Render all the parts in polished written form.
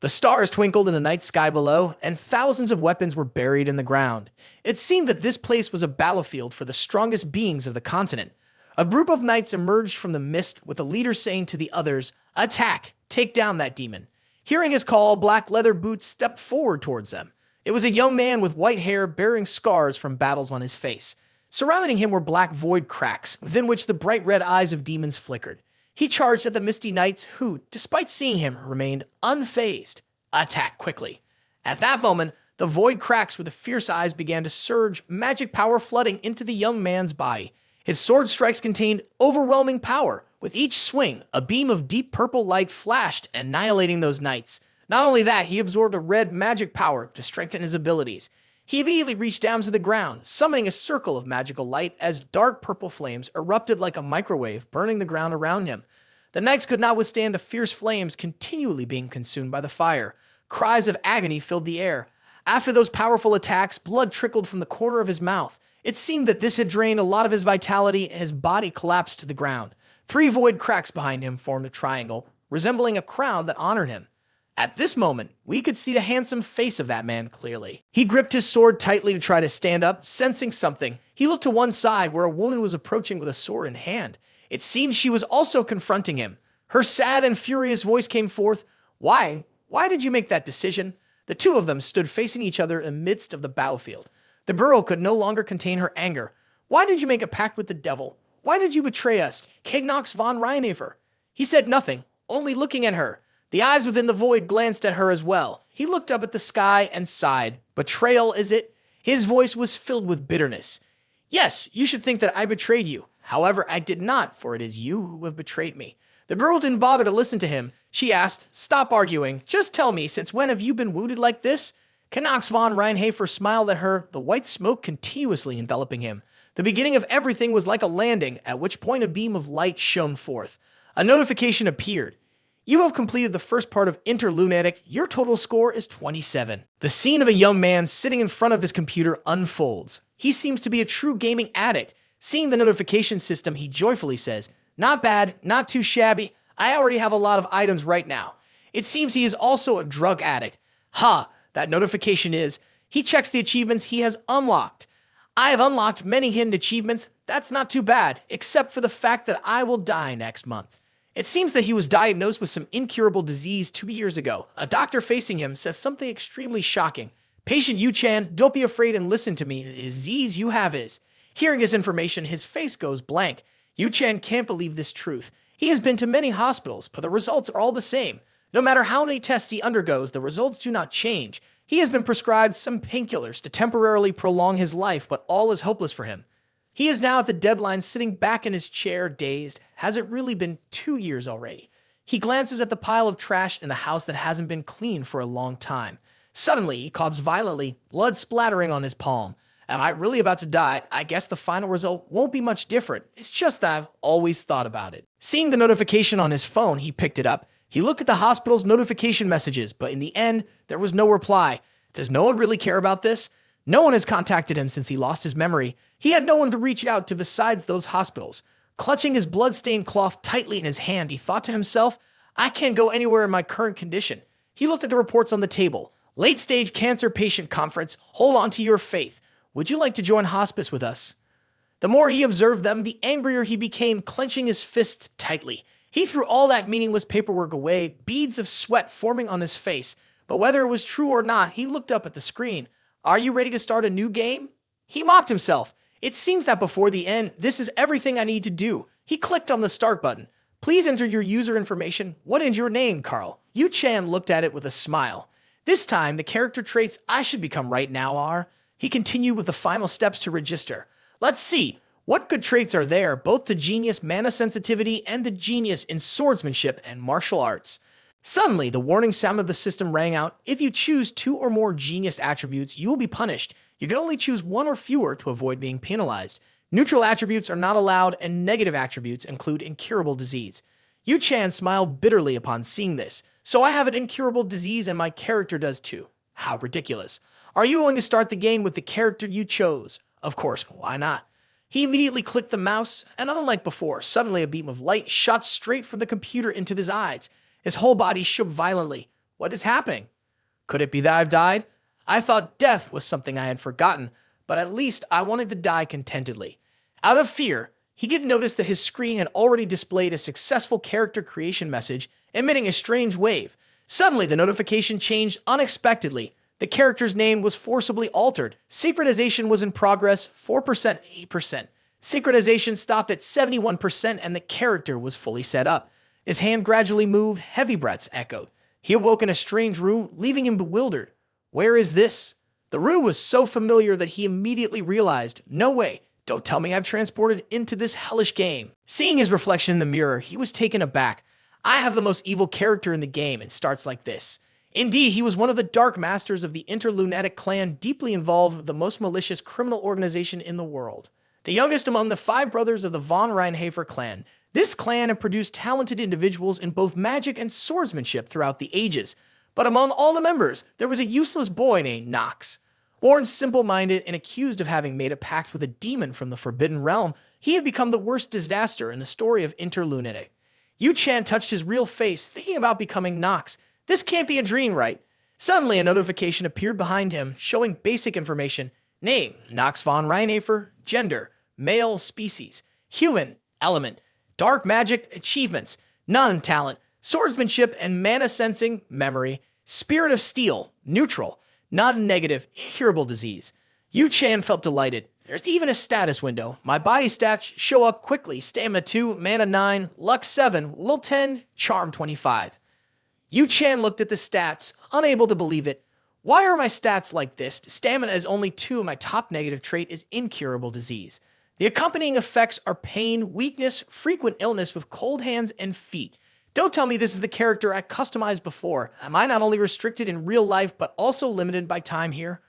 The stars twinkled in the night sky below, and thousands of weapons were buried in the ground. It seemed that this place was a battlefield for the strongest beings of the continent. A group of knights emerged from the mist with the leader saying to the others, "Attack! Take down that demon." Hearing his call, black leather boots stepped forward towards them. It was a young man with white hair bearing scars from battles on his face. Surrounding him were black void cracks, within which the bright red eyes of demons flickered. He charged at the misty knights who, despite seeing him, remained unfazed. Attack quickly. At that moment, the void cracks with the fierce eyes began to surge, magic power flooding into the young man's body. His sword strikes contained overwhelming power. With each swing, a beam of deep purple light flashed, annihilating those knights. Not only that, he absorbed a red magic power to strengthen his abilities. He immediately reached down to the ground, summoning a circle of magical light as dark purple flames erupted like a microwave, burning the ground around him. The knights could not withstand the fierce flames continually being consumed by the fire. Cries of agony filled the air. After those powerful attacks, blood trickled from the corner of his mouth. It seemed that this had drained a lot of his vitality and his body collapsed to the ground. 3 void cracks behind him formed a triangle, resembling a crown that honored him. At this moment, we could see the handsome face of that man clearly. He gripped his sword tightly to try to stand up, sensing something. He looked to one side where a woman was approaching with a sword in hand. It seemed she was also confronting him. Her sad and furious voice came forth. Why did you make that decision? The two of them stood facing each other in the midst of the battlefield. The girl could no longer contain her anger. Why did you make a pact with the devil? Why did you betray us, Kegnox von Reinhafer? He said nothing, only looking at her. The eyes within the void glanced at her as well. He looked up at the sky and sighed. Betrayal, is it? His voice was filled with bitterness. Yes, you should think that I betrayed you. However, I did not, for it is you who have betrayed me. The girl didn't bother to listen to him. She asked, "Stop arguing. Just tell me, since when have you been wounded like this?" Kegnox von Reinhafer smiled at her, the white smoke continuously enveloping him. The beginning of everything was like a landing, at which point a beam of light shone forth. A notification appeared. You have completed the first part of Interlunatic. Your total score is 27. The scene of a young man sitting in front of his computer unfolds. He seems to be a true gaming addict. Seeing the notification system, he joyfully says, "Not bad, not too shabby. I already have a lot of items right now." It seems he is also a drug addict. That notification is. He checks the achievements he has unlocked. I have unlocked many hidden achievements. That's not too bad, except for the fact that I will die next month. It seems that he was diagnosed with some incurable disease 2 years ago. A doctor facing him says something extremely shocking. "Patient Yoo Chan, don't be afraid and listen to me. The disease you have is." Hearing this information, his face goes blank. Yoo Chan can't believe this truth. He has been to many hospitals, but the results are all the same. No matter how many tests he undergoes, the results do not change. He has been prescribed some painkillers to temporarily prolong his life, but all is hopeless for him. He is now at the deadline, sitting back in his chair, dazed. Has it really been 2 years already? He glances at the pile of trash in the house that hasn't been cleaned for a long time. Suddenly, he coughs violently, blood splattering on his palm. Am I really about to die? I guess the final result won't be much different. It's just that I've always thought about it. Seeing the notification on his phone, he picked it up. He looked at the hospital's notification messages, but in the end, there was no reply. Does no one really care about this? No one has contacted him since he lost his memory. He had no one to reach out to besides those hospitals. Clutching his blood-stained cloth tightly in his hand, he thought to himself, I can't go anywhere in my current condition. He looked at the reports on the table. Late-stage cancer patient conference. Hold on to your faith. Would you like to join hospice with us? The more he observed them, the angrier he became, clenching his fists tightly. He threw all that meaningless paperwork away, beads of sweat forming on his face. But whether it was true or not, he looked up at the screen. Are you ready to start a new game? He mocked himself. It seems that before the end, this is everything I need to do. He clicked on the start button. Please enter your user information. What is your name, Carl? Yoo Chan looked at it with a smile. This time, the character traits I should become right now are... He continued with the final steps to register. Let's see. What good traits are there, both the genius mana sensitivity and the genius in swordsmanship and martial arts? Suddenly, the warning sound of the system rang out. If you choose 2 or more genius attributes, you will be punished. You can only choose 1 or fewer to avoid being penalized. Neutral attributes are not allowed, and negative attributes include incurable disease. Yoo Chan smiled bitterly upon seeing this. So I have an incurable disease and my character does too. How ridiculous. Are you going to start the game with the character you chose? Of course, why not? He immediately clicked the mouse, and unlike before, suddenly a beam of light shot straight from the computer into his eyes. His whole body shook violently. What is happening? Could it be that I've died? I thought death was something I had forgotten, but at least I wanted to die contentedly. Out of fear, he didn't notice that his screen had already displayed a successful character creation message, emitting a strange wave. Suddenly, the notification changed unexpectedly. The character's name was forcibly altered. Synchronization was in progress, 4%, 8%. Synchronization stopped at 71%, and the character was fully set up. His hand gradually moved, heavy breaths echoed. He awoke in a strange room, leaving him bewildered. Where is this? The room was so familiar that he immediately realized, no way, don't tell me I've transported into this hellish game. Seeing his reflection in the mirror, he was taken aback. I have the most evil character in the game, and starts like this. Indeed, he was one of the dark masters of the interlunatic clan, deeply involved with the most malicious criminal organization in the world. The youngest among the 5 brothers of the von Reinhafer clan. This clan had produced talented individuals in both magic and swordsmanship throughout the ages. But among all the members, there was a useless boy named Nox. Born simple-minded and accused of having made a pact with a demon from the Forbidden Realm, he had become the worst disaster in the story of Interlunatic. Yoo Chan touched his real face, thinking about becoming Nox. This can't be a dream, right? Suddenly, a notification appeared behind him, showing basic information. Name, Nox von Reinhafer. Gender, male, species. Human, element. Dark magic, achievements. None, talent. Swordsmanship and mana sensing, memory. Spirit of steel, neutral. Not a negative, incurable disease. Yoo Chan felt delighted. There's even a status window. My body stats show up quickly. Stamina 2, mana 9, luck 7, will 10, charm 25. Yoo Chan looked at the stats, unable to believe it. Why are my stats like this? Stamina is only 2 and my top negative trait is incurable disease. The accompanying effects are pain, weakness, frequent illness with cold hands and feet. Don't tell me this is the character I customized before. Am I not only restricted in real life, but also limited by time here?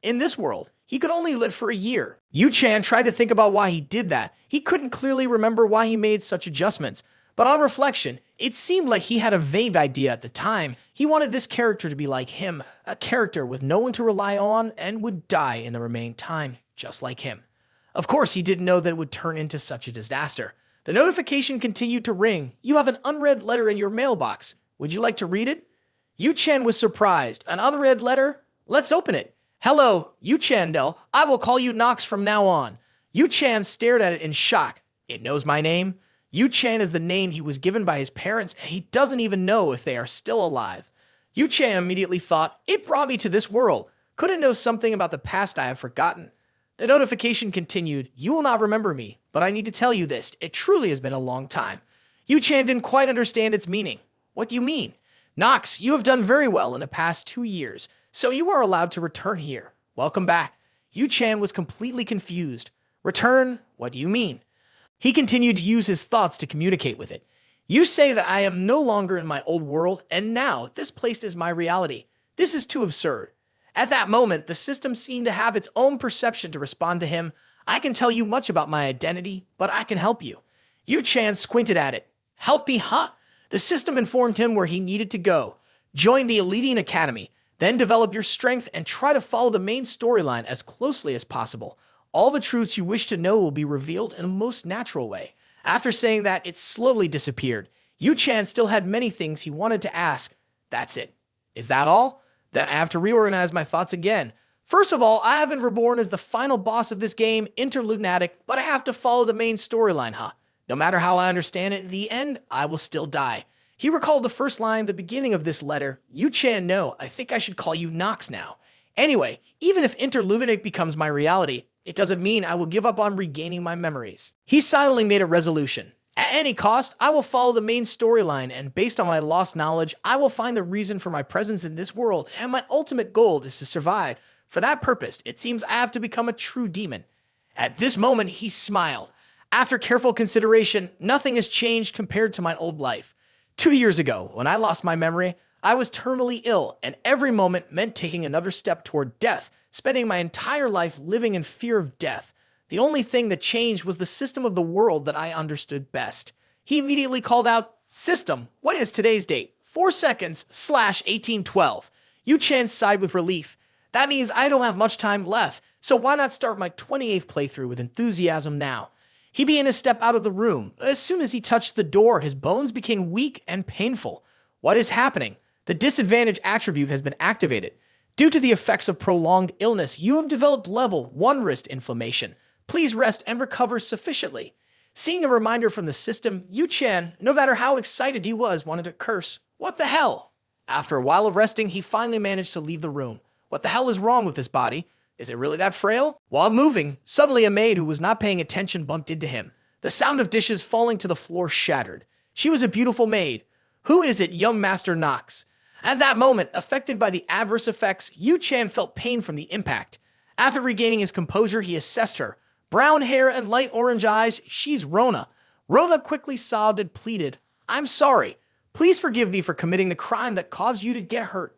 In this world, he could only live for a year. Yoo Chan tried to think about why he did that. He couldn't clearly remember why he made such adjustments. But on reflection, it seemed like he had a vague idea at the time. He wanted this character to be like him, a character with no one to rely on and would die in the remaining time, just like him. Of course, he didn't know that it would turn into such a disaster. The notification continued to ring. You have an unread letter in your mailbox. Would you like to read it? Yoo Chan was surprised. An unread letter? Let's open it. Hello, Yoo Chandel. I will call you Nox from now on. Yoo Chan stared at it in shock. It knows my name? Yoo Chan is the name he was given by his parents, and he doesn't even know if they are still alive. Yoo Chan immediately thought, it brought me to this world. Could it know something about the past I have forgotten? The notification continued, you will not remember me, but I need to tell you this. It truly has been a long time. Yoo Chan didn't quite understand its meaning. What do you mean? Nox, you have done very well in the past 2 years, so you are allowed to return here. Welcome back. Yoo Chan was completely confused. Return? What do you mean? He continued to use his thoughts to communicate with it. You say that I am no longer in my old world, and now this place is my reality. This is too absurd. At that moment, the system seemed to have its own perception to respond to him. I can tell you much about my identity, but I can help you. Yoo Chan squinted at it. Help me, huh? The system informed him where he needed to go. Join the Elitian Academy, then develop your strength and try to follow the main storyline as closely as possible. All the truths you wish to know will be revealed in the most natural way. After saying that, it slowly disappeared. Yoo Chan still had many things he wanted to ask. That's it. Is that all? Then I have to reorganize my thoughts again. First of all, I have been reborn as the final boss of this game, Interlunatic, but I have to follow the main storyline, huh? No matter how I understand it, in the end, I will still die. He recalled the first line at the beginning of this letter. Yoo Chan, no, I think I should call you Nox now. Anyway, even if Interlunatic becomes my reality, it doesn't mean I will give up on regaining my memories. He silently made a resolution. At any cost, I will follow the main storyline, and based on my lost knowledge, I will find the reason for my presence in this world, and my ultimate goal is to survive. For that purpose, it seems I have to become a true demon. At this moment, he smiled. After careful consideration, nothing has changed compared to my old life. 2 years ago, when I lost my memory, I was terminally ill, and every moment meant taking another step toward death, spending my entire life living in fear of death. The only thing that changed was the system of the world that I understood best. He immediately called out, System, what is today's date? 4 seconds / 1812. Yoo Chan sighed with relief. That means I don't have much time left, so why not start my 28th playthrough with enthusiasm now? He began to step out of the room. As soon as he touched the door, his bones became weak and painful. What is happening? The disadvantage attribute has been activated. Due to the effects of prolonged illness, you have developed level 1 wrist inflammation. Please rest and recover sufficiently. Seeing a reminder from the system, Yoo Chan, no matter how excited he was, wanted to curse, "What the hell?" After a while of resting, he finally managed to leave the room. What the hell is wrong with his body? Is it really that frail? While moving, suddenly a maid who was not paying attention bumped into him. The sound of dishes falling to the floor shattered. She was a beautiful maid. Who is it, young Master Knox? At that moment, affected by the adverse effects, Yoo Chan felt pain from the impact. After regaining his composure, he assessed her. Brown hair and light orange eyes, she's Rona. Rona quickly sobbed and pleaded, "I'm sorry. Please forgive me for committing the crime that caused you to get hurt."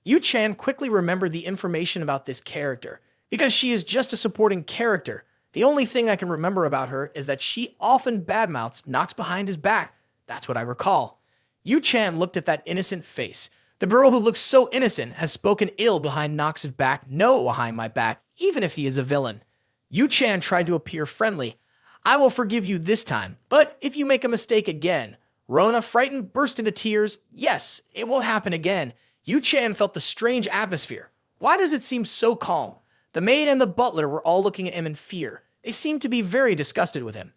Yoo Chan quickly remembered the information about this character. Because she is just a supporting character, the only thing I can remember about her is that she often badmouths Knox behind his back. That's what I recall. Yoo Chan looked at that innocent face. The girl who looks so innocent has spoken ill behind Knox's back, no behind my back, even if he is a villain. Yoo Chan tried to appear friendly. "I will forgive you this time, but if you make a mistake again." Rona, frightened, burst into tears. "Yes, it won't happen again." Yoo Chan felt the strange atmosphere. Why does it seem so calm? The maid and the butler were all looking at him in fear. They seemed to be very disgusted with him.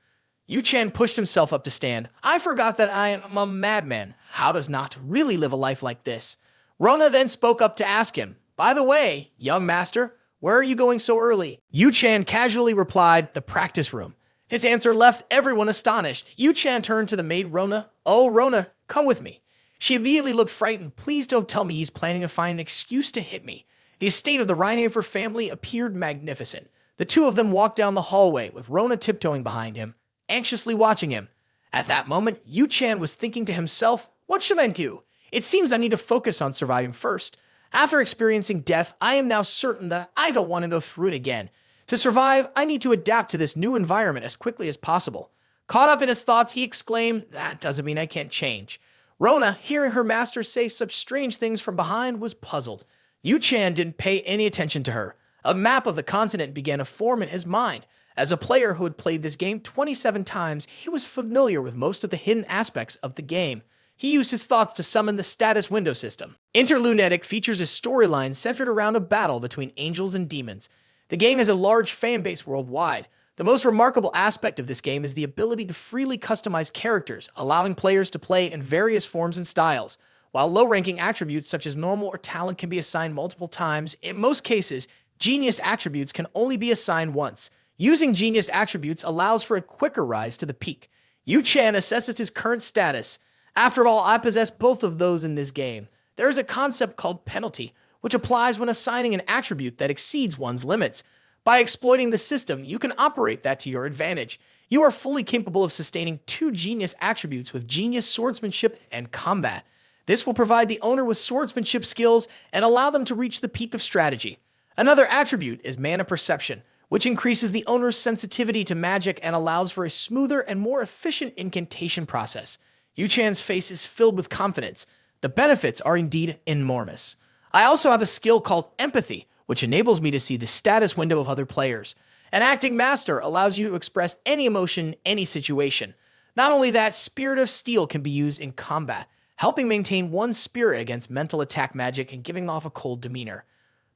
Yoo Chan pushed himself up to stand. "I forgot that I am a madman. How does not really live a life like this?" Rona then spoke up to ask him, "By the way, young master, where are you going so early?" Yoo Chan casually replied, "The practice room." His answer left everyone astonished. Yoo Chan turned to the maid Rona. "Oh, Rona, come with me." She immediately looked frightened. "Please don't tell me he's planning to find an excuse to hit me." The estate of the Reinhafer family appeared magnificent. The two of them walked down the hallway, with Rona tiptoeing behind him, anxiously watching him. At that moment, Yoo Chan was thinking to himself, "What should I do? It seems I need to focus on surviving first. After experiencing death, I am now certain that I don't want to go through it again. To survive, I need to adapt to this new environment as quickly as possible." Caught up in his thoughts, he exclaimed, "That doesn't mean I can't change." Rona, hearing her master say such strange things from behind, was puzzled. Yoo Chan didn't pay any attention to her. A map of the continent began to form in his mind. As a player who had played this game 27 times, he was familiar with most of the hidden aspects of the game. He used his thoughts to summon the status window system. Interlunatic features a storyline centered around a battle between angels and demons. The game has a large fan base worldwide. The most remarkable aspect of this game is the ability to freely customize characters, allowing players to play in various forms and styles. While low-ranking attributes such as normal or talent can be assigned multiple times, in most cases, genius attributes can only be assigned once. Using genius attributes allows for a quicker rise to the peak. Yoo Chan assesses his current status. "After all, I possess both of those in this game. There is a concept called penalty, which applies when assigning an attribute that exceeds one's limits. By exploiting the system, you can operate that to your advantage. You are fully capable of sustaining 2 genius attributes with genius swordsmanship and combat. This will provide the owner with swordsmanship skills and allow them to reach the peak of strategy. Another attribute is mana perception, which increases the owner's sensitivity to magic and allows for a smoother and more efficient incantation process." Yoo Chan's face is filled with confidence. The benefits are indeed enormous. I also have a skill called empathy, which enables me to see the status window of other players. An acting master allows you to express any emotion in any situation. Not only that, Spirit of Steel can be used in combat, helping maintain one's spirit against mental attack magic and giving off a cold demeanor.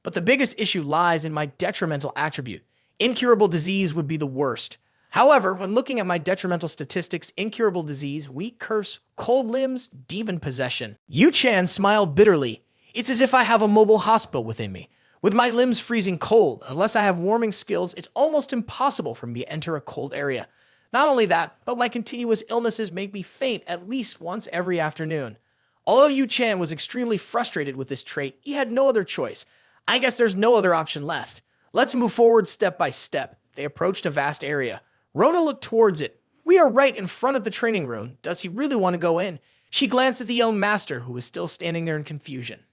But the biggest issue lies in my detrimental attribute. Incurable disease would be the worst. However, when looking at my detrimental statistics, incurable disease, weak curse, cold limbs, demon possession. Yoo Chan smiled bitterly. "It's as if I have a mobile hospital within me. With my limbs freezing cold, unless I have warming skills, it's almost impossible for me to enter a cold area. Not only that, but my continuous illnesses make me faint at least once every afternoon." Although Yoo Chan was extremely frustrated with this trait, he had no other choice. I guess there's no other option left. Let's move forward step by step. They approached a vast area. Rona looked towards it. "We are right in front of the training room. Does he really want to go in?" She glanced at the young master, who was still standing there in confusion.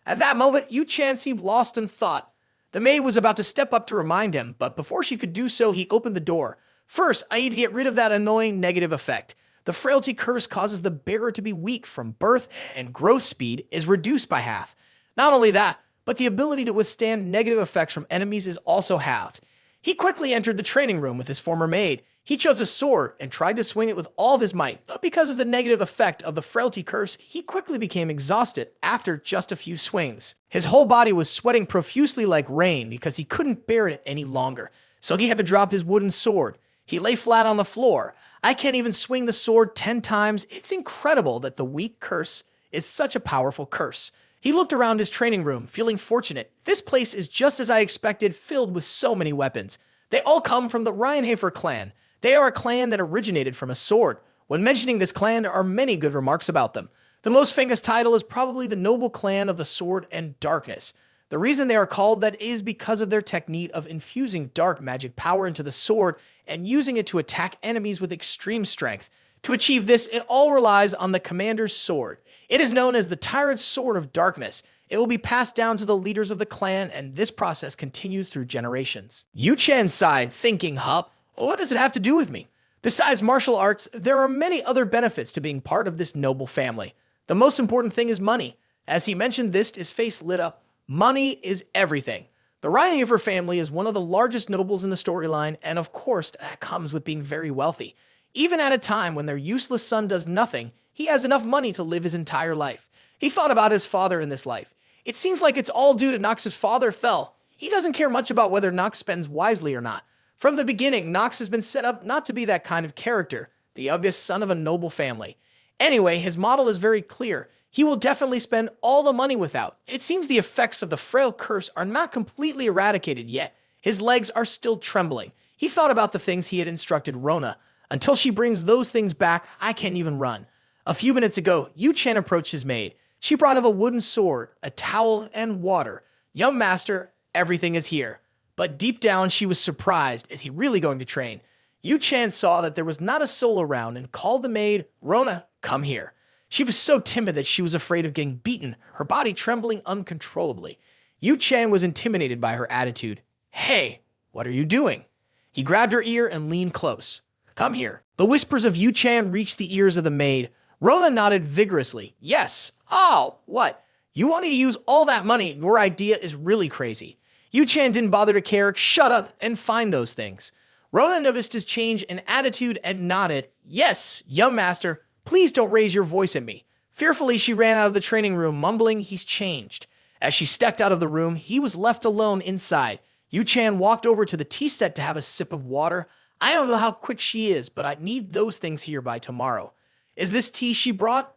At that moment, Yoo Chan seemed lost in thought. The maid was about to step up to remind him, but before she could do so, he opened the door. "First, I need to get rid of that annoying negative effect. The frailty curse causes the bearer to be weak from birth, and growth speed is reduced by half. Not only that, but the ability to withstand negative effects from enemies is also halved. He quickly entered the training room with his former maid. He chose a sword and tried to swing it with all of his might, but because of the negative effect of the frailty curse, he quickly became exhausted after just a few swings. His whole body was sweating profusely like rain because he couldn't bear it any longer, so he had to drop his wooden sword. He lay flat on the floor. I can't even swing the sword 10 times. It's incredible that the weak curse is such a powerful curse. He looked around his training room, feeling fortunate. This place is just as I expected, filled with so many weapons. They all come from the Reinhafer clan. They are a clan that originated from a sword. When mentioning this clan, there are many good remarks about them. The most famous title is probably the noble clan of the sword and darkness. The reason they are called that is because of their technique of infusing dark magic power into the sword and using it to attack enemies with extreme strength. To achieve this, it all relies on the commander's sword. It is known as the Tyrant's Sword of Darkness. It will be passed down to the leaders of the clan, and this process continues through generations. Yoo Chan sighed, thinking, "Hup, what does it have to do with me? Besides martial arts, there are many other benefits to being part of this noble family. The most important thing is money." As he mentioned this, his face lit up. Money is everything. The Reinhafer family is one of the largest nobles in the storyline, and of course, that comes with being very wealthy. Even at a time when their useless son does nothing, he has enough money to live his entire life. He thought about his father in this life. It seems like it's all due to Nox's father fell. He doesn't care much about whether Nox spends wisely or not. From the beginning, Nox has been set up not to be that kind of character, the obvious son of a noble family. Anyway, his model is very clear. He will definitely spend all the money without. It seems the effects of the frail curse are not completely eradicated yet. His legs are still trembling. He thought about the things he had instructed Rona. Until she brings those things back, I can't even run. A few minutes ago, Yoo Chan approached his maid. She brought him a wooden sword, a towel, and water. "Young master, everything is here." But deep down, she was surprised. Is he really going to train? Yoo Chan saw that there was not a soul around and called the maid, "Rona, come here." She was so timid that she was afraid of getting beaten, her body trembling uncontrollably. Yoo Chan was intimidated by her attitude. "Hey, what are you doing?" He grabbed her ear and leaned close. "Come here." The whispers of Yoo Chan reached the ears of the maid. Rona nodded vigorously. "Yes." "Oh, what? You wanting to use all that money? Your idea is really crazy." Yoo Chan didn't bother to care. "Shut up and find those things." Rona noticed his change in attitude and nodded. "Yes, young master, please don't raise your voice at me." Fearfully, she ran out of the training room, mumbling, "He's changed." As she stepped out of the room, he was left alone inside. Yoo Chan walked over to the tea set to have a sip of water. I don't know how quick she is, but I need those things here by tomorrow. Is this tea she brought?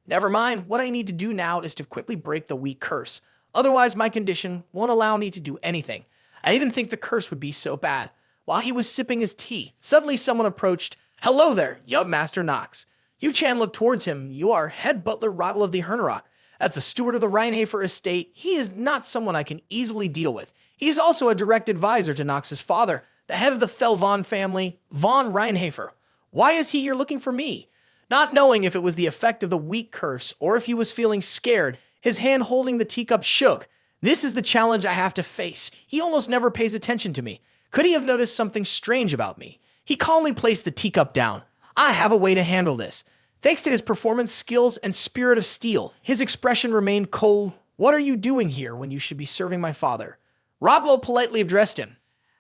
Never mind. What I need to do now is to quickly break the weak curse. Otherwise, my condition won't allow me to do anything. I didn't think the curse would be so bad. While he was sipping his tea, suddenly someone approached. "Hello there, young Master Nox." Yoo Chan looked towards him. "You are head butler rival of the Hernerock. As the steward of the Reinhafer estate, he is not someone I can easily deal with. He is also a direct advisor to Nox's father, the head of the Thelvon family, von Reinhafer. Why is he here looking for me?" Not knowing if it was the effect of the weak curse or if he was feeling scared, his hand holding the teacup shook. "This is the challenge I have to face. He almost never pays attention to me. Could he have noticed something strange about me?" He calmly placed the teacup down. "I have a way to handle this." Thanks to his performance skills and spirit of steel, his expression remained cold. "What are you doing here when you should be serving my father?" Rodwell politely addressed him.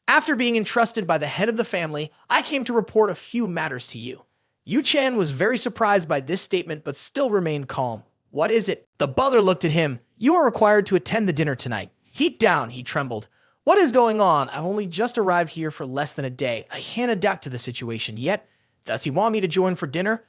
"After being entrusted by the head of the family, I came to report a few matters to you." Yoo Chan was very surprised by this statement, but still remained calm. "What is it?" The butler looked at him. "You are required to attend the dinner tonight." "Keep down," he trembled. "What is going on? I've only just arrived here for less than a day. I can't adapt to the situation yet. Does he want me to join for dinner?"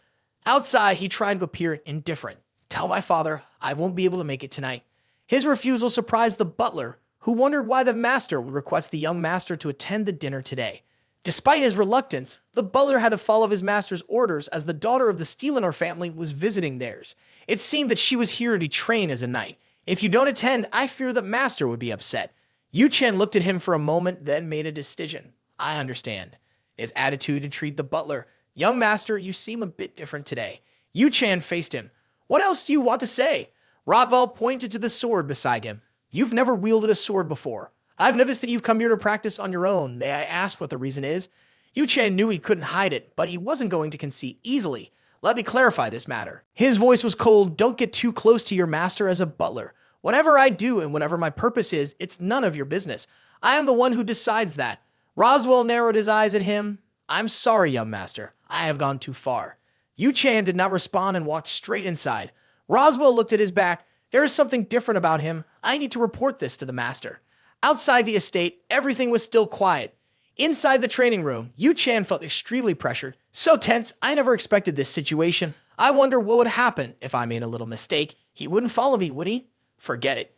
Outside, he tried to appear indifferent. "Tell my father I won't be able to make it tonight." His refusal surprised the butler, who wondered why the master would request the young master to attend the dinner today. Despite his reluctance, the butler had to follow his master's orders as the daughter of the Steelenor family was visiting theirs. It seemed that she was here to train as a knight. "If you don't attend, I fear the master would be upset." Yoo Chan looked at him for a moment, then made a decision. "I understand." His attitude intrigued the butler. "Young master, you seem a bit different today." Yoo Chan faced him. "What else do you want to say?" Rodwell pointed to the sword beside him. "You've never wielded a sword before. I've noticed that you've come here to practice on your own. May I ask what the reason is?" Yoo Chan knew he couldn't hide it, but he wasn't going to concede easily. "Let me clarify this matter." His voice was cold. "Don't get too close to your master as a butler. Whatever I do and whatever my purpose is, it's none of your business. I am the one who decides that. Roswell narrowed his eyes at him. I'm sorry, young master. I have gone too far. Yoo Chan did not respond and walked straight inside. Roswell looked at his back. There is something different about him. I need to report this to the master. Outside the estate, everything was still quiet. Inside the training room, Yoo Chan felt extremely pressured. So tense, I never expected this situation. I wonder what would happen if I made a little mistake. He wouldn't follow me, would he? Forget it.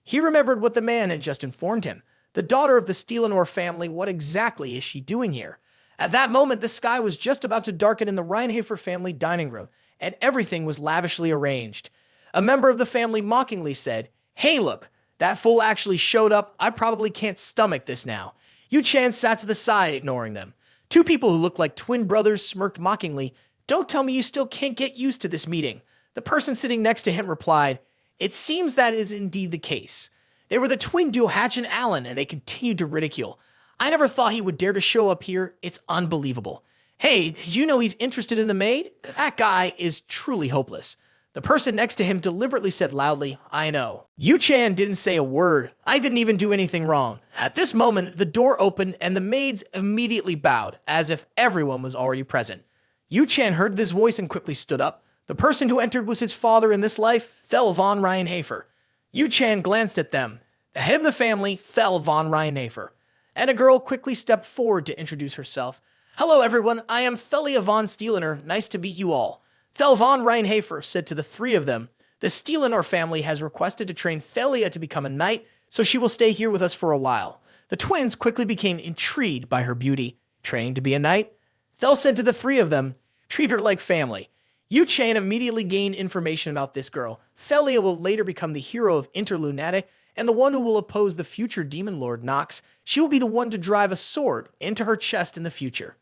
He remembered what the man had just informed him. The daughter of the Steelenor family, what exactly is she doing here? At that moment, the sky was just about to darken in the Reinhafer family dining room, and everything was lavishly arranged. A member of the family mockingly said, "Hey, look, that fool actually showed up. I probably can't stomach this now." Yoo Chan sat to the side, ignoring them. Two people who looked like twin brothers smirked mockingly. Don't tell me you still can't get used to this meeting. The person sitting next to him replied, "It seems that is indeed the case." They were the twin duo Hatch and Allen, and they continued to ridicule. I never thought he would dare to show up here. It's unbelievable. Hey, did you know he's interested in the maid? That guy is truly hopeless. The person next to him deliberately said loudly, I know. Yoo Chan didn't say a word. I didn't even do anything wrong. At this moment, the door opened and the maids immediately bowed, as if everyone was already present. Yoo Chan heard this voice and quickly stood up. The person who entered was his father in this life, Thel von Reinhafer. Yoo Chan glanced at them. The head of the family, Thel von Reinhafer. And a girl quickly stepped forward to introduce herself. Hello, everyone. I am Thelia von Steelenor. Nice to meet you all. Thel von Reinhafer said to the three of them, the Steelenor family has requested to train Thelia to become a knight, so she will stay here with us for a while. The twins quickly became intrigued by her beauty. Training to be a knight? Thel said to the three of them, treat her like family. Yoo Chan immediately gained information about this girl. Thelia will later become the hero of Interlunatic, and the one who will oppose the future Demon Lord Nox. She will be the one to drive a sword into her chest in the future.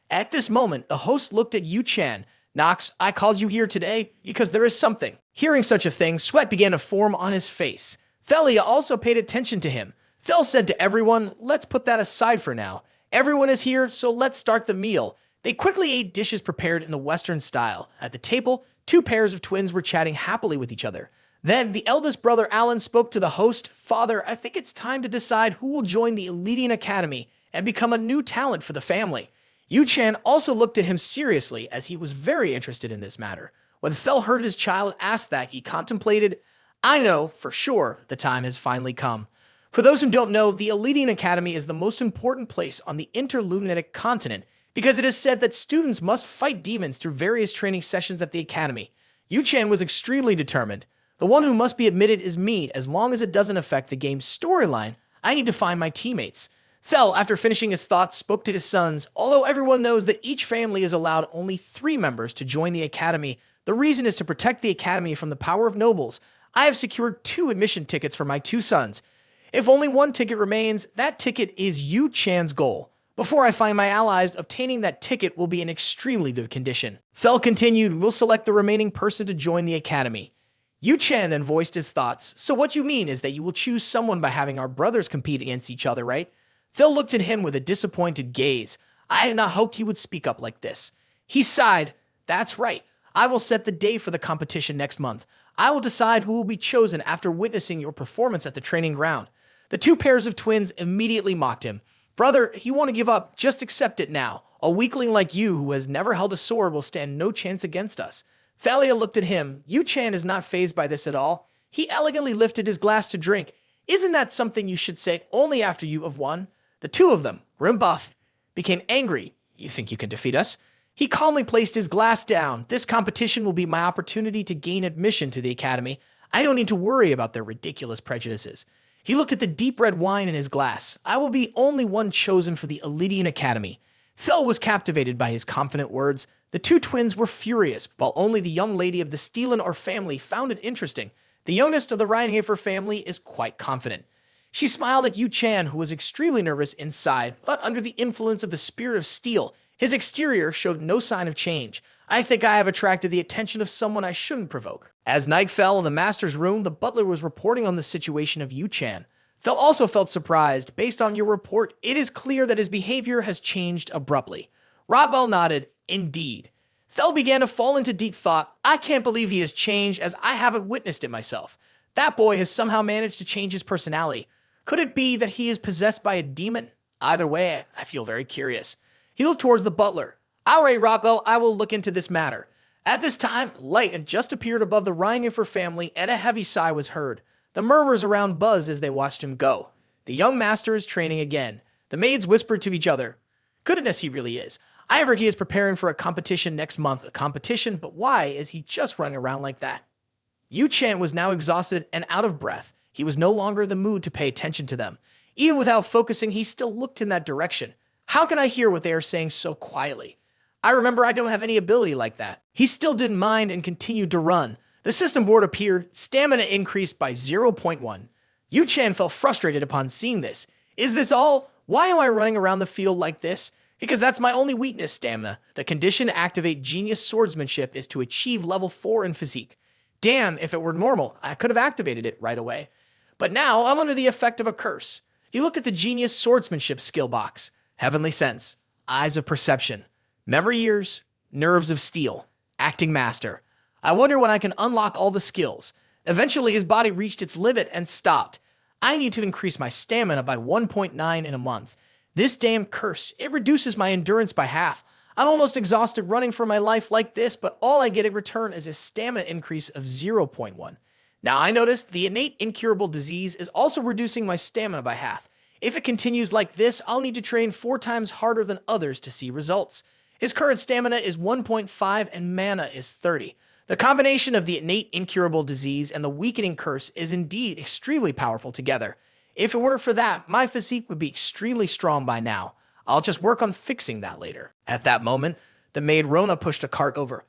At this moment, the host looked at Yoo Chan. Nox, I called you here today because there is something. Hearing such a thing, sweat began to form on his face. Thelia also paid attention to him. Thel said to everyone, let's put that aside for now. Everyone is here, so let's start the meal. They quickly ate dishes prepared in the Western style. At the table, two pairs of twins were chatting happily with each other. Then, the eldest brother Alan spoke to the host, Father, I think it's time to decide who will join the Eledian Academy and become a new talent for the family. Yoo Chan also looked at him seriously, as he was very interested in this matter. When Thel heard his child ask that, he contemplated, I know, for sure, the time has finally come. For those who don't know, the Eledian Academy is the most important place on the interlunatic continent, because it is said that students must fight demons through various training sessions at the academy. Yoo Chan was extremely determined. The one who must be admitted is me, as long as it doesn't affect the game's storyline. I need to find my teammates. Thel, after finishing his thoughts, spoke to his sons. Although everyone knows that each family is allowed only 3 members to join the academy, the reason is to protect the academy from the power of nobles. I have secured 2 admission tickets for my 2 sons. If only 1 ticket remains, that ticket is Yoo Chan's goal. Before I find my allies, obtaining that ticket will be an extremely good condition. Thel continued, we'll select the remaining person to join the academy. Yoo Chan then voiced his thoughts. So what you mean is that you will choose someone by having our brothers compete against each other, right? Thel looked at him with a disappointed gaze. I had not hoped he would speak up like this. He sighed. That's right. I will set the day for the competition next month. I will decide who will be chosen after witnessing your performance at the training ground. The 2 pairs of twins immediately mocked him. Brother, if you want to give up, just accept it now. A weakling like you who has never held a sword will stand no chance against us. Thalia looked at him. Yoo Chan is not fazed by this at all. He elegantly lifted his glass to drink. Isn't that something you should say only after you have won? The 2 of them, Rimbuff, became angry. You think you can defeat us? He calmly placed his glass down. This competition will be my opportunity to gain admission to the academy. I don't need to worry about their ridiculous prejudices. He looked at the deep red wine in his glass. I will be only one chosen for the Eledian Academy. Thel was captivated by his confident words. The 2 twins were furious, while only the young lady of the Steelenor family found it interesting. The youngest of the Reinhafer family is quite confident. She smiled at Yoo Chan, who was extremely nervous inside, but under the influence of the spirit of steel, his exterior showed no sign of change. I think I have attracted the attention of someone I shouldn't provoke. As night fell in the master's room, the butler was reporting on the situation of Yoo Chan. Thel also felt surprised. Based on your report, it is clear that his behavior has changed abruptly. Rodwell nodded. Indeed. Thel began to fall into deep thought. I can't believe he has changed, as I haven't witnessed it myself. That boy has somehow managed to change his personality. Could it be that he is possessed by a demon? Either way, I feel very curious. He looked towards the butler. All right, Rocco, I will look into this matter. At this time, light had just appeared above the Rheingefer family, and a heavy sigh was heard. The murmurs around buzzed as they watched him go. The young master is training again. The maids whispered to each other. Goodness, he really is. I heard he is preparing for a competition next month. A competition, but why is he just running around like that? Yoo Chan was now exhausted and out of breath. He was no longer in the mood to pay attention to them. Even without focusing, he still looked in that direction. How can I hear what they are saying so quietly? I remember I don't have any ability like that. He still didn't mind and continued to run. The system board appeared. Stamina increased by 0.1. Yoo Chan felt frustrated upon seeing this. Is this all? Why am I running around the field like this? Because that's my only weakness, stamina. The condition to activate genius swordsmanship is to achieve level 4 in physique. Damn, if it were normal, I could have activated it right away. But now I'm under the effect of a curse. He looked at the genius swordsmanship skill box. Heavenly sense, eyes of perception, memory ears, nerves of steel, acting master. I wonder when I can unlock all the skills. Eventually his body reached its limit and stopped. I need to increase my stamina by 1.9 in a month. This damn curse, it reduces my endurance by half. I'm almost exhausted running for my life like this, but all I get in return is a stamina increase of 0.1. Now I noticed the innate incurable disease is also reducing my stamina by half. If it continues like this, I'll need to train 4 times harder than others to see results. His current stamina is 1.5 and mana is 30. The combination of the innate incurable disease and the weakening curse is indeed extremely powerful together. If it weren't for that, my physique would be extremely strong by now. I'll just work on fixing that later. At that moment, the maid Rona pushed a cart over.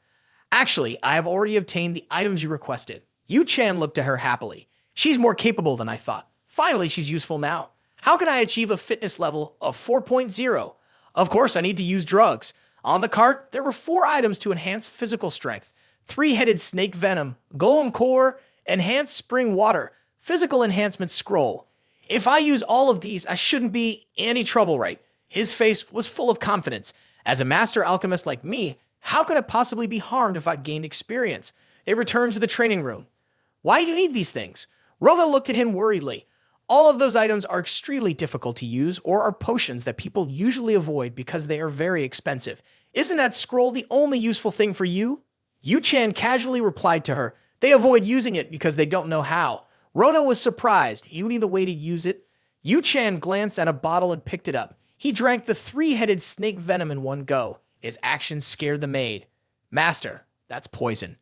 Actually, I have already obtained the items you requested. Yoo Chan looked at her happily. She's more capable than I thought. Finally, she's useful now. How can I achieve a fitness level of 4.0? Of course, I need to use drugs. On the cart, there were 4 items to enhance physical strength. 3-headed snake venom, golem core, enhanced spring water, physical enhancement scroll. If I use all of these, I shouldn't be in any trouble, right? His face was full of confidence. As a master alchemist like me, how could I possibly be harmed if I gained experience? They returned to the training room. Why do you need these things? Rona looked at him worriedly. All of those items are extremely difficult to use or are potions that people usually avoid because they are very expensive. Isn't that scroll the only useful thing for you? Yoo Chan casually replied to her. They avoid using it because they don't know how. Rona was surprised. You need the way to use it? Yoo Chan glanced at a bottle and picked it up. He drank the 3-headed snake venom in one go. His actions scared the maid. Master, that's poison.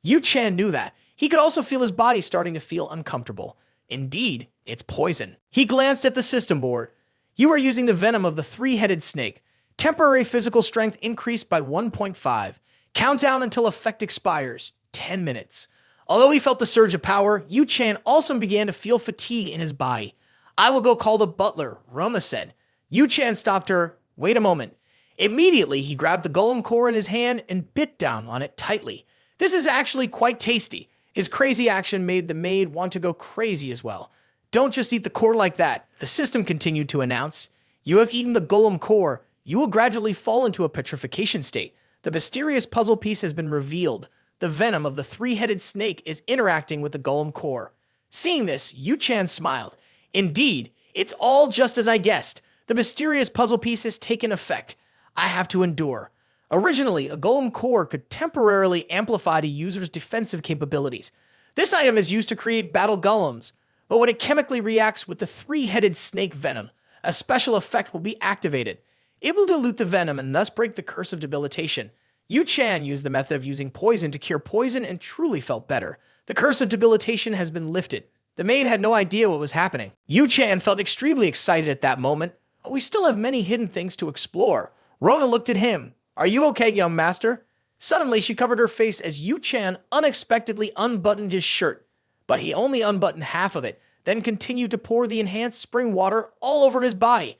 Yoo Chan knew that. He could also feel his body starting to feel uncomfortable. Indeed, it's poison. He glanced at the system board. You are using the venom of the 3-headed snake. Temporary physical strength increased by 1.5. Countdown until effect expires. 10 minutes. Although he felt the surge of power, Yoo Chan also began to feel fatigue in his body. I will go call the butler, Roma said. Yoo Chan stopped her. Wait a moment. Immediately, he grabbed the golem core in his hand and bit down on it tightly. This is actually quite tasty. His crazy action made the maid want to go crazy as well. Don't just eat the core like that, the system continued to announce. You have eaten the golem core. You will gradually fall into a petrification state. The mysterious puzzle piece has been revealed. The venom of the 3-headed snake is interacting with the golem core. Seeing this, Yoo Chan smiled. Indeed, it's all just as I guessed. The mysterious puzzle piece has taken effect. I have to endure. Originally, a golem core could temporarily amplify the user's defensive capabilities. This item is used to create battle golems, but when it chemically reacts with the 3-headed snake venom, a special effect will be activated. It will dilute the venom and thus break the curse of debilitation. Yoo Chan used the method of using poison to cure poison and truly felt better. The curse of debilitation has been lifted. The maid had no idea what was happening. Yoo Chan felt extremely excited at that moment, but we still have many hidden things to explore. Rona looked at him. Are you okay, young master? Suddenly, she covered her face as Yoo Chan unexpectedly unbuttoned his shirt. But he only unbuttoned half of it, then continued to pour the enhanced spring water all over his body.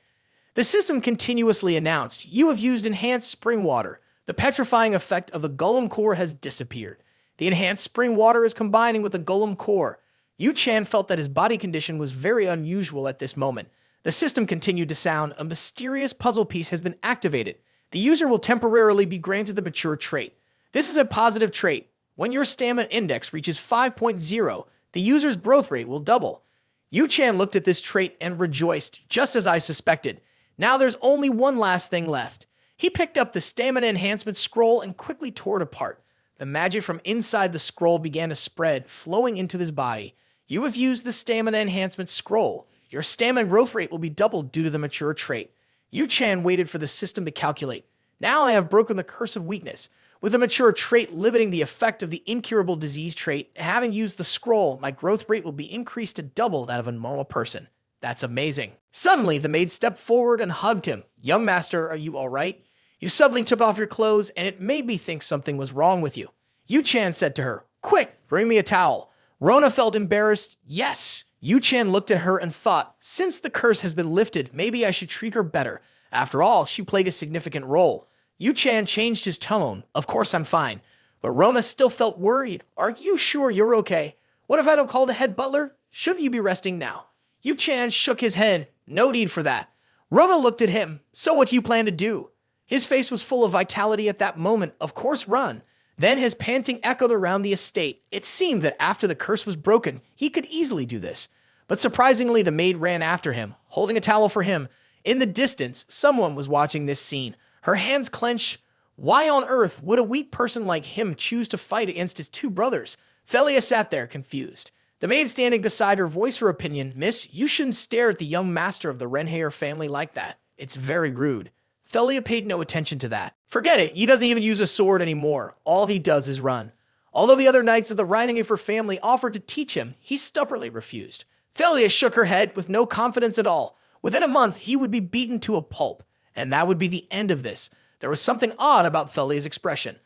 The system continuously announced, you have used enhanced spring water. The petrifying effect of the golem core has disappeared. The enhanced spring water is combining with the golem core. Yoo Chan felt that his body condition was very unusual at this moment. The system continued to sound, a mysterious puzzle piece has been activated. The user will temporarily be granted the mature trait. This is a positive trait. When your stamina index reaches 5.0, the user's growth rate will double. Yoo Chan looked at this trait and rejoiced, just as I suspected. Now there's only one last thing left. He picked up the stamina enhancement scroll and quickly tore it apart. The magic from inside the scroll began to spread, flowing into his body. You have used the stamina enhancement scroll. Your stamina growth rate will be doubled due to the mature trait. Yoo Chan waited for the system to calculate. Now I have broken the curse of weakness. With a mature trait limiting the effect of the incurable disease trait, having used the scroll, my growth rate will be increased to double that of a normal person. That's amazing. Suddenly, the maid stepped forward and hugged him. Young master, are you all right? You suddenly took off your clothes, and it made me think something was wrong with you. Yoo Chan said to her, quick, bring me a towel. Rona felt embarrassed. Yes. Yoo Chan looked at her and thought, since the curse has been lifted, maybe I should treat her better. After all, she played a significant role. Yoo Chan changed his tone. Of course I'm fine. But Rona still felt worried. Are you sure you're okay? What if I don't call the head butler? Shouldn't you be resting now? Yoo Chan shook his head. No need for that. Rona looked at him. So what do you plan to do? His face was full of vitality at that moment. Of course, run. Then his panting echoed around the estate. It seemed that after the curse was broken, he could easily do this. But surprisingly, the maid ran after him, holding a towel for him. In the distance, someone was watching this scene. Her hands clenched. Why on earth would a weak person like him choose to fight against his two brothers? Thalia sat there, confused. The maid standing beside her voiced her opinion. Miss, you shouldn't stare at the young master of the Renhayer family like that. It's very rude. Thalia paid no attention to that. Forget it, he doesn't even use a sword anymore. All he does is run. Although the other knights of the Renhayer family offered to teach him, he stubbornly refused. Thalia shook her head with no confidence at all. Within a month, he would be beaten to a pulp, and that would be the end of this. There was something odd about Thalia's expression.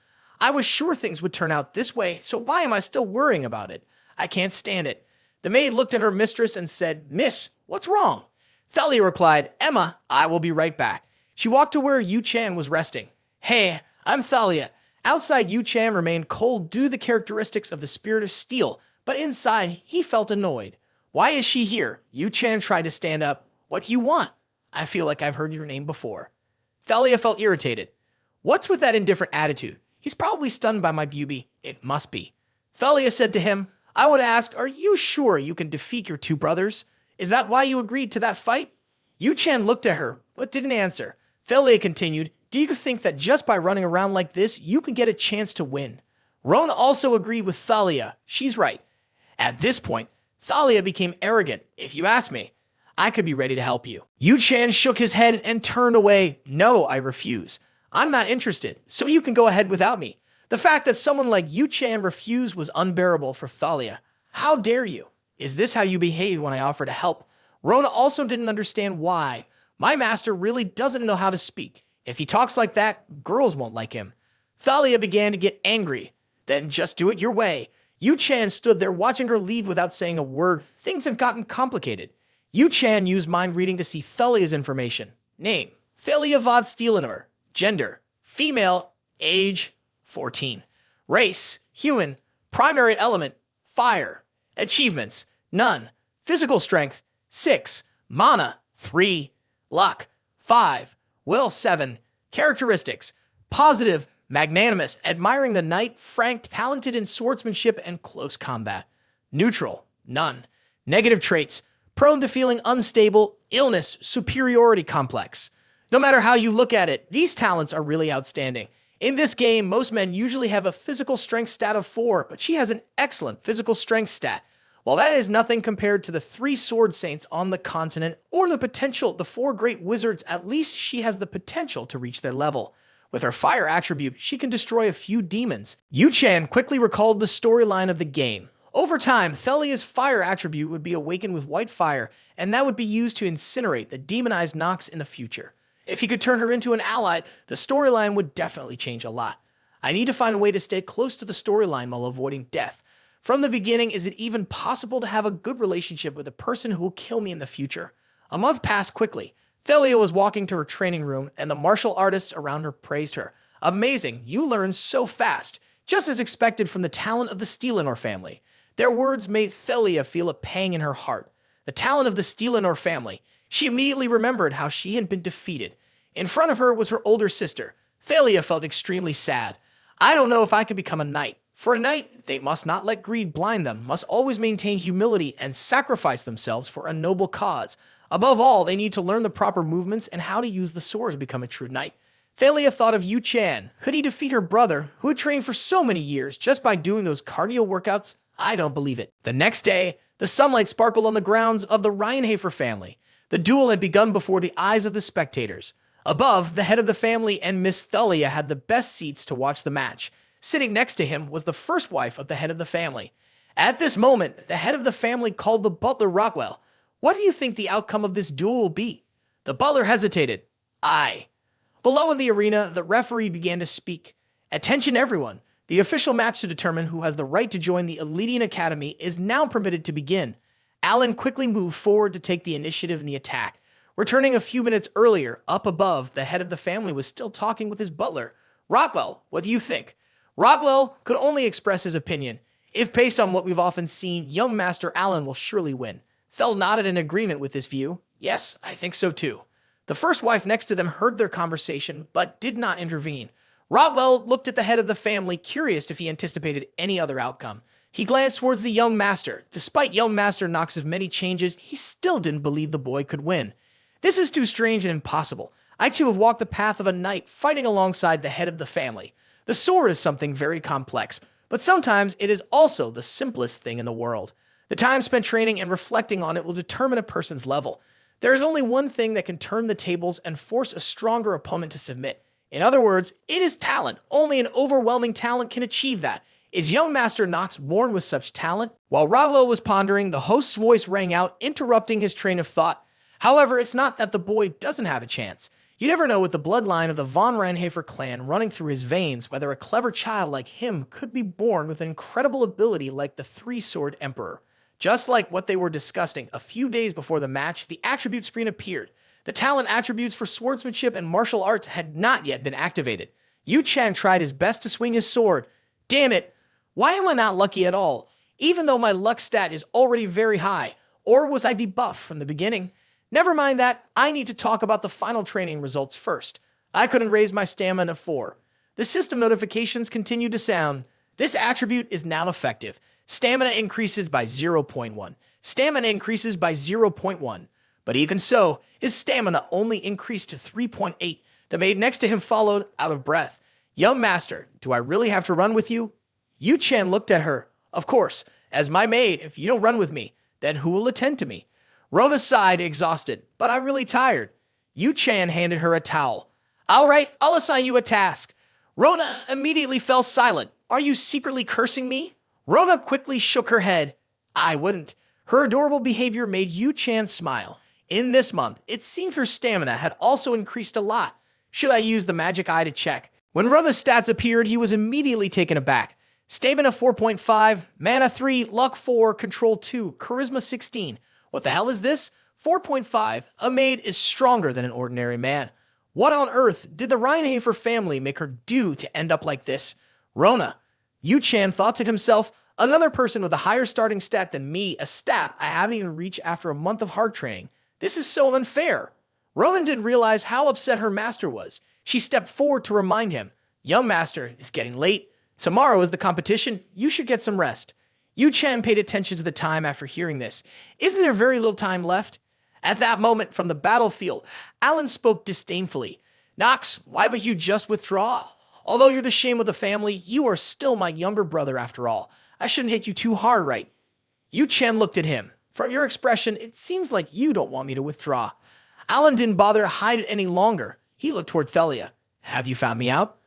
I was sure things would turn out this way, so why am I still worrying about it? I can't stand it. The maid looked at her mistress and said, Miss, what's wrong? Thalia replied, Emma, I will be right back. She walked to where Yoo Chan was resting. Hey, I'm Thalia. Outside, Yoo Chan remained cold due to the characteristics of the spirit of steel, but inside, he felt annoyed. Why is she here? Yoo Chan tried to stand up. What do you want? I feel like I've heard your name before. Thalia felt irritated. What's with that indifferent attitude? He's probably stunned by my beauty. It must be. Thalia said to him, I would ask, are you sure you can defeat your two brothers? Is that why you agreed to that fight? Yoo Chan looked at her, but didn't answer. Thalia continued, do you think that just by running around like this, you can get a chance to win? Roan also agreed with Thalia. She's right. At this point, Thalia became arrogant. If you ask me, I could be ready to help you. Yoo Chan shook his head and turned away. No, I refuse. I'm not interested, so you can go ahead without me. The fact that someone like Yoo Chan refused was unbearable for Thalia. How dare you? Is this how you behave when I offer to help? Rona also didn't understand why. My master really doesn't know how to speak. If he talks like that, girls won't like him. Thalia began to get angry. Then just do it your way. Yoo Chan stood there watching her leave without saying a word. Things have gotten complicated. Yoo Chan used mind reading to see Thalia's information. Name, Thalia Vod Steelinor. Gender, female. Age, 14. Race, human. Primary element, fire. Achievements, none. Physical strength, 6. Mana, 3. Luck, 5. Will, 7. Characteristics, positive, magnanimous, admiring the knight, frank, talented in swordsmanship and close combat. Neutral, none. Negative traits, prone to feeling unstable, illness, superiority complex. No matter how you look at it, these talents are really outstanding. In this game, most men usually have a physical strength stat of 4, but she has an excellent physical strength stat. While that is nothing compared to the 3 sword saints on the continent or the 4 great wizards, at least she has the potential to reach their level. With her fire attribute, she can destroy a few demons. Yoo Chan quickly recalled the storyline of the game. Over time, Thalia's fire attribute would be awakened with white fire, and that would be used to incinerate the demonized Nox in the future. If he could turn her into an ally, the storyline would definitely change a lot. I need to find a way to stay close to the storyline while avoiding death. From the beginning, is it even possible to have a good relationship with a person who will kill me in the future? A month passed quickly. Thalia was walking to her training room, and the martial artists around her praised her. Amazing, you learn so fast. Just as expected from the talent of the Steelinor family. Their words made Thalia feel a pang in her heart. The talent of the Steelinor family. She immediately remembered how she had been defeated. In front of her was her older sister. Thalia felt extremely sad. I don't know if I could become a knight. For a knight, they must not let greed blind them, must always maintain humility and sacrifice themselves for a noble cause. Above all, they need to learn the proper movements and how to use the sword to become a true knight. Thalia thought of Yoo Chan. Could he defeat her brother, who had trained for so many years, just by doing those cardio workouts? I don't believe it. The next day, the sunlight sparkled on the grounds of the Reinhafer family. The duel had begun before the eyes of the spectators. Above, the head of the family and Miss Thalia had the best seats to watch the match. Sitting next to him was the first wife of the head of the family. At this moment, the head of the family called the butler Rockwell. What do you think the outcome of this duel will be? The butler hesitated. Aye. Below in the arena, the referee began to speak. Attention everyone. The official match to determine who has the right to join the Elydian Academy is now permitted to begin. Alan quickly moved forward to take the initiative in the attack. Returning a few minutes earlier, up above, the head of the family was still talking with his butler. Rockwell, what do you think? Rockwell could only express his opinion. If based on what we've often seen, young Master Alan will surely win. Thel nodded in agreement with this view. Yes, I think so too. The first wife next to them heard their conversation, but did not intervene. Rockwell looked at the head of the family, curious if he anticipated any other outcome. He glanced towards the young master. Despite young Master Knox's many changes, he still didn't believe the boy could win. This is too strange and impossible. I too have walked the path of a knight, fighting alongside the head of the family. The sword is something very complex, but sometimes it is also the simplest thing in the world. The time spent training and reflecting on it will determine a person's level. There is only one thing that can turn the tables and force a stronger opponent to submit. In other words, it is talent. Only an overwhelming talent can achieve that. Is young Master Knox born with such talent? While Rockwell was pondering, the host's voice rang out, interrupting his train of thought. However, it's not that the boy doesn't have a chance. You never know with the bloodline of the von Reinhafer clan running through his veins whether a clever child like him could be born with an incredible ability like the Three-Sword Emperor. Just like what they were discussing a few days before the match, the attribute screen appeared. The talent attributes for swordsmanship and martial arts had not yet been activated. Yoo Chan tried his best to swing his sword. Damn it! Why am I not lucky at all? Even though my luck stat is already very high. Or was I debuffed from the beginning? Never mind that, I need to talk about the final training results first. I couldn't raise my stamina to 4. The system notifications continued to sound. This attribute is now effective. Stamina increases by 0.1. Stamina increases by 0.1. But even so, his stamina only increased to 3.8. The maid next to him followed, out of breath. Young master, do I really have to run with you? Yoo Chan looked at her. Of course, as my maid, if you don't run with me, then who will attend to me? Rona sighed, exhausted. But I'm really tired. Yoo Chan handed her a towel. All right, I'll assign you a task. Rona immediately fell silent. Are you secretly cursing me? Rona quickly shook her head. I wouldn't. Her adorable behavior made Yoo Chan smile. In this month, it seemed her stamina had also increased a lot. Should I use the magic eye to check? When Rona's stats appeared, he was immediately taken aback. Stamina 4.5, mana 3, luck 4, control 2, charisma 16. What the hell is this? 4.5. A maid is stronger than an ordinary man. What on earth did the Reinhafer family make her do to end up like this? Rona. Yoo Chan thought to himself, another person with a higher starting stat than me, a stat I haven't even reached after a month of hard training. This is so unfair. Ronan didn't realize how upset her master was. She stepped forward to remind him. Young master, it's getting late. Tomorrow is the competition. You should get some rest. Yoo Chan paid attention to the time after hearing this. Isn't there very little time left? At that moment, from the battlefield, Alan spoke disdainfully. Knox, why would you just withdraw? Although you're the shame of the family, you are still my younger brother after all. I shouldn't hit you too hard, right? Yoo Chan looked at him. From your expression, it seems like you don't want me to withdraw. Alan didn't bother to hide it any longer. He looked toward Thalia. Have you found me out?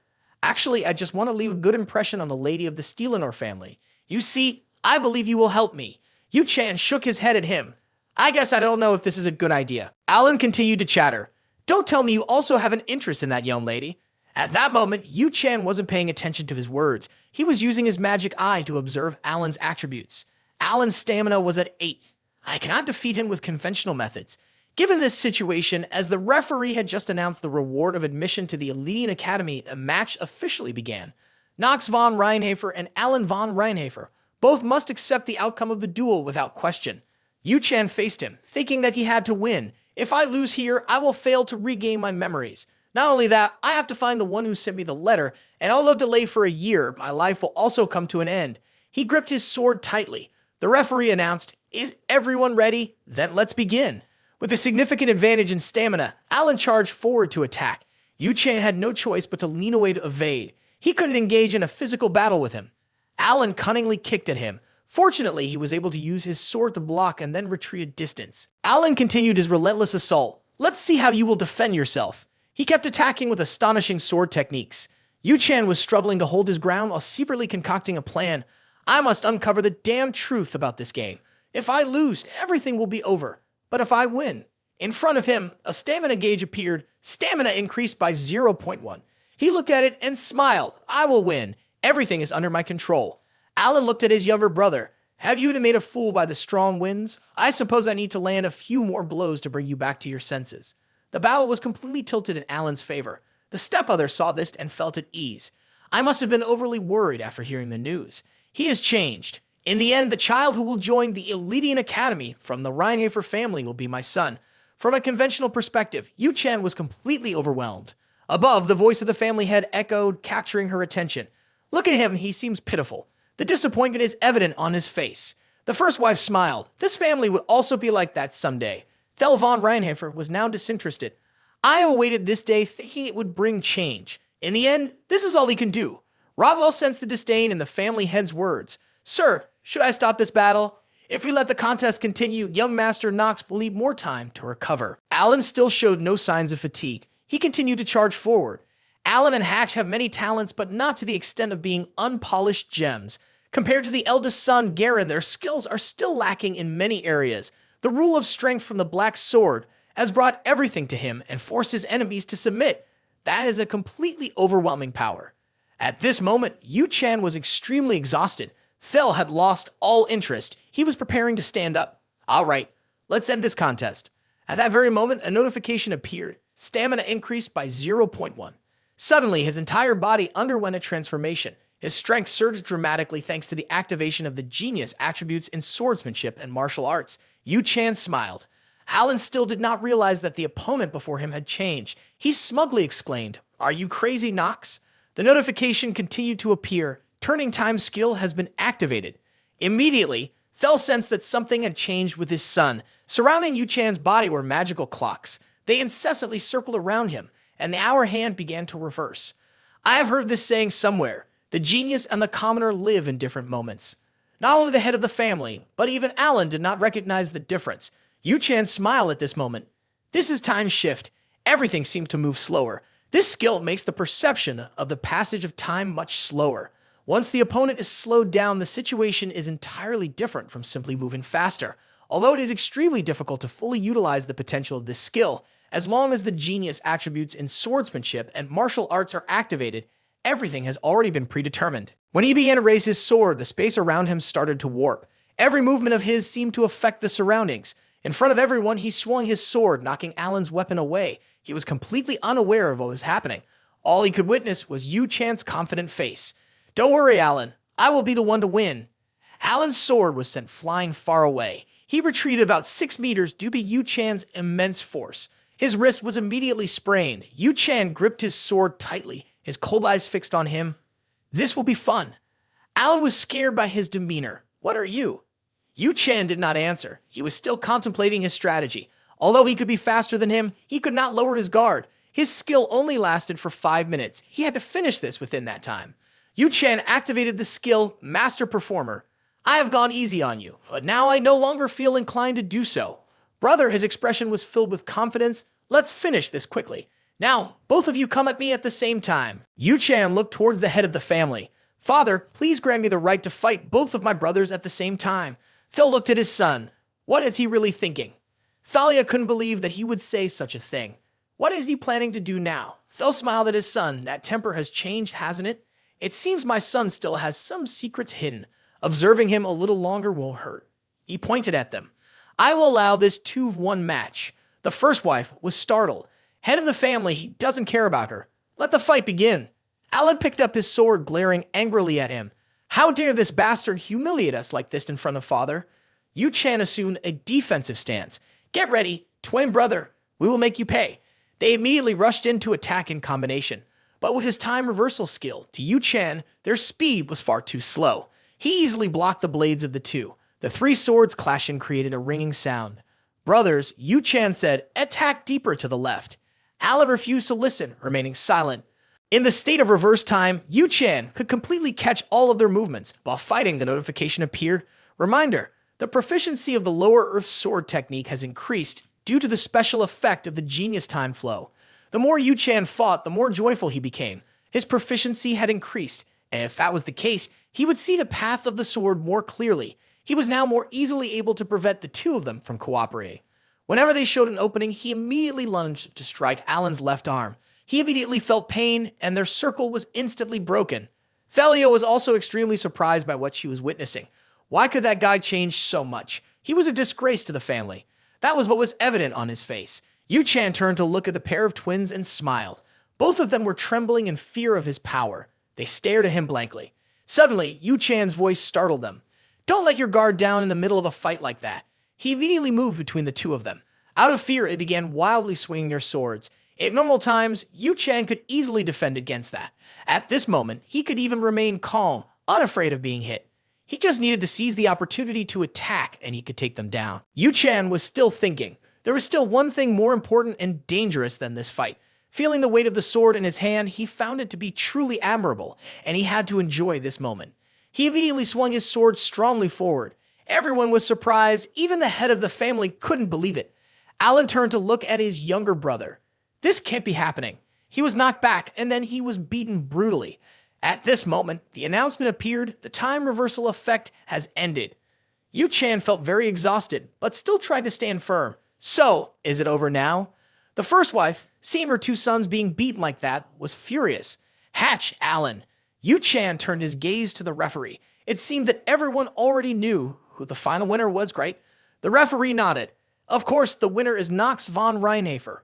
Actually, I just want to leave a good impression on the lady of the Steelenor family. You see, I believe you will help me. Yoo Chan shook his head at him. I guess I don't know if this is a good idea. Alan continued to chatter. Don't tell me you also have an interest in that young lady. At that moment, Yoo Chan wasn't paying attention to his words. He was using his magic eye to observe Alan's attributes. Alan's stamina was at 8. I cannot defeat him with conventional methods. Given this situation, as the referee had just announced the reward of admission to the Elydian Academy, the match officially began. Knox von Reinhafer and Alan von Reinhafer both must accept the outcome of the duel without question. Yoo Chan faced him, thinking that he had to win. If I lose here, I will fail to regain my memories. Not only that, I have to find the one who sent me the letter, and although delayed for a year, my life will also come to an end. He gripped his sword tightly. The referee announced, Is everyone ready? Then let's begin. With a significant advantage in stamina, Alan charged forward to attack. Yoo Chan had no choice but to lean away to evade. He couldn't engage in a physical battle with him. Alan cunningly kicked at him. Fortunately, he was able to use his sword to block and then retreat a distance. Alan continued his relentless assault. Let's see how you will defend yourself. He kept attacking with astonishing sword techniques. Yoo Chan was struggling to hold his ground while secretly concocting a plan. I must uncover the damn truth about this game. If I lose, everything will be over. But if I win... In front of him, a stamina gauge appeared. Stamina increased by 0.1. He looked at it and smiled. I will win. Everything is under my control. Alan looked at his younger brother. Have you been made a fool by the strong winds? I suppose I need to land a few more blows to bring you back to your senses. The battle was completely tilted in Alan's favor. The stepmother saw this and felt at ease. I must have been overly worried after hearing the news. He has changed. In the end, the child who will join the Elitian Academy from the Reinhafer family will be my son. From a conventional perspective, Yoo Chan was completely overwhelmed. Above, the voice of the family head echoed, capturing her attention. Look at him, he seems pitiful. The disappointment is evident on his face. The first wife smiled. This family would also be like that someday. Thel von Reinhafer was now disinterested. I awaited this day thinking it would bring change. In the end, this is all he can do. Rodwell sensed the disdain in the family head's words. Sir, should I stop this battle? If we let the contest continue, young Master Knox will need more time to recover. Alan still showed no signs of fatigue. He continued to charge forward. Alan and Hatch have many talents, but not to the extent of being unpolished gems. Compared to the eldest son, Garen, their skills are still lacking in many areas. The rule of strength from the Black Sword has brought everything to him and forced his enemies to submit. That is a completely overwhelming power. At this moment, Yoo Chan was extremely exhausted. Thel had lost all interest. He was preparing to stand up. All right, let's end this contest. At that very moment, a notification appeared. Stamina increased by 0.1. Suddenly, his entire body underwent a transformation. His strength surged dramatically thanks to the activation of the genius attributes in swordsmanship and martial arts. Yoo Chan smiled. Alan still did not realize that the opponent before him had changed. He smugly exclaimed, Are you crazy, Knox? The notification continued to appear. Turning time skill has been activated. Immediately, Thel sensed that something had changed with his son. Surrounding Yoo Chan's body were magical clocks. They incessantly circled around him, and the hour hand began to reverse. I have heard this saying somewhere. The genius and the commoner live in different moments. Not only the head of the family, but even Alan did not recognize the difference. Yoo Chan smiled at this moment. This is time shift. Everything seemed to move slower. This skill makes the perception of the passage of time much slower. Once the opponent is slowed down, the situation is entirely different from simply moving faster. Although it is extremely difficult to fully utilize the potential of this skill, as long as the genius attributes in swordsmanship and martial arts are activated, everything has already been predetermined. When he began to raise his sword, the space around him started to warp. Every movement of his seemed to affect the surroundings. In front of everyone, he swung his sword, knocking Alan's weapon away. He was completely unaware of what was happening. All he could witness was Yoo Chan's confident face. Don't worry, Alan. I will be the one to win. Alan's sword was sent flying far away. He retreated about 6 meters due to Yoo Chan's immense force. His wrist was immediately sprained. Yoo Chan gripped his sword tightly, his cold eyes fixed on him. This will be fun. Alan was scared by his demeanor. What are you? Yoo Chan did not answer. He was still contemplating his strategy. Although he could be faster than him, he could not lower his guard. His skill only lasted for 5 minutes. He had to finish this within that time. Yoo Chan activated the skill Master Performer. I have gone easy on you, but now I no longer feel inclined to do so. Brother, his expression was filled with confidence. Let's finish this quickly. Now, both of you come at me at the same time. Yoo Chan looked towards the head of the family. Father, please grant me the right to fight both of my brothers at the same time. Phil looked at his son. What is he really thinking? Thalia couldn't believe that he would say such a thing. What is he planning to do now? Phil smiled at his son. That temper has changed, hasn't it? It seems my son still has some secrets hidden. Observing him a little longer will hurt. He pointed at them. I will allow this 2-1 match. The first wife was startled. Head of the family, he doesn't care about her. Let the fight begin. Alan picked up his sword, glaring angrily at him. How dare this bastard humiliate us like this in front of father? Yoo Chan assumed a defensive stance. Get ready, twin brother. We will make you pay. They immediately rushed in to attack in combination. But with his time reversal skill, to Yoo Chan, their speed was far too slow. He easily blocked the blades of the two. The 3 swords clashing created a ringing sound. brothers, Yoo Chan said, attack deeper to the left. Alan refused to listen, remaining silent. In the state of reverse time, Yoo Chan could completely catch all of their movements. While fighting, the notification appeared. Reminder, the proficiency of the lower earth sword technique has increased due to the special effect of the genius time flow. The more Yoo Chan fought, the more joyful he became. His proficiency had increased, and if that was the case, he would see the path of the sword more clearly. He was now more easily able to prevent the two of them from cooperating. Whenever they showed an opening, he immediately lunged to strike Alan's left arm. He immediately felt pain, and their circle was instantly broken. Thalia was also extremely surprised by what she was witnessing. Why could that guy change so much? He was a disgrace to the family. That was what was evident on his face. Yoo Chan turned to look at the pair of twins and smiled. Both of them were trembling in fear of his power. They stared at him blankly. Suddenly, Yoo Chan's voice startled them. Don't let your guard down in the middle of a fight like that. He immediately moved between the two of them. Out of fear, they began wildly swinging their swords. In normal times, Yoo Chan could easily defend against that. At this moment, he could even remain calm, unafraid of being hit. He just needed to seize the opportunity to attack, and he could take them down. Yoo Chan was still thinking. There was still one thing more important and dangerous than this fight. Feeling the weight of the sword in his hand, he found it to be truly admirable, and he had to enjoy this moment. He immediately swung his sword strongly forward. Everyone was surprised. Even the head of the family couldn't believe it. Alan turned to look at his younger brother. This can't be happening. He was knocked back, and then he was beaten brutally. At this moment, the announcement appeared. The time reversal effect has ended. Yoo Chan felt very exhausted, but still tried to stand firm. So, is it over now? The first wife, seeing her two sons being beaten like that, was furious. Hatch, Alan. Yoo Chan turned his gaze to the referee. It seemed that everyone already knew who the final winner was, right? The referee nodded. Of course, the winner is Nox von Reinhafer.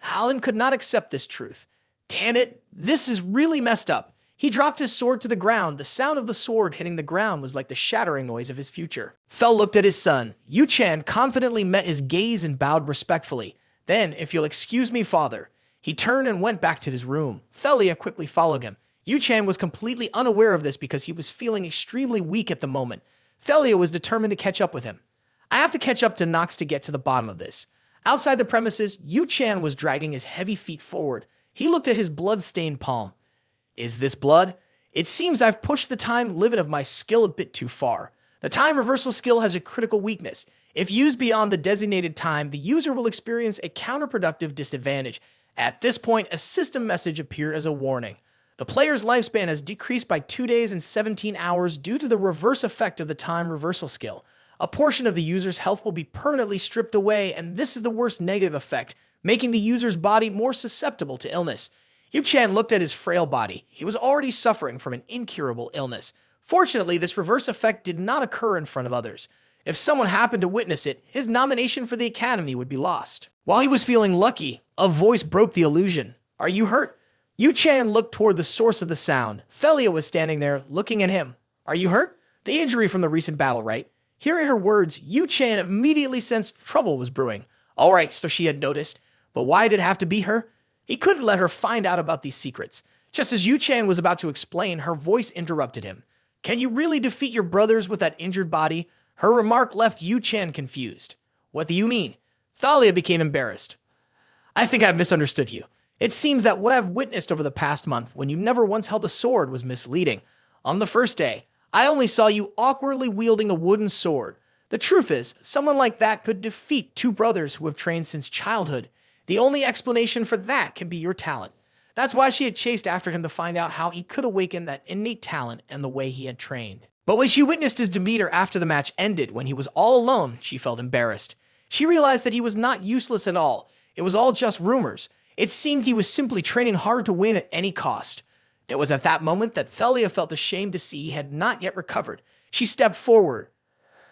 Alan could not accept this truth. Damn it, this is really messed up. He dropped his sword to the ground. The sound of the sword hitting the ground was like the shattering noise of his future. Fel looked at his son. Yoo Chan confidently met his gaze and bowed respectfully. Then, if you'll excuse me, father. He turned and went back to his room. Thalia quickly followed him. Yoo Chan was completely unaware of this because he was feeling extremely weak at the moment. Thalia was determined to catch up with him. I have to catch up to Nox to get to the bottom of this. Outside the premises, Yoo Chan was dragging his heavy feet forward. He looked at his blood-stained palm. Is this blood? It seems I've pushed the time limit of my skill a bit too far. The time reversal skill has a critical weakness. If used beyond the designated time, the user will experience a counterproductive disadvantage. At this point, a system message appeared as a warning. The player's lifespan has decreased by 2 days and 17 hours due to the reverse effect of the time reversal skill. A portion of the user's health will be permanently stripped away, and this is the worst negative effect, making the user's body more susceptible to illness. Yoo Chan looked at his frail body. He was already suffering from an incurable illness. Fortunately, this reverse effect did not occur in front of others. If someone happened to witness it, his nomination for the Academy would be lost. While he was feeling lucky, a voice broke the illusion. Are you hurt? Yoo Chan looked toward the source of the sound. Thalia was standing there, looking at him. Are you hurt? The injury from the recent battle, right? Hearing her words, Yoo Chan immediately sensed trouble was brewing. All right, so she had noticed. But why did it have to be her? He couldn't let her find out about these secrets. Just as Yoo Chan was about to explain, her voice interrupted him. Can you really defeat your brothers with that injured body? Her remark left Yoo Chan confused. What do you mean? Thalia became embarrassed. I think I've misunderstood you. It seems that what I've witnessed over the past month, when you never once held a sword, was misleading. On the first day, I only saw you awkwardly wielding a wooden sword. The truth is, someone like that could defeat two brothers who have trained since childhood. The only explanation for that can be your talent. That's why she had chased after him to find out how he could awaken that innate talent and the way he had trained. But when she witnessed his demeanor after the match ended, when he was all alone, she felt embarrassed. She realized that he was not useless at all. It was all just rumors. It seemed he was simply training hard to win at any cost. It was at that moment that Thalia felt ashamed to see he had not yet recovered. She stepped forward.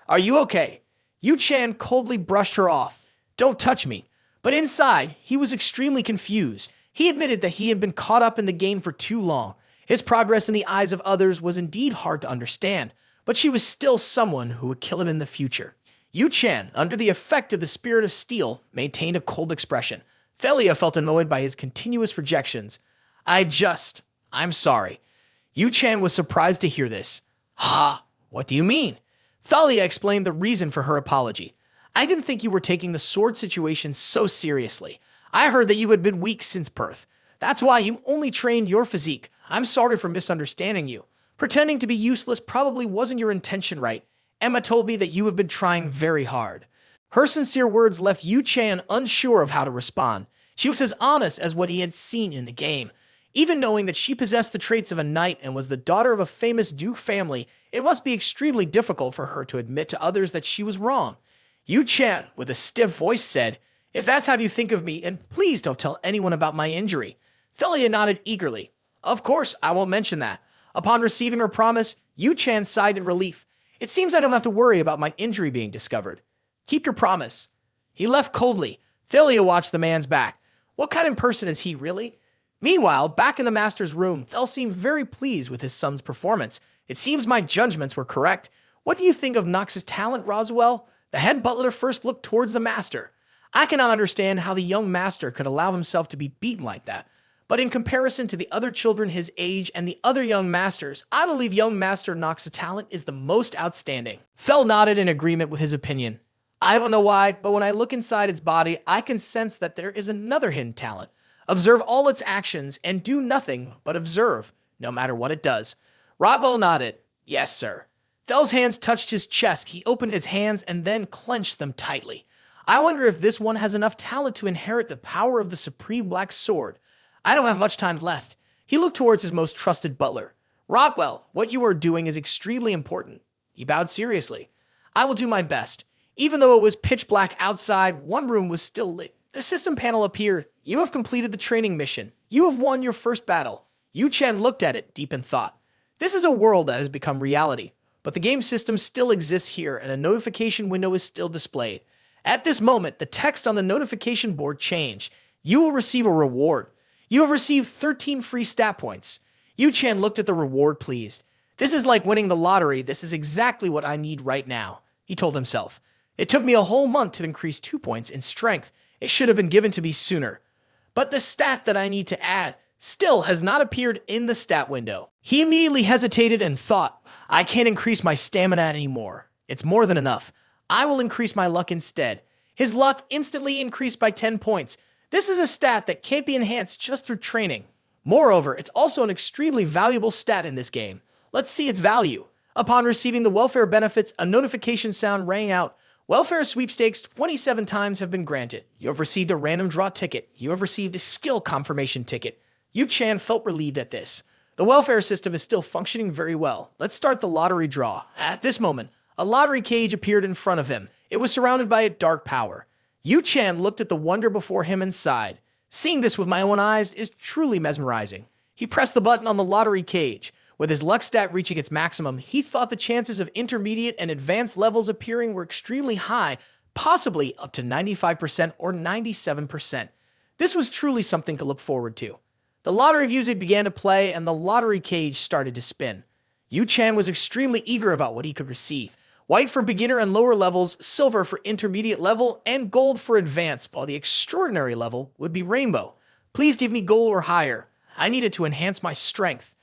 Are you okay? Yoo Chan coldly brushed her off. Don't touch me. But inside, he was extremely confused. He admitted that he had been caught up in the game for too long. His progress in the eyes of others was indeed hard to understand, but she was still someone who would kill him in the future. Yoo Chan, under the effect of the spirit of steel, maintained a cold expression. Thalia felt annoyed by his continuous rejections. I'm sorry. Yoo Chan was surprised to hear this. Ha! What do you mean? Thalia explained the reason for her apology. I didn't think you were taking the sword situation so seriously. I heard that you had been weak since birth. That's why you only trained your physique. I'm sorry for misunderstanding you. Pretending to be useless probably wasn't your intention, right? Emma told me that you have been trying very hard. Her sincere words left Yoo Chan unsure of how to respond. She was as honest as what he had seen in the game. Even knowing that she possessed the traits of a knight and was the daughter of a famous duke family, it must be extremely difficult for her to admit to others that she was wrong. Yoo Chan, with a stiff voice, said, "If that's how you think of me, and please don't tell anyone about my injury." Thalia nodded eagerly. "Of course, I won't mention that." Upon receiving her promise, Yoo Chan sighed in relief. "It seems I don't have to worry about my injury being discovered." "Keep your promise." He left coldly. Thalia watched the man's back. What kind of person is he, really? Meanwhile, back in the master's room, Thel seemed very pleased with his son's performance. "It seems my judgments were correct. What do you think of Nox's talent, Roswell?" The head butler first looked towards the master. "I cannot understand how the young master could allow himself to be beaten like that. But in comparison to the other children his age and the other young masters, I believe young Master Nox's talent is the most outstanding." Thel nodded in agreement with his opinion. "I don't know why, but when I look inside its body, I can sense that there is another hidden talent. Observe all its actions and do nothing but observe, no matter what it does." Roswell nodded. "Yes, sir." Thel's hands touched his chest. He opened his hands and then clenched them tightly. "I wonder if this one has enough talent to inherit the power of the Supreme Black Sword. I don't have much time left." He looked towards his most trusted butler. "Rockwell, what you are doing is extremely important." He bowed seriously. "I will do my best." Even though it was pitch black outside, one room was still lit. The system panel appeared. "You have completed the training mission. You have won your first battle." Yoo Chan looked at it, deep in thought. This is a world that has become reality, but the game system still exists here and a notification window is still displayed. At this moment, the text on the notification board changed. "You will receive a reward. You have received 13 free stat points." Yoo Chan looked at the reward pleased. "This is like winning the lottery. This is exactly what I need right now," he told himself. "It took me a whole month to increase 2 points in strength. It should have been given to me sooner. But the stat that I need to add still has not appeared in the stat window." He immediately hesitated and thought, "I can't increase my stamina anymore. It's more than enough. I will increase my luck instead." His luck instantly increased by 10 points. This is a stat that can't be enhanced just through training. Moreover, it's also an extremely valuable stat in this game. Let's see its value. Upon receiving the welfare benefits, a notification sound rang out. "Welfare sweepstakes 27 times have been granted. You have received a random draw ticket. You have received a skill confirmation ticket." Yoo Chan felt relieved at this. The welfare system is still functioning very well. Let's start the lottery draw. At this moment, a lottery cage appeared in front of him. It was surrounded by a dark power. Yoo Chan looked at the wonder before him and sighed. "Seeing this with my own eyes is truly mesmerizing." He pressed the button on the lottery cage. With his luck stat reaching its maximum, he thought the chances of intermediate and advanced levels appearing were extremely high, possibly up to 95% or 97%. This was truly something to look forward to. The lottery music began to play and the lottery cage started to spin. Yoo Chan was extremely eager about what he could receive. White for beginner and lower levels, silver for intermediate level, and gold for advanced, while the extraordinary level would be rainbow. "Please give me gold or higher. I need it to enhance my strength."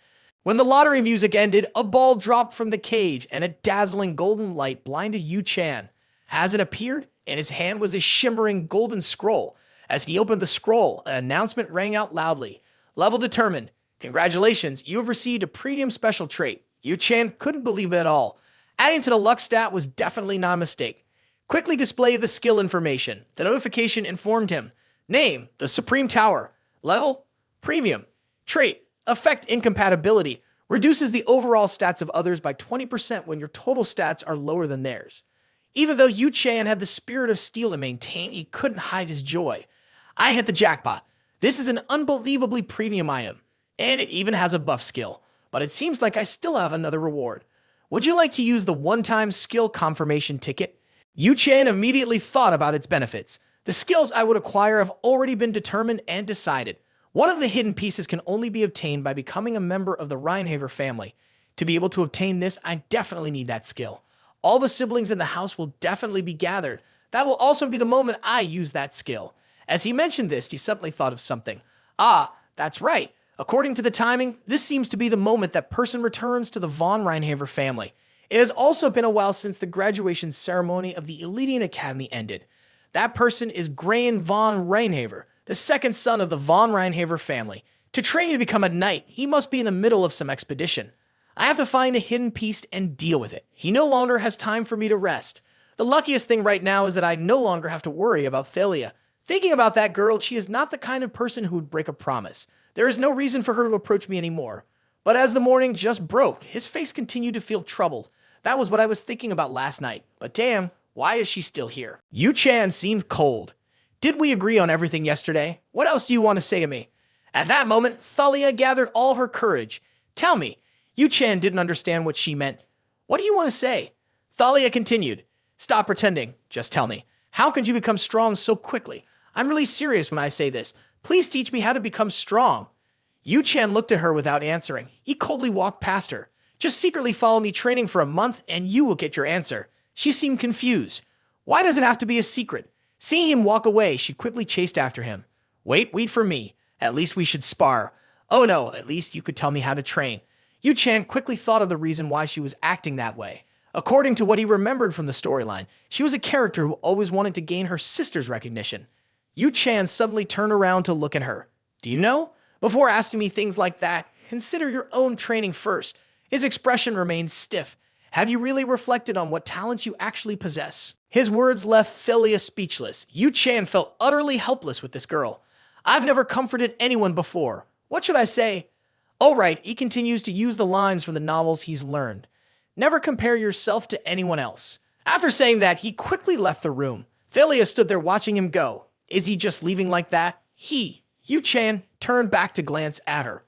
When the lottery music ended, a ball dropped from the cage and a dazzling golden light blinded Yoo Chan. As it appeared, in his hand was a shimmering golden scroll. As he opened the scroll, an announcement rang out loudly. "Level determined. Congratulations, you have received a premium special trait." Yoo Chan couldn't believe it at all. Adding to the luck stat was definitely not a mistake. Quickly display the skill information. The notification informed him. Name, the Supreme Tower. Level, Premium. Trait, Effect Incompatibility. Reduces the overall stats of others by 20% when your total stats are lower than theirs. Even though Yoo Chan had the spirit of steel to maintain, he couldn't hide his joy. "I hit the jackpot. This is an unbelievably premium item. And it even has a buff skill. But it seems like I still have another reward. Would you like to use the one-time skill confirmation ticket?" Yoo Chan immediately thought about its benefits. "The skills I would acquire have already been determined and decided. One of the hidden pieces can only be obtained by becoming a member of the Reinhaver family. To be able to obtain this, I definitely need that skill. All the siblings in the house will definitely be gathered. That will also be the moment I use that skill." As he mentioned this, he suddenly thought of something. "Ah, that's right. According to the timing, this seems to be the moment that person returns to the von Reinhaver family. It has also been a while since the graduation ceremony of the Elitian Academy ended. That person is Grain von Reinhaver, the second son of the von Reinhaver family. To train to become a knight, he must be in the middle of some expedition. I have to find a hidden piece and deal with it. He no longer has time for me to rest. The luckiest thing right now is that I no longer have to worry about Thalia. Thinking about that girl, she is not the kind of person who would break a promise. There is no reason for her to approach me anymore. But as the morning just broke, his face continued to feel troubled. That was what I was thinking about last night. But damn, why is she still here? Yoo Chan seemed cold. Did we agree on everything yesterday? What else do you want to say to me? At that moment, Thalia gathered all her courage. Tell me. Yoo Chan didn't understand what she meant. What do you want to say? Thalia continued. Stop pretending. Just tell me. How could you become strong so quickly? I'm really serious when I say this. Please teach me how to become strong. Yoo Chan looked at her without answering. He coldly walked past her. Just secretly follow me training for a month and you will get your answer. She seemed confused. Why does it have to be a secret? Seeing him walk away, she quickly chased after him. Wait for me. At least we should spar. Oh no, at least you could tell me how to train. Yoo Chan quickly thought of the reason why she was acting that way. According to what he remembered from the storyline, she was a character who always wanted to gain her sister's recognition. Yoo Chan suddenly turned around to look at her. Do you know? Before asking me things like that, consider your own training first. His expression remained stiff. Have you really reflected on what talents you actually possess? His words left Thalia speechless. Yoo Chan felt utterly helpless with this girl. I've never comforted anyone before. What should I say? All right, he continues to use the lines from the novels he's learned. Never compare yourself to anyone else. After saying that, he quickly left the room. Thalia stood there watching him go. Is he just leaving like that? Yoo Chan, turned back to glance at her.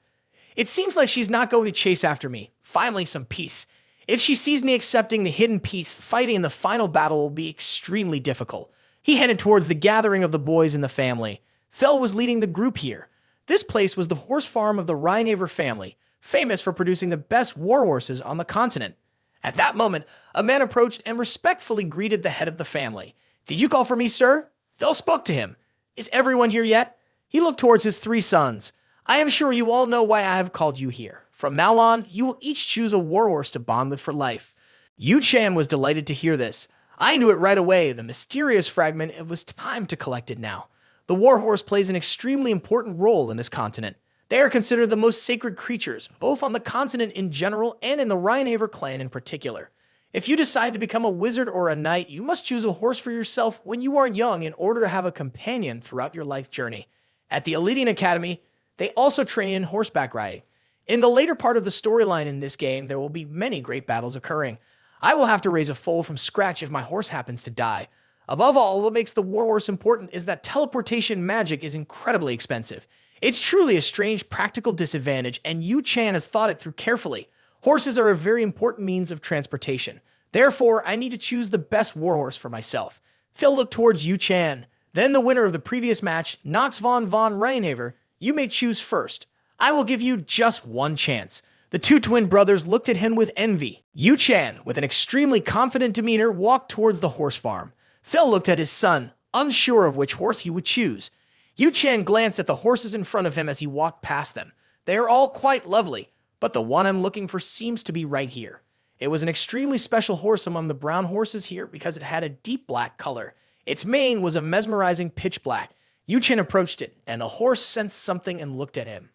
It seems like she's not going to chase after me. Finally, some peace. If she sees me accepting the hidden peace, fighting in the final battle will be extremely difficult. He headed towards the gathering of the boys in the family. Fel was leading the group here. This place was the horse farm of the Reinhaver family, famous for producing the best warhorses on the continent. At that moment, a man approached and respectfully greeted the head of the family. Did you call for me, sir? Fel spoke to him. Is everyone here yet? He looked towards his three sons. I am sure you all know why I have called you here. From now on, you will each choose a warhorse to bond with for life. Yoo Chan was delighted to hear this. I knew it right away. The mysterious fragment, it was time to collect it now. The warhorse plays an extremely important role in this continent. They are considered the most sacred creatures, both on the continent in general and in the Reinhaver clan in particular. If you decide to become a wizard or a knight, you must choose a horse for yourself when you are young in order to have a companion throughout your life journey. At the Elitian Academy, they also train in horseback riding. In the later part of the storyline in this game, there will be many great battles occurring. I will have to raise a foal from scratch if my horse happens to die. Above all, what makes the warhorse important is that teleportation magic is incredibly expensive. It's truly a strange practical disadvantage, and Yoo Chan has thought it through carefully. Horses are a very important means of transportation. Therefore, I need to choose the best warhorse for myself. Phil looked towards Yoo Chan. Then the winner of the previous match, Nox von Reinhaver, you may choose first. I will give you just one chance. The two twin brothers looked at him with envy. Yoo Chan, with an extremely confident demeanor, walked towards the horse farm. Phil looked at his son, unsure of which horse he would choose. Yoo Chan glanced at the horses in front of him as he walked past them. They are all quite lovely, but the one I'm looking for seems to be right here. It was an extremely special horse among the brown horses here because it had a deep black color. Its mane was a mesmerizing pitch black. Yoo Chan approached it, and the horse sensed something and looked at him.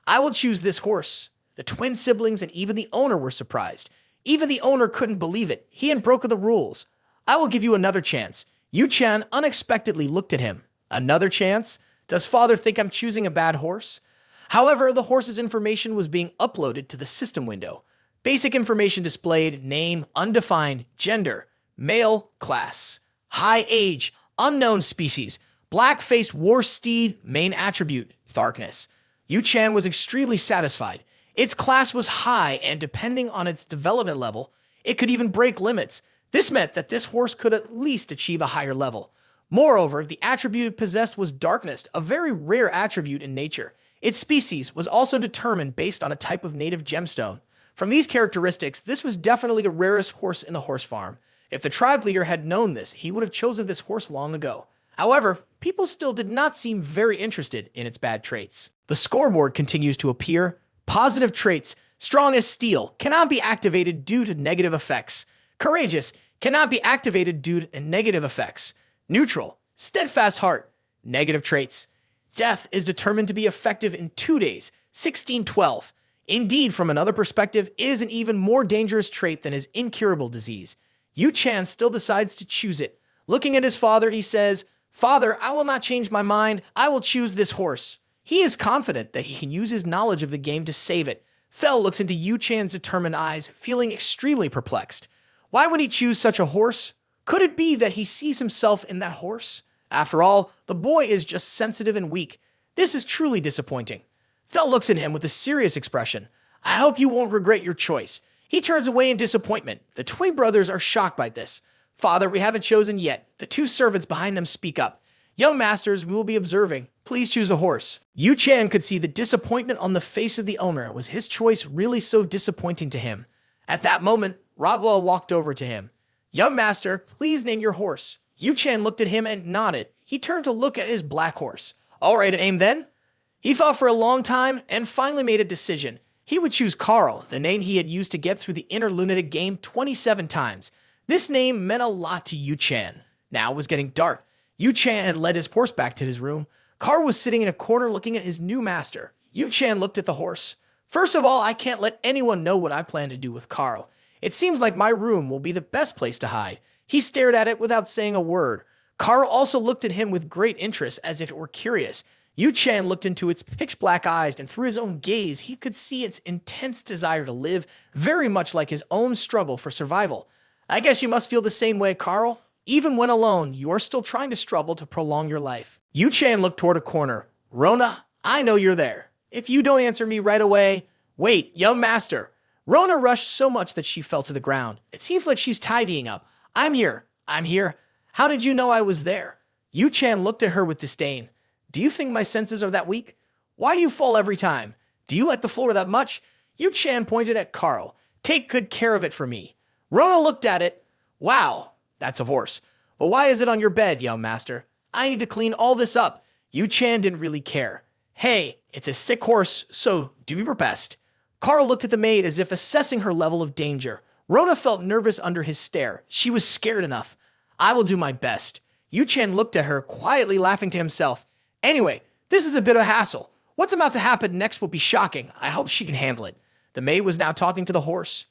I will choose this horse. The twin siblings and even the owner were surprised. Even the owner couldn't believe it. He had broken the rules. I will give you another chance. Yoo Chan unexpectedly looked at him. Another chance? Does father think I'm choosing a bad horse? However, the horse's information was being uploaded to the system window. Basic information displayed: name, undefined, gender, male, class, high age, unknown species, black-faced war steed, main attribute, darkness. Yoo Chan was extremely satisfied. Its class was high, and depending on its development level, it could even break limits. This meant that this horse could at least achieve a higher level. Moreover, the attribute it possessed was darkness, a very rare attribute in nature. Its species was also determined based on a type of native gemstone. From these characteristics, this was definitely the rarest horse in the horse farm. If the tribe leader had known this, he would have chosen this horse long ago. However, people still did not seem very interested in its bad traits. The scoreboard continues to appear. Positive traits: Strong as steel, cannot be activated due to negative effects. Courageous, cannot be activated due to negative effects. Neutral, steadfast heart, negative traits. Death is determined to be effective in 2 days, 1612. Indeed, from another perspective, it is an even more dangerous trait than his incurable disease. Yoo Chan still decides to choose it. Looking at his father, he says, "Father, I will not change my mind. I will choose this horse." He is confident that he can use his knowledge of the game to save it. Fel looks into Yoo Chan's determined eyes, feeling extremely perplexed. Why would he choose such a horse? Could it be that he sees himself in that horse? After all, the boy is just sensitive and weak. This is truly disappointing. Fel looks at him with a serious expression. "I hope you won't regret your choice." He turns away in disappointment. The twin brothers are shocked by this. "Father, we haven't chosen yet." The two servants behind them speak up. "Young masters, we will be observing. Please choose a horse." Yoo Chan could see the disappointment on the face of the owner. Was his choice really so disappointing to him? At that moment, Rodwell walked over to him. "Young master, please name your horse." Yoo Chan looked at him and nodded. He turned to look at his black horse. "All right, a name then?" He thought for a long time and finally made a decision. He would choose Carl, the name he had used to get through the inner lunatic game 27 times. This name meant a lot to Yoo Chan. Now it was getting dark. Yoo Chan had led his horse back to his room. Carl was sitting in a corner looking at his new master. Yoo Chan looked at the horse. "First of all, I can't let anyone know what I plan to do with Carl. It seems like my room will be the best place to hide." He stared at it without saying a word. Carl also looked at him with great interest, as if it were curious. Yoo Chan looked into its pitch-black eyes, and through his own gaze, he could see its intense desire to live, very much like his own struggle for survival. "I guess you must feel the same way, Carl. Even when alone, you are still trying to struggle to prolong your life." Yoo Chan looked toward a corner. "Rona, I know you're there. If you don't answer me right away..." "Wait, young master." Rona rushed so much that she fell to the ground. "It seems like she's tidying up. I'm here. I'm here. How did you know I was there?" Yoo Chan looked at her with disdain. "Do you think my senses are that weak? Why do you fall every time? Do you like the floor that much?" Yoo Chan pointed at Carl. "Take good care of it for me." Rona looked at it. "Wow, that's a horse. But why is it on your bed, young master? I need to clean all this up." Yoo Chan didn't really care. "Hey, it's a sick horse, so do your best." Carl looked at the maid as if assessing her level of danger. Rona felt nervous under his stare. She was scared enough. "I will do my best." Yoo Chan looked at her, quietly laughing to himself. "Anyway, this is a bit of a hassle. What's about to happen next will be shocking. I hope she can handle it." The maid was now talking to the horse.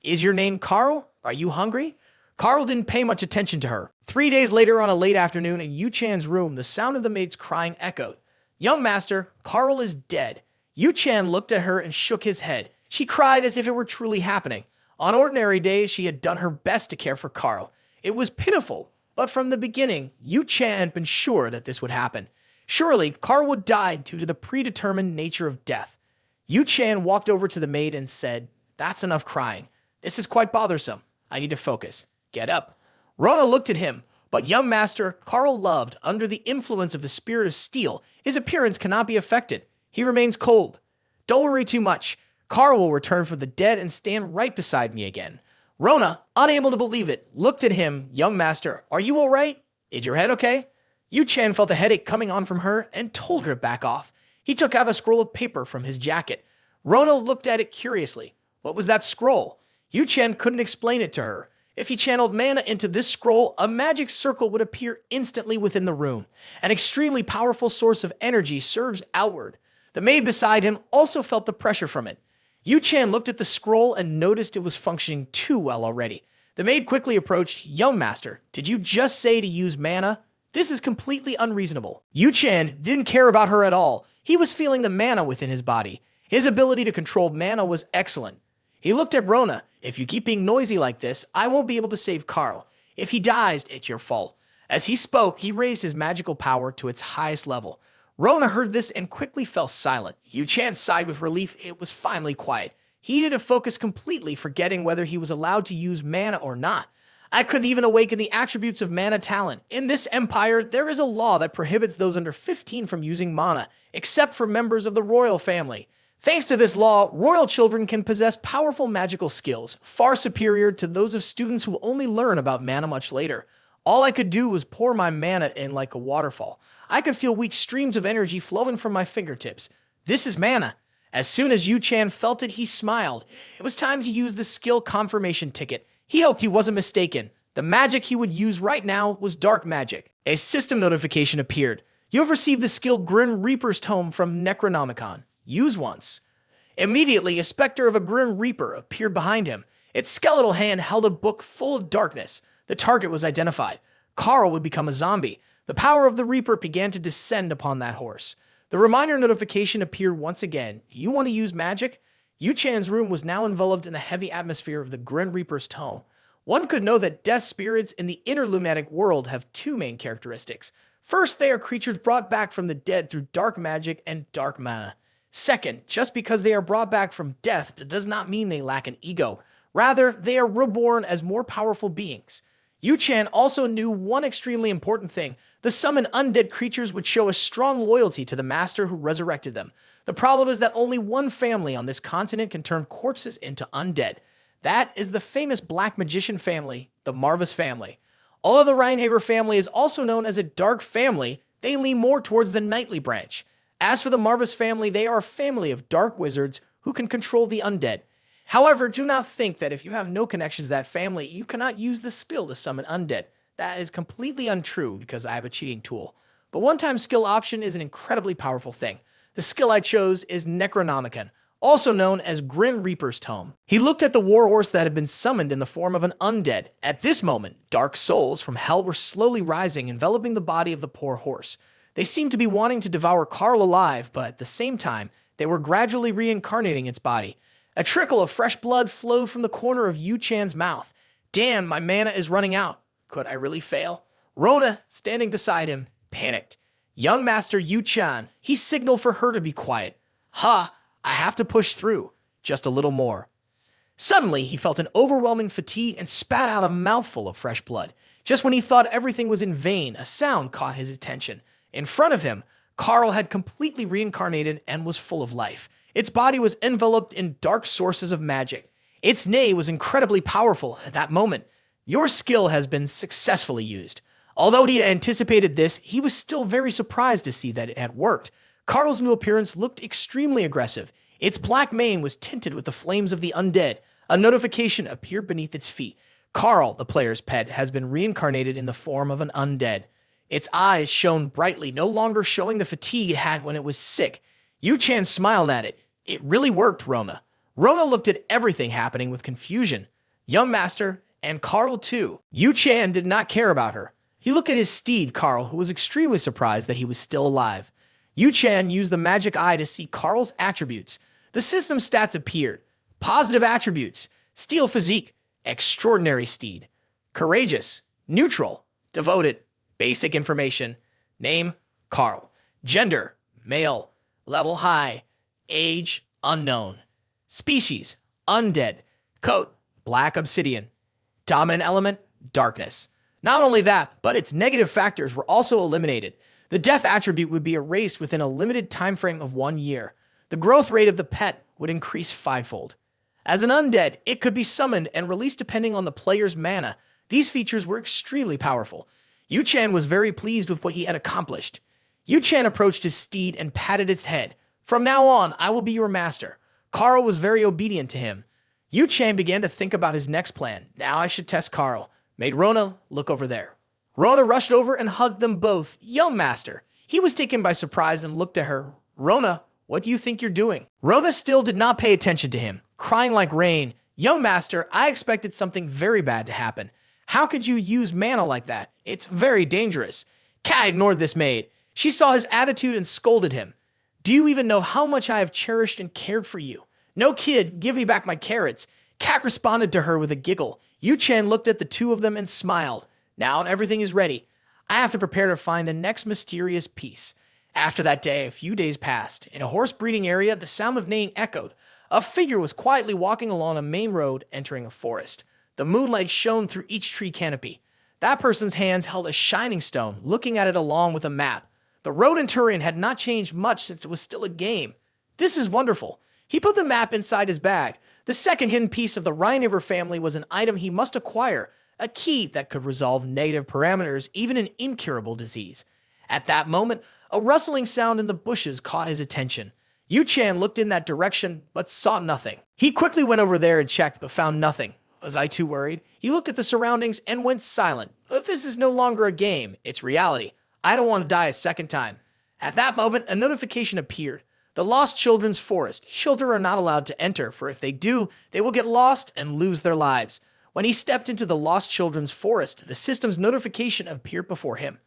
"Is your name Carl? Are you hungry?" Carl didn't pay much attention to her. 3 days later, on a late afternoon in Yoo Chan's room, the sound of the maid's crying echoed. "Young master, Carl is dead." Yoo Chan looked at her and shook his head. She cried as if it were truly happening. On ordinary days, she had done her best to care for Carl. It was pitiful, but from the beginning, Yoo Chan had been sure that this would happen. Surely, Carl would die due to the predetermined nature of death. Yoo Chan walked over to the maid and said, "That's enough crying. This is quite bothersome. I need to focus. Get up." Rona looked at him, but young master, Carl loved, under the influence of the spirit of steel, his appearance cannot be affected. He remains cold. "Don't worry too much. Carl will return from the dead and stand right beside me again." Rona, unable to believe it, looked at him. "Young master, are you all right? Is your head okay?" Yoo Chan felt a headache coming on from her and told her to back off. He took out a scroll of paper from his jacket. Rona looked at it curiously. What was that scroll? Yoo Chan couldn't explain it to her. If he channeled mana into this scroll, a magic circle would appear instantly within the room. An extremely powerful source of energy surged outward. The maid beside him also felt the pressure from it. Yoo Chan looked at the scroll and noticed it was functioning too well already. The maid quickly approached. "Young master, did you just say to use mana? This is completely unreasonable." Yoo Chan didn't care about her at all. He was feeling the mana within his body. His ability to control mana was excellent. He looked at Rona. "If you keep being noisy like this, I won't be able to save Carl. If he dies, it's your fault." As he spoke, he raised his magical power to its highest level. Rona heard this and quickly fell silent. Yoo Chan sighed with relief. It was finally quiet. He needed to focus completely, forgetting whether he was allowed to use mana or not. "I couldn't even awaken the attributes of mana talent. In this empire, there is a law that prohibits those under 15 from using mana, except for members of the royal family. Thanks to this law, royal children can possess powerful magical skills, far superior to those of students who only learn about mana much later. All I could do was pour my mana in like a waterfall. I could feel weak streams of energy flowing from my fingertips. This is mana. As soon as Yoo Chan felt it, he smiled. It was time to use the skill confirmation ticket. He hoped he wasn't mistaken. The magic he would use right now was dark magic. A system notification appeared. You have received the skill Grim Reaper's Tome from Necronomicon. Use once. Immediately, a specter of a Grim Reaper appeared behind him. Its skeletal hand held a book full of darkness. The target was identified. Carl would become a zombie. The power of the Reaper began to descend upon that horse. The reminder notification appeared once again. You want to use magic? Yoo Chan's room was now enveloped in the heavy atmosphere of the Grim Reaper's Tome. One could know that death spirits in the interlunatic world have two main characteristics. First, they are creatures brought back from the dead through dark magic and dark mana. Second, just because they are brought back from death does not mean they lack an ego. Rather, they are reborn as more powerful beings. Yoo Chan also knew one extremely important thing. The summoned undead creatures would show a strong loyalty to the master who resurrected them. The problem is that only one family on this continent can turn corpses into undead. That is the famous black magician family, the Marvis family. Although the Reinhaver family is also known as a dark family, they lean more towards the knightly branch. As for the Marvis family, they are a family of dark wizards who can control the undead. However, do not think that if you have no connection to that family, you cannot use the skill to summon undead. That is completely untrue because I have a cheating tool. But one-time skill option is an incredibly powerful thing. The skill I chose is Necronomicon, also known as Grim Reaper's Tome. He looked at the warhorse that had been summoned in the form of an undead. At this moment, dark souls from hell were slowly rising, enveloping the body of the poor horse. They seemed to be wanting to devour Carl alive, but at the same time, they were gradually reincarnating its body. A trickle of fresh blood flowed from the corner of Yoo Chan's mouth. Damn, my mana is running out. Could I really fail? Rona, standing beside him, panicked. Young Master Yoo Chan, he signaled for her to be quiet. Ha, I have to push through. Just a little more. Suddenly, he felt an overwhelming fatigue and spat out a mouthful of fresh blood. Just when he thought everything was in vain, a sound caught his attention. In front of him, Carl had completely reincarnated and was full of life. Its body was enveloped in dark sources of magic. Its neigh was incredibly powerful at that moment. Your skill has been successfully used. Although he had anticipated this, he was still very surprised to see that it had worked. Carl's new appearance looked extremely aggressive. Its black mane was tinted with the flames of the undead. A notification appeared beneath its feet. Carl, the player's pet, has been reincarnated in the form of an undead. Its eyes shone brightly, no longer showing the fatigue it had when it was sick. Yoo Chan smiled at it. It really worked, Rona. Rona looked at everything happening with confusion. Young Master, and Carl too. Yoo Chan did not care about her. He looked at his steed, Carl, who was extremely surprised that he was still alive. Yoo Chan used the magic eye to see Carl's attributes. The system stats appeared. Positive attributes. Steel physique. Extraordinary steed. Courageous. Neutral. Devoted. Basic information. Name, Carl. Gender, male. Level high. Age, unknown. Species, undead. Coat, black obsidian. Dominant element, darkness. Not only that, but its negative factors were also eliminated. The death attribute would be erased within a limited time frame of 1 year. The growth rate of the pet would increase fivefold. As an undead, it could be summoned and released depending on the player's mana. These features were extremely powerful. Yoo Chan was very pleased with what he had accomplished. Yoo Chan approached his steed and patted its head. From now on, I will be your master. Carl was very obedient to him. Yoo Chan began to think about his next plan. Now I should test Carl. Made Rona look over there. Rona rushed over and hugged them both. Young Master. He was taken by surprise and looked at her. Rona, what do you think you're doing? Rona still did not pay attention to him, crying like rain. Young Master, I expected something very bad to happen. How could you use mana like that? It's very dangerous. Kat ignored this maid. She saw his attitude and scolded him. Do you even know how much I have cherished and cared for you? No, kid, give me back my carrots. Kat responded to her with a giggle. Yoo Chan looked at the two of them and smiled. Now everything is ready. I have to prepare to find the next mysterious piece. After that day, a few days passed. In a horse breeding area, the sound of neighing echoed. A figure was quietly walking along a main road, entering a forest. The moonlight shone through each tree canopy. That person's hands held a shining stone, looking at it along with a map. The road in Turian had not changed much since it was still a game. This is wonderful. He put the map inside his bag. The second hidden piece of the Reinhaver family was an item he must acquire, a key that could resolve negative parameters, even an incurable disease. At that moment, a rustling sound in the bushes caught his attention. Yoo Chan looked in that direction, but saw nothing. He quickly went over there and checked, but found nothing. Was I too worried? He looked at the surroundings and went silent. But this is no longer a game, it's reality. I don't want to die a second time. At that moment, a notification appeared. The Lost Children's Forest. Children are not allowed to enter, for if they do, they will get lost and lose their lives. When he stepped into the Lost Children's Forest, the system's notification appeared before him.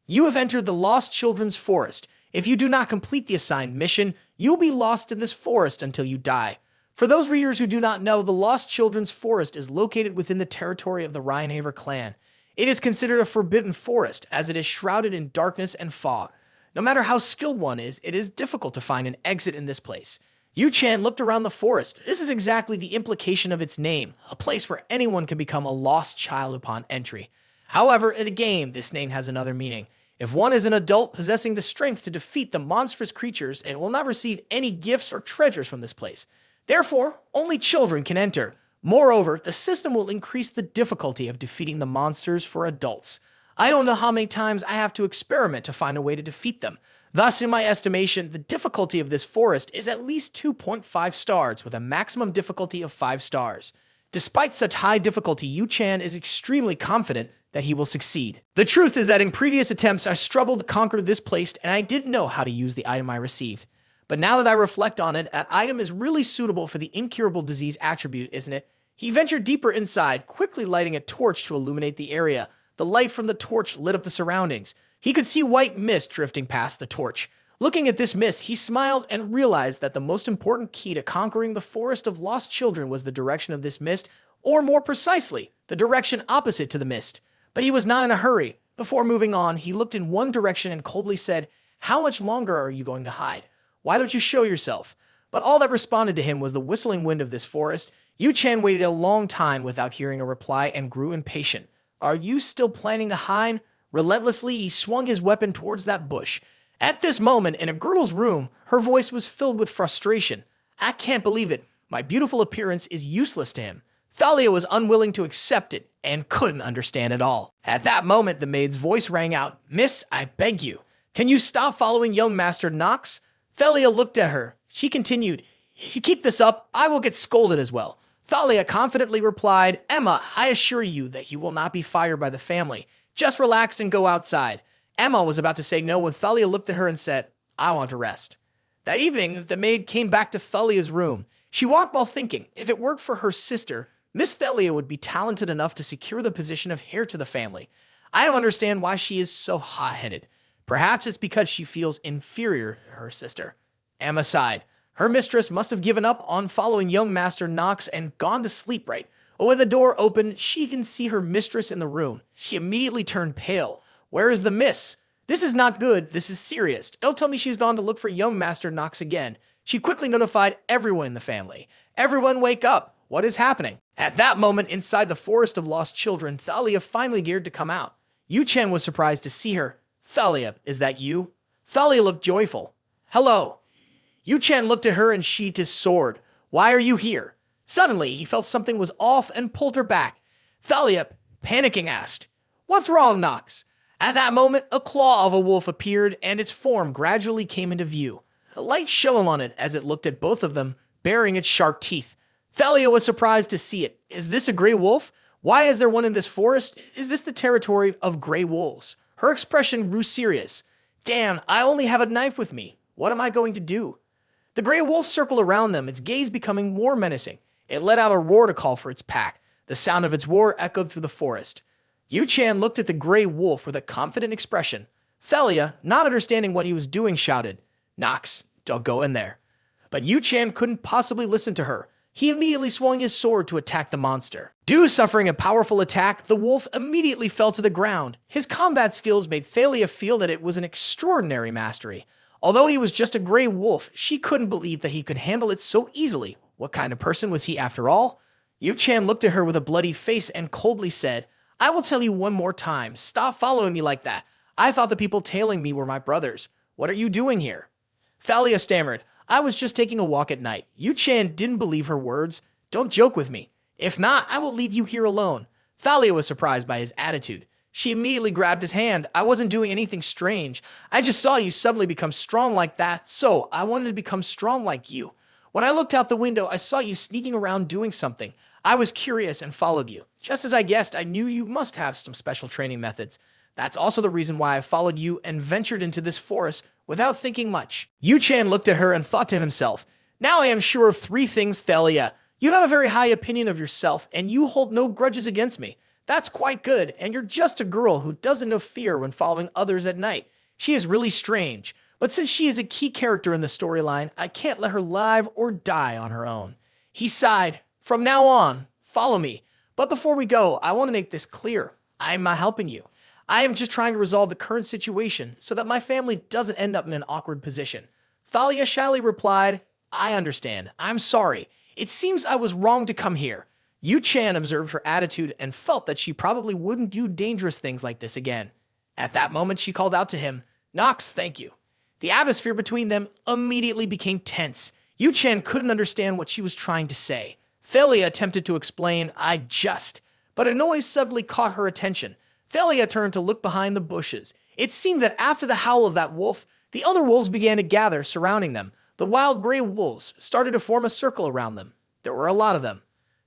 You have entered the Lost Children's Forest. If you do not complete the assigned mission, you will be lost in this forest until you die. For those readers who do not know, the Lost Children's Forest is located within the territory of the Rhinehaver clan. It is considered a forbidden forest, as it is shrouded in darkness and fog. No matter how skilled one is, it is difficult to find an exit in this place. Yoo Chan looked around the forest. This is exactly the implication of its name, a place where anyone can become a lost child upon entry. However, in the game, this name has another meaning. If one is an adult possessing the strength to defeat the monstrous creatures, it will not receive any gifts or treasures from this place. Therefore, only children can enter. Moreover, the system will increase the difficulty of defeating the monsters for adults. I don't know how many times I have to experiment to find a way to defeat them. Thus, in my estimation, the difficulty of this forest is at least 2.5 stars with a maximum difficulty of 5 stars. Despite such high difficulty, Yoo Chan is extremely confident that he will succeed. The truth is that in previous attempts, I struggled to conquer this place and I didn't know how to use the item I received. But now that I reflect on it, that item is really suitable for the incurable disease attribute, isn't it? He ventured deeper inside, quickly lighting a torch to illuminate the area. The light from the torch lit up the surroundings. He could see white mist drifting past the torch. Looking at this mist, he smiled and realized that the most important key to conquering the forest of lost children was the direction of this mist, or more precisely, the direction opposite to the mist. But he was not in a hurry. Before moving on, he looked in one direction and coldly said, "How much longer are you going to hide? Why don't you show yourself?" But all that responded to him was the whistling wind of this forest. Yoo Chan waited a long time without hearing a reply and grew impatient. Are you still planning to hide? Relentlessly, he swung his weapon towards that bush. At this moment, in a girl's room, her voice was filled with frustration. I can't believe it. My beautiful appearance is useless to him. Thalia was unwilling to accept it and couldn't understand at all. At that moment, the maid's voice rang out. Miss, I beg you. Can you stop following young Master Nox? Thalia looked at her. She continued, if you keep this up, I will get scolded as well. Thalia confidently replied, Emma, I assure you that you will not be fired by the family. Just relax and go outside. Emma was about to say no when Thalia looked at her and said, I want to rest. That evening, the maid came back to Thalia's room. She walked while thinking, if it worked for her sister, Miss Thalia would be talented enough to secure the position of heir to the family. I don't understand why she is so hot-headed. Perhaps it's because she feels inferior to her sister. Emma sighed. Her mistress must have given up on following young Master Nox and gone to sleep right. But when the door opened, she can see her mistress in the room. She immediately turned pale. Where is the miss? This is not good. This is serious. Don't tell me she's gone to look for young Master Nox again. She quickly notified everyone in the family. Everyone wake up. What is happening? At that moment, inside the forest of lost children, Thalia finally geared to come out. Yoo Chan was surprised to see her. Thalia, is that you? Thalia looked joyful. Hello. Yoo Chan looked at her and sheathed his sword. Why are you here? Suddenly, he felt something was off and pulled her back. Thalia, panicking, asked, What's wrong, Nox? At that moment, a claw of a wolf appeared and its form gradually came into view. A light shone on it as it looked at both of them, baring its sharp teeth. Thalia was surprised to see it. Is this a gray wolf? Why is there one in this forest? Is this the territory of gray wolves? Her expression grew serious. Damn, I only have a knife with me. What am I going to do? The gray wolf circled around them, its gaze becoming more menacing. It let out a roar to call for its pack. The sound of its roar echoed through the forest. Yoo Chan looked at the gray wolf with a confident expression. Thalia, not understanding what he was doing, shouted, Nox, don't go in there. But Yoo Chan couldn't possibly listen to her. He immediately swung his sword to attack the monster. Due suffering a powerful attack, the wolf immediately fell to the ground. His combat skills made Thalia feel that it was an extraordinary mastery. Although he was just a gray wolf, she couldn't believe that he could handle it so easily. What kind of person was he after all? Yoo Chan looked at her with a bloody face and coldly said, I will tell you one more time, stop following me like that. I thought the people tailing me were my brothers. What are you doing here? Thalia stammered, I was just taking a walk at night. Yoo Chan didn't believe her words. Don't joke with me. If not, I will leave you here alone. Thalia was surprised by his attitude. She immediately grabbed his hand. I wasn't doing anything strange. I just saw you suddenly become strong like that, so I wanted to become strong like you. When I looked out the window, I saw you sneaking around doing something. I was curious and followed you. Just as I guessed, I knew you must have some special training methods. That's also the reason why I followed you and ventured into this forest without thinking much. Yoo Chan looked at her and thought to himself, now I am sure of 3 things, Thalia. You have a very high opinion of yourself, and you hold no grudges against me. That's quite good, and you're just a girl who doesn't know fear when following others at night. She is really strange, but since she is a key character in the storyline, I can't let her live or die on her own. He sighed. From now on, follow me. But before we go, I want to make this clear. I'm not helping you. I am just trying to resolve the current situation so that my family doesn't end up in an awkward position. Thalia shyly replied, I understand. I'm sorry. It seems I was wrong to come here. Yoo Chan observed her attitude and felt that she probably wouldn't do dangerous things like this again. At that moment, she called out to him, Nox, thank you. The atmosphere between them immediately became tense. Yoo Chan couldn't understand what she was trying to say. Thalia attempted to explain, but a noise suddenly caught her attention. Thalia turned to look behind the bushes. It seemed that after the howl of that wolf, the other wolves began to gather, surrounding them. The wild gray wolves started to form a circle around them. There were a lot of them.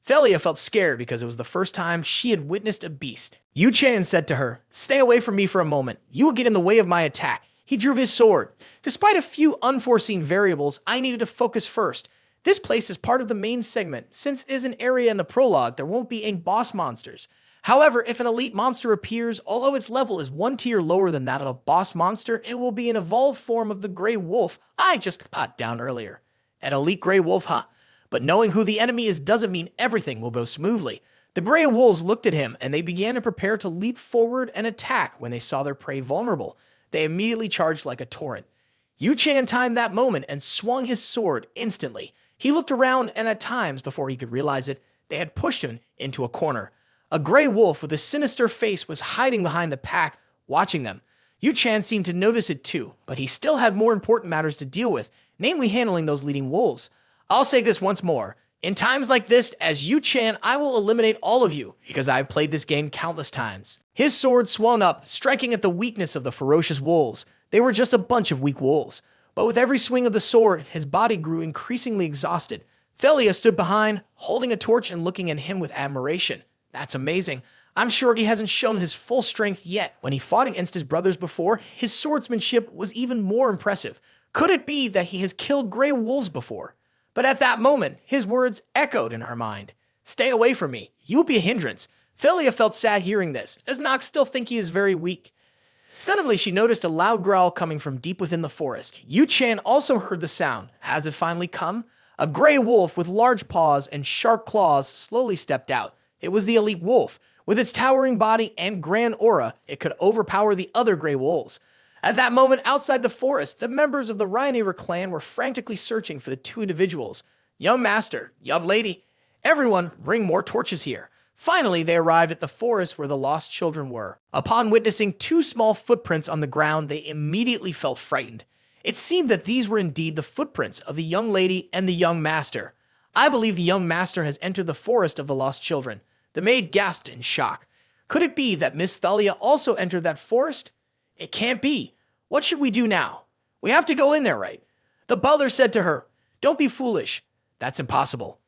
Thalia felt scared because it was the first time she had witnessed a beast. Yoo Chan said to her, stay away from me for a moment. You will get in the way of my attack. He drew his sword. Despite a few unforeseen variables, I needed to focus first. This place is part of the main segment. Since it is an area in the prologue, there won't be any boss monsters. However, if an elite monster appears, although its level is 1 tier lower than that of a boss monster, it will be an evolved form of the Grey Wolf I just put down earlier. An elite Grey Wolf, huh? But knowing who the enemy is doesn't mean everything will go smoothly. The Grey Wolves looked at him, and they began to prepare to leap forward and attack when they saw their prey vulnerable. They immediately charged like a torrent. Yoo Chan timed that moment and swung his sword instantly. He looked around, and at times, before he could realize it, they had pushed him into a corner. A gray wolf with a sinister face was hiding behind the pack, watching them. Yoo Chan seemed to notice it too, but he still had more important matters to deal with, namely handling those leading wolves. I'll say this once more. In times like this, as Yoo Chan, I will eliminate all of you, because I have played this game countless times. His sword swung up, striking at the weakness of the ferocious wolves. They were just a bunch of weak wolves. But with every swing of the sword, his body grew increasingly exhausted. Thalia stood behind, holding a torch and looking at him with admiration. That's amazing. I'm sure he hasn't shown his full strength yet. When he fought against his brothers before, his swordsmanship was even more impressive. Could it be that he has killed gray wolves before? But at that moment, his words echoed in her mind. Stay away from me. You will be a hindrance. Thalia felt sad hearing this. Does Nox still think he is very weak? Suddenly, she noticed a loud growl coming from deep within the forest. Yoo Chan also heard the sound. Has it finally come? A gray wolf with large paws and sharp claws slowly stepped out. It was the elite wolf. With its towering body and grand aura, it could overpower the other gray wolves. At that moment, outside the forest, the members of the Rhinaver clan were frantically searching for the 2 individuals. Young master, young lady, everyone, bring more torches here. Finally, they arrived at the forest where the lost children were. Upon witnessing 2 small footprints on the ground, they immediately felt frightened. It seemed that these were indeed the footprints of the young lady and the young master. I believe the young master has entered the forest of the lost children. The maid gasped in shock. Could it be that Miss Thalia also entered that forest? It can't be. What should we do now? We have to go in there, right? The butler said to her, Don't be foolish. That's impossible.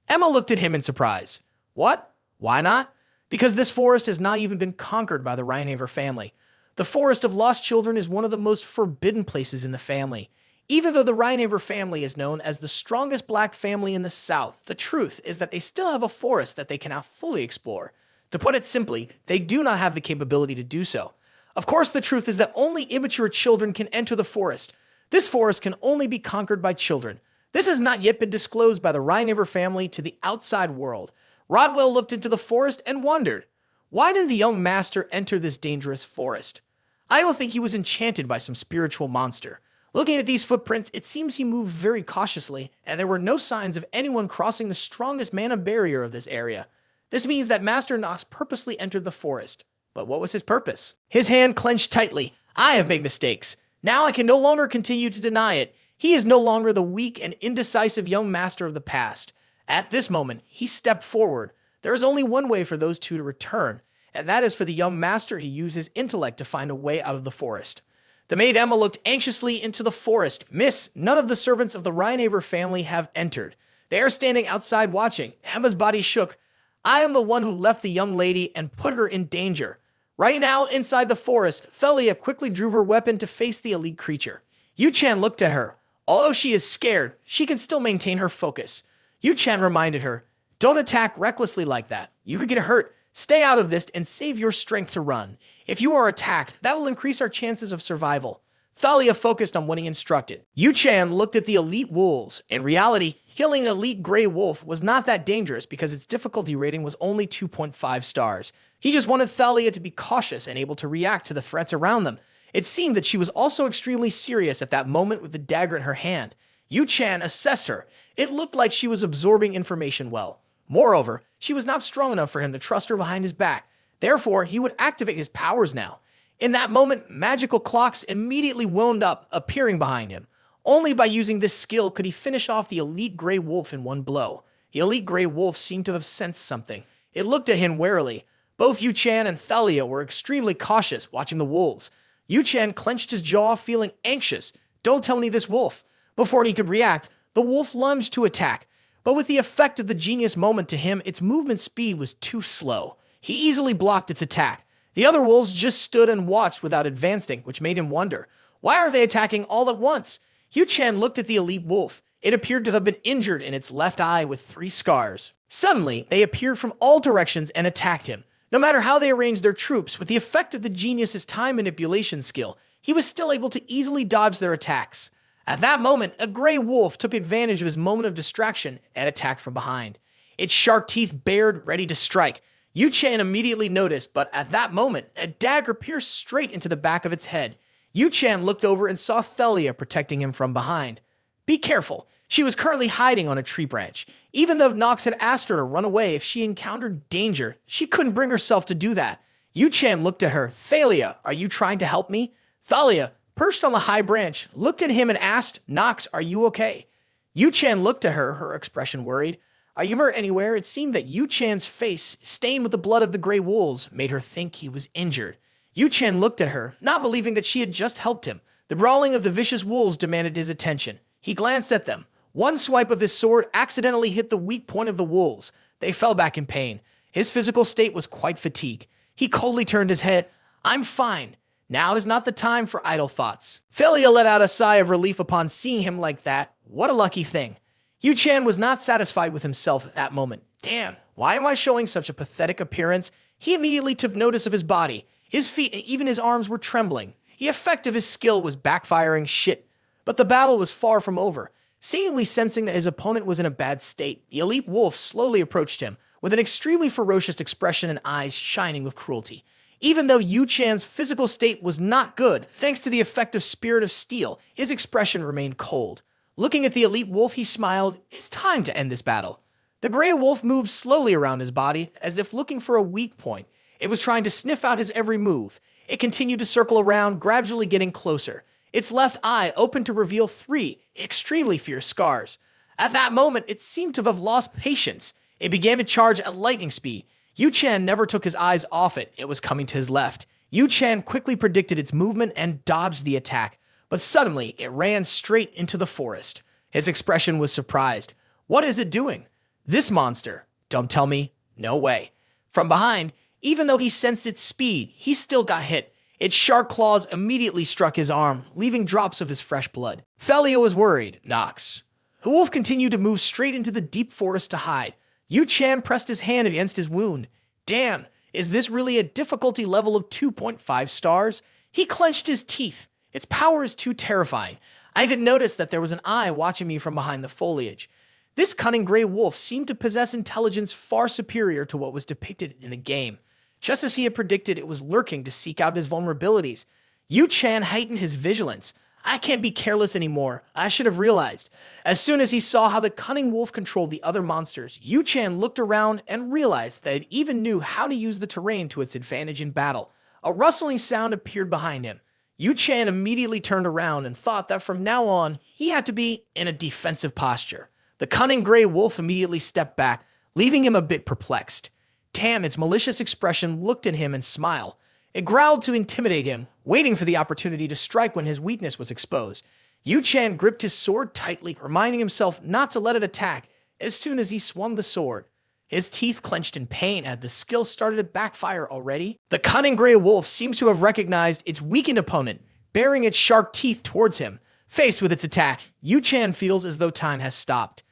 Emma looked at him in surprise. What? Why not? Because this forest has not even been conquered by the Rhinaver family. The forest of lost children is one of the most forbidden places in the family. Even though the Rhinaver family is known as the strongest black family in the South, the truth is that they still have a forest that they cannot fully explore. To put it simply, they do not have the capability to do so. Of course, the truth is that only immature children can enter the forest. This forest can only be conquered by children. This has not yet been disclosed by the Rhinaver family to the outside world. Rodwell looked into the forest and wondered, why did the young master enter this dangerous forest? I don't think he was enchanted by some spiritual monster. Looking at these footprints, it seems he moved very cautiously, and there were no signs of anyone crossing the strongest mana barrier of this area. This means that Master Nox purposely entered the forest. But what was his purpose? His hand clenched tightly. I have made mistakes. Now I can no longer continue to deny it. He is no longer the weak and indecisive young master of the past. At this moment, he stepped forward. There is only one way for those 2 to return, and that is for the young master to use his intellect to find a way out of the forest. The maid Emma looked anxiously into the forest. Miss, none of the servants of the Rhineaver family have entered. They are standing outside watching. Emma's body shook. I am the one who left the young lady and put her in danger. Right now, inside the forest, Thalia quickly drew her weapon to face the elite creature. Yoo Chan looked at her. Although she is scared, she can still maintain her focus. Yoo Chan reminded her, don't attack recklessly like that. You could get hurt. Stay out of this and save your strength to run. If you are attacked, that will increase our chances of survival. Thalia focused on what he instructed. Yoo Chan looked at the elite wolves. In reality, killing an elite gray wolf was not that dangerous because its difficulty rating was only 2.5 stars. He just wanted Thalia to be cautious and able to react to the threats around them. It seemed that she was also extremely serious at that moment with the dagger in her hand. Yoo Chan assessed her. It looked like she was absorbing information well. Moreover, she was not strong enough for him to trust her behind his back. Therefore, he would activate his powers now. In that moment, magical clocks immediately wound up, appearing behind him. Only by using this skill could he finish off the elite gray wolf in one blow. The elite gray wolf seemed to have sensed something. It looked at him warily. Both Yoo Chan and Thalia were extremely cautious, watching the wolves. Yoo Chan clenched his jaw, feeling anxious. Don't tell me this wolf. Before he could react, the wolf lunged to attack. But with the effect of the genius moment to him, its movement speed was too slow. He easily blocked its attack. The other wolves just stood and watched without advancing, which made him wonder, why are they attacking all at once? Yoo Chan looked at the elite wolf. It appeared to have been injured in its left eye with 3 scars. Suddenly, they appeared from all directions and attacked him. No matter how they arranged their troops, with the effect of the genius's time manipulation skill, he was still able to easily dodge their attacks. At that moment, a gray wolf took advantage of his moment of distraction and attacked from behind. Its sharp teeth bared, ready to strike. Yoo Chan immediately noticed, but at that moment, a dagger pierced straight into the back of its head. Yoo Chan looked over and saw Thalia protecting him from behind. Be careful. She was currently hiding on a tree branch. Even though Nox had asked her to run away if she encountered danger, she couldn't bring herself to do that. Yoo Chan looked at her. Thalia, are you trying to help me? Thalia, perched on the high branch, looked at him and asked, Nox, are you okay? Yoo Chan looked at her, her expression worried. Are you hurt anywhere? It seemed that Yoo Chan's face, stained with the blood of the gray wolves, made her think he was injured. Yoo Chan looked at her, not believing that she had just helped him. The brawling of the vicious wolves demanded his attention. He glanced at them. One swipe of his sword accidentally hit the weak point of the wolves. They fell back in pain. His physical state was quite fatigued. He coldly turned his head. I'm fine. Now is not the time for idle thoughts. Thalia let out a sigh of relief upon seeing him like that. What a lucky thing. Yoo Chan was not satisfied with himself at that moment. Damn, why am I showing such a pathetic appearance? He immediately took notice of his body. His feet and even his arms were trembling. The effect of his skill was backfiring shit. But the battle was far from over. Seemingly sensing that his opponent was in a bad state, the elite wolf slowly approached him, with an extremely ferocious expression and eyes shining with cruelty. Even though Yoo Chan's physical state was not good, thanks to the effect of Spirit of Steel, his expression remained cold. Looking at the elite wolf, he smiled. It's time to end this battle. The gray wolf moved slowly around his body, as if looking for a weak point. It was trying to sniff out his every move. It continued to circle around, gradually getting closer. Its left eye opened to reveal 3 extremely fierce scars. At that moment, it seemed to have lost patience. It began to charge at lightning speed. Yoo Chan never took his eyes off it. It was coming to his left. Yoo Chan quickly predicted its movement and dodged the attack. But suddenly, it ran straight into the forest. His expression was surprised. What is it doing? This monster. Don't tell me. No way. From behind, even though he sensed its speed, he still got hit. Its sharp claws immediately struck his arm, leaving drops of his fresh blood. Thalia was worried. Nox. The wolf continued to move straight into the deep forest to hide. Yoo Chan pressed his hand against his wound. Damn, is this really a difficulty level of 2.5 stars? He clenched his teeth. Its power is too terrifying. I even noticed that there was an eye watching me from behind the foliage. This cunning gray wolf seemed to possess intelligence far superior to what was depicted in the game. Just as he had predicted, it was lurking to seek out his vulnerabilities. Yoo Chan heightened his vigilance. I can't be careless anymore. I should have realized. As soon as he saw how the cunning wolf controlled the other monsters, Yoo Chan looked around and realized that it even knew how to use the terrain to its advantage in battle. A rustling sound appeared behind him. Yoo Chan immediately turned around and thought that from now on, he had to be in a defensive posture. The cunning gray wolf immediately stepped back, leaving him a bit perplexed. Damn, its malicious expression looked at him and smiled. It growled to intimidate him, waiting for the opportunity to strike when his weakness was exposed. Yoo Chan gripped his sword tightly, reminding himself not to let it attack as soon as he swung the sword. His teeth clenched in pain as the skill started to backfire already. The cunning gray wolf seems to have recognized its weakened opponent, baring its sharp teeth towards him. Faced with its attack, Yoo Chan feels as though time has stopped.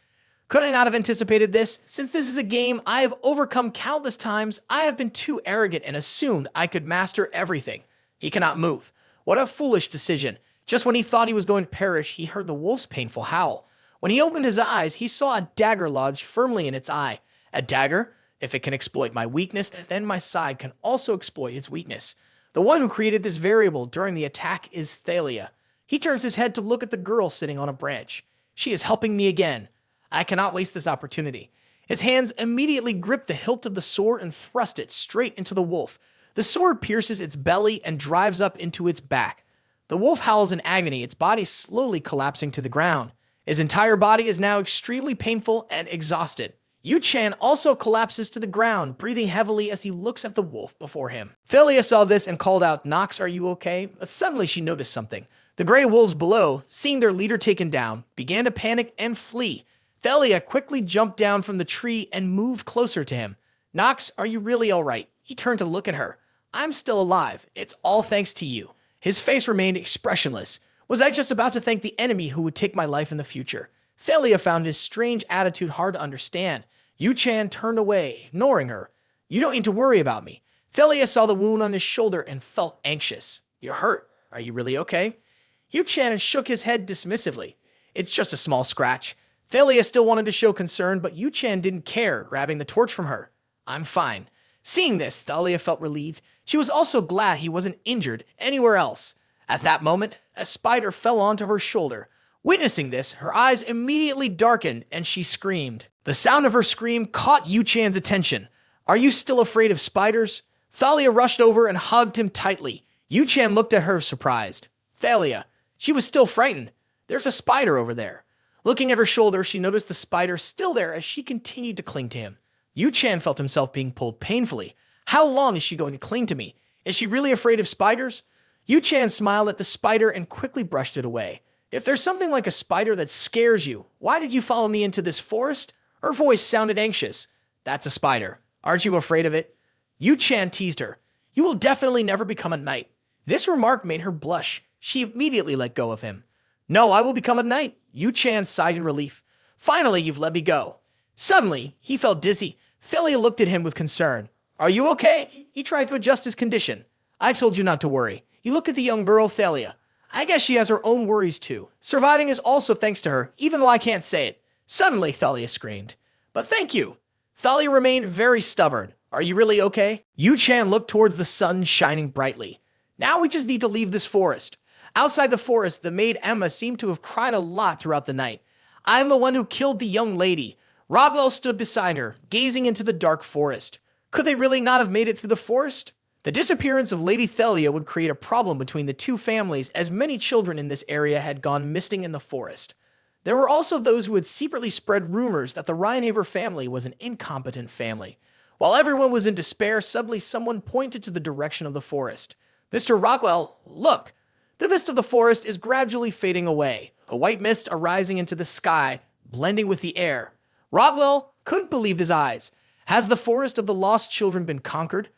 Could I not have anticipated this? Since this is a game I have overcome countless times, I have been too arrogant and assumed I could master everything. He cannot move. What a foolish decision. Just when he thought he was going to perish, he heard the wolf's painful howl. When he opened his eyes, he saw a dagger lodged firmly in its eye. A dagger? If it can exploit my weakness, then my side can also exploit its weakness. The one who created this variable during the attack is Thalia. He turns his head to look at the girl sitting on a branch. She is helping me again. I cannot waste this opportunity. His hands immediately grip the hilt of the sword and thrust it straight into the wolf. The sword pierces its belly and drives up into its back. The wolf howls in agony, its body slowly collapsing to the ground. His entire body is now extremely painful and exhausted. Yoo Chan also collapses to the ground, breathing heavily as he looks at the wolf before him. Thalia saw this and called out, "Nox, are you okay?" But suddenly she noticed something. The gray wolves below, seeing their leader taken down, began to panic and flee. Thalia quickly jumped down from the tree and moved closer to him. "Nox, are you really all right?" He turned to look at her. "I'm still alive. It's all thanks to you." His face remained expressionless. Was I just about to thank the enemy who would take my life in the future? Thalia found his strange attitude hard to understand. Yoo Chan turned away, ignoring her. "You don't need to worry about me." Thalia saw the wound on his shoulder and felt anxious. "You're hurt. Are you really okay?" Yoo Chan shook his head dismissively. "It's just a small scratch." Thalia still wanted to show concern, but Yoo Chan didn't care, grabbing the torch from her. "I'm fine." Seeing this, Thalia felt relieved. She was also glad he wasn't injured anywhere else. At that moment, a spider fell onto her shoulder. Witnessing this, her eyes immediately darkened and she screamed. The sound of her scream caught Yoo Chan's attention. "Are you still afraid of spiders?" Thalia rushed over and hugged him tightly. Yoo Chan looked at her surprised. "Thalia." She was still frightened. "There's a spider over there." Looking at her shoulder, she noticed the spider still there as she continued to cling to him. Yoo Chan felt himself being pulled painfully. How long is she going to cling to me? Is she really afraid of spiders? Yoo Chan smiled at the spider and quickly brushed it away. "If there's something like a spider that scares you, why did you follow me into this forest?" Her voice sounded anxious. "That's a spider. Aren't you afraid of it?" Yoo Chan teased her. "You will definitely never become a knight." This remark made her blush. She immediately let go of him. "No, I will become a knight." Yoo Chan sighed in relief. "Finally, you've let me go." Suddenly, he felt dizzy. Thalia looked at him with concern. "Are you okay?" He tried to adjust his condition. "I told you not to worry." He looked at the young girl, Thalia. "I guess she has her own worries too. Surviving is also thanks to her, even though I can't say it." Suddenly, Thalia screamed. "But thank you." Thalia remained very stubborn. "Are you really okay?" Yoo Chan looked towards the sun shining brightly. "Now we just need to leave this forest." Outside the forest, the maid Emma seemed to have cried a lot throughout the night. "I'm the one who killed the young lady." Rodwell stood beside her, gazing into the dark forest. Could they really not have made it through the forest? The disappearance of Lady Thalia would create a problem between the two families, as many children in this area had gone missing in the forest. There were also those who had secretly spread rumors that the Rhinehaver family was an incompetent family. While everyone was in despair, suddenly someone pointed to the direction of the forest. "Mr. Rockwell, look!" The mist of the forest is gradually fading away, a white mist arising into the sky, blending with the air. Rodwell couldn't believe his eyes. Has the forest of the lost children been conquered?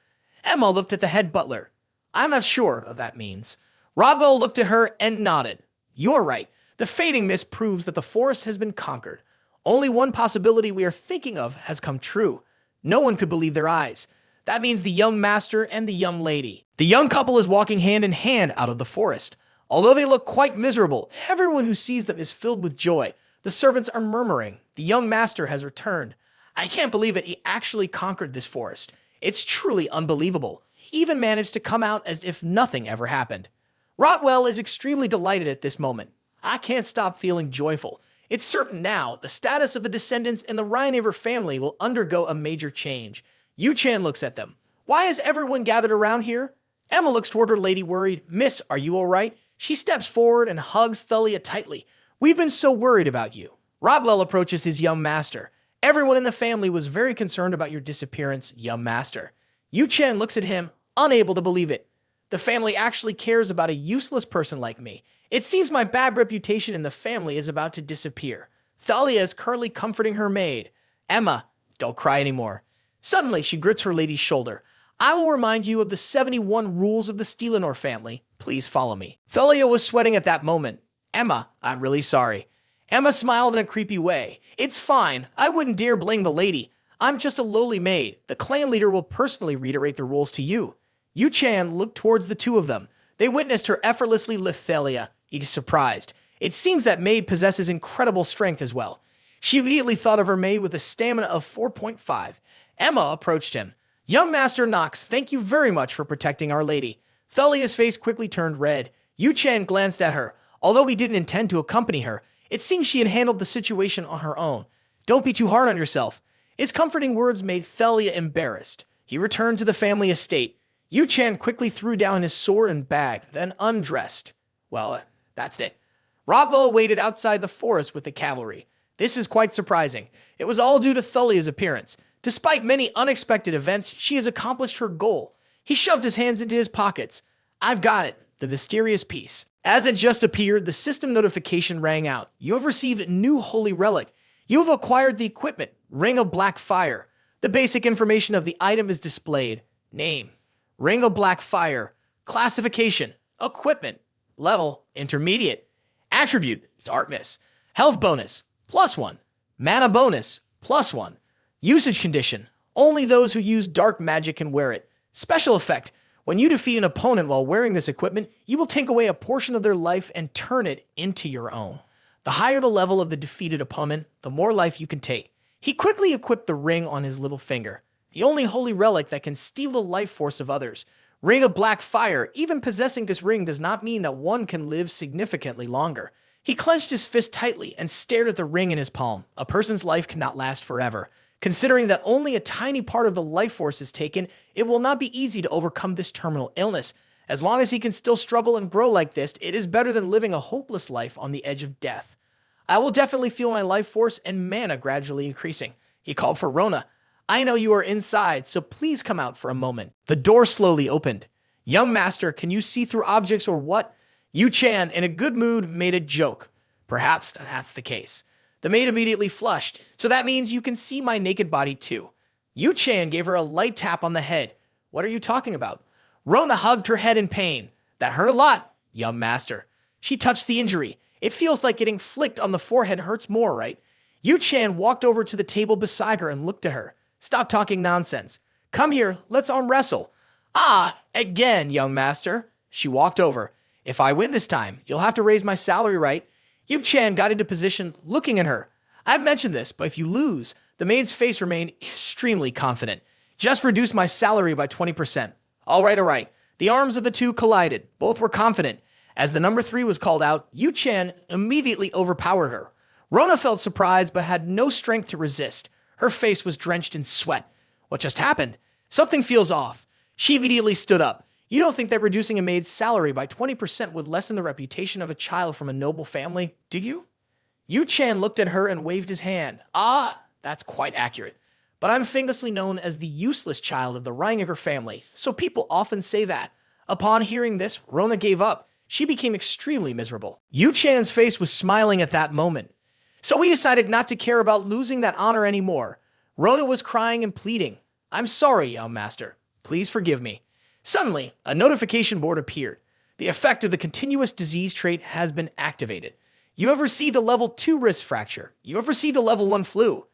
Emma looked at the head butler. "I'm not sure what that means." Rodwell looked at her and nodded. "You're right. The fading mist proves that the forest has been conquered. Only one possibility we are thinking of has come true. No one could believe their eyes. That means the young master and the young lady. The young couple is walking hand in hand out of the forest. Although they look quite miserable, everyone who sees them is filled with joy. The servants are murmuring. The young master has returned. I can't believe it. He actually conquered this forest. It's truly unbelievable. He even managed to come out as if nothing ever happened." Rotwell is extremely delighted at this moment. "I can't stop feeling joyful. It's certain now the status of the descendants in the Rhinehaver family will undergo a major change." Yoo Chan looks at them. "Why is everyone gathered around here?" Emma looks toward her lady worried. "Miss, are you all right?" She steps forward and hugs Thalia tightly. "We've been so worried about you." Rodwell approaches his young master. Everyone in the family was very concerned about your disappearance, young master. Yoo Chan looks at him, unable to believe it. The family actually cares about a useless person like me. It seems my bad reputation in the family is about to disappear. Thalia is currently comforting her maid. Emma, don't cry anymore. Suddenly, she grits her lady's shoulder. I will remind you of the 71 rules of the Steelenor family. Please follow me. Thalia was sweating at that moment. Emma, I'm really sorry. Emma smiled in a creepy way. It's fine. I wouldn't dare blame the lady. I'm just a lowly maid. The clan leader will personally reiterate the rules to you. Yoo Chan looked towards the two of them. They witnessed her effortlessly lift Thalia. He is surprised. It seems that maid possesses incredible strength as well. She immediately thought of her maid with a stamina of 4.5. Emma approached him. Young Master Knox, thank you very much for protecting our lady. Thalia's face quickly turned red. Yoo Chan glanced at her. Although he didn't intend to accompany her, it seemed she had handled the situation on her own. Don't be too hard on yourself. His comforting words made Thalia embarrassed. He returned to the family estate. Yoo Chan quickly threw down his sword and bag, then undressed. Well, that's it. Rothwell waited outside the forest with the cavalry. This is quite surprising. It was all due to Thalia's appearance. Despite many unexpected events, she has accomplished her goal. He shoved his hands into his pockets. I've got it, the mysterious piece. As it just appeared, the system notification rang out. You have received new holy relic. You have acquired the equipment, Ring of Black Fire. The basic information of the item is displayed. Name, Ring of Black Fire. Classification, equipment. Level, intermediate. Attribute, darkness. Health bonus, +1. Mana bonus, +1. Usage condition, only those who use dark magic can wear it. Special effect, when you defeat an opponent while wearing this equipment, you will take away a portion of their life and turn it into your own. The higher the level of the defeated opponent, the more life you can take. He quickly equipped the ring on his little finger, the only holy relic that can steal the life force of others. Ring of Black Fire, even possessing this ring does not mean that one can live significantly longer. He clenched his fist tightly and stared at the ring in his palm. A person's life cannot last forever. Considering that only a tiny part of the life force is taken, it will not be easy to overcome this terminal illness. As long as he can still struggle and grow like this, it is better than living a hopeless life on the edge of death. I will definitely feel my life force and mana gradually increasing. He called for Rona. I know you are inside, so please come out for a moment. The door slowly opened. Young master, can you see through objects or what? Yoo Chan, in a good mood, made a joke. Perhaps that's the case. The maid immediately flushed. So that means you can see my naked body too. Yoo Chan gave her a light tap on the head. What are you talking about? Rona hugged her head in pain. That hurt a lot, young master. She touched the injury. It feels like getting flicked on the forehead hurts more, right? Yoo Chan walked over to the table beside her and looked at her. Stop talking nonsense. Come here, let's arm wrestle. Ah, again, young master. She walked over. If I win this time, you'll have to raise my salary, right? Yoo Chan got into position, looking at her. I've mentioned this, but if you lose, the maid's face remained extremely confident. Just reduce my salary by 20%. All right. The arms of the two collided. Both were confident. As the number 3 was called out, Yoo Chan immediately overpowered her. Rona felt surprised, but had no strength to resist. Her face was drenched in sweat. What just happened? Something feels off. She immediately stood up. You don't think that reducing a maid's salary by 20% would lessen the reputation of a child from a noble family, do you? Yoo Chan looked at her and waved his hand. Ah, that's quite accurate. But I'm famously known as the useless child of the Reiniger family, so people often say that. Upon hearing this, Rona gave up. She became extremely miserable. Yoo Chan's face was smiling at that moment. So we decided not to care about losing that honor anymore. Rona was crying and pleading. I'm sorry, young master. Please forgive me. Suddenly, a notification board appeared. The effect of the continuous disease trait has been activated. You have received a level 2 wrist fracture. You have received a level 1 flu.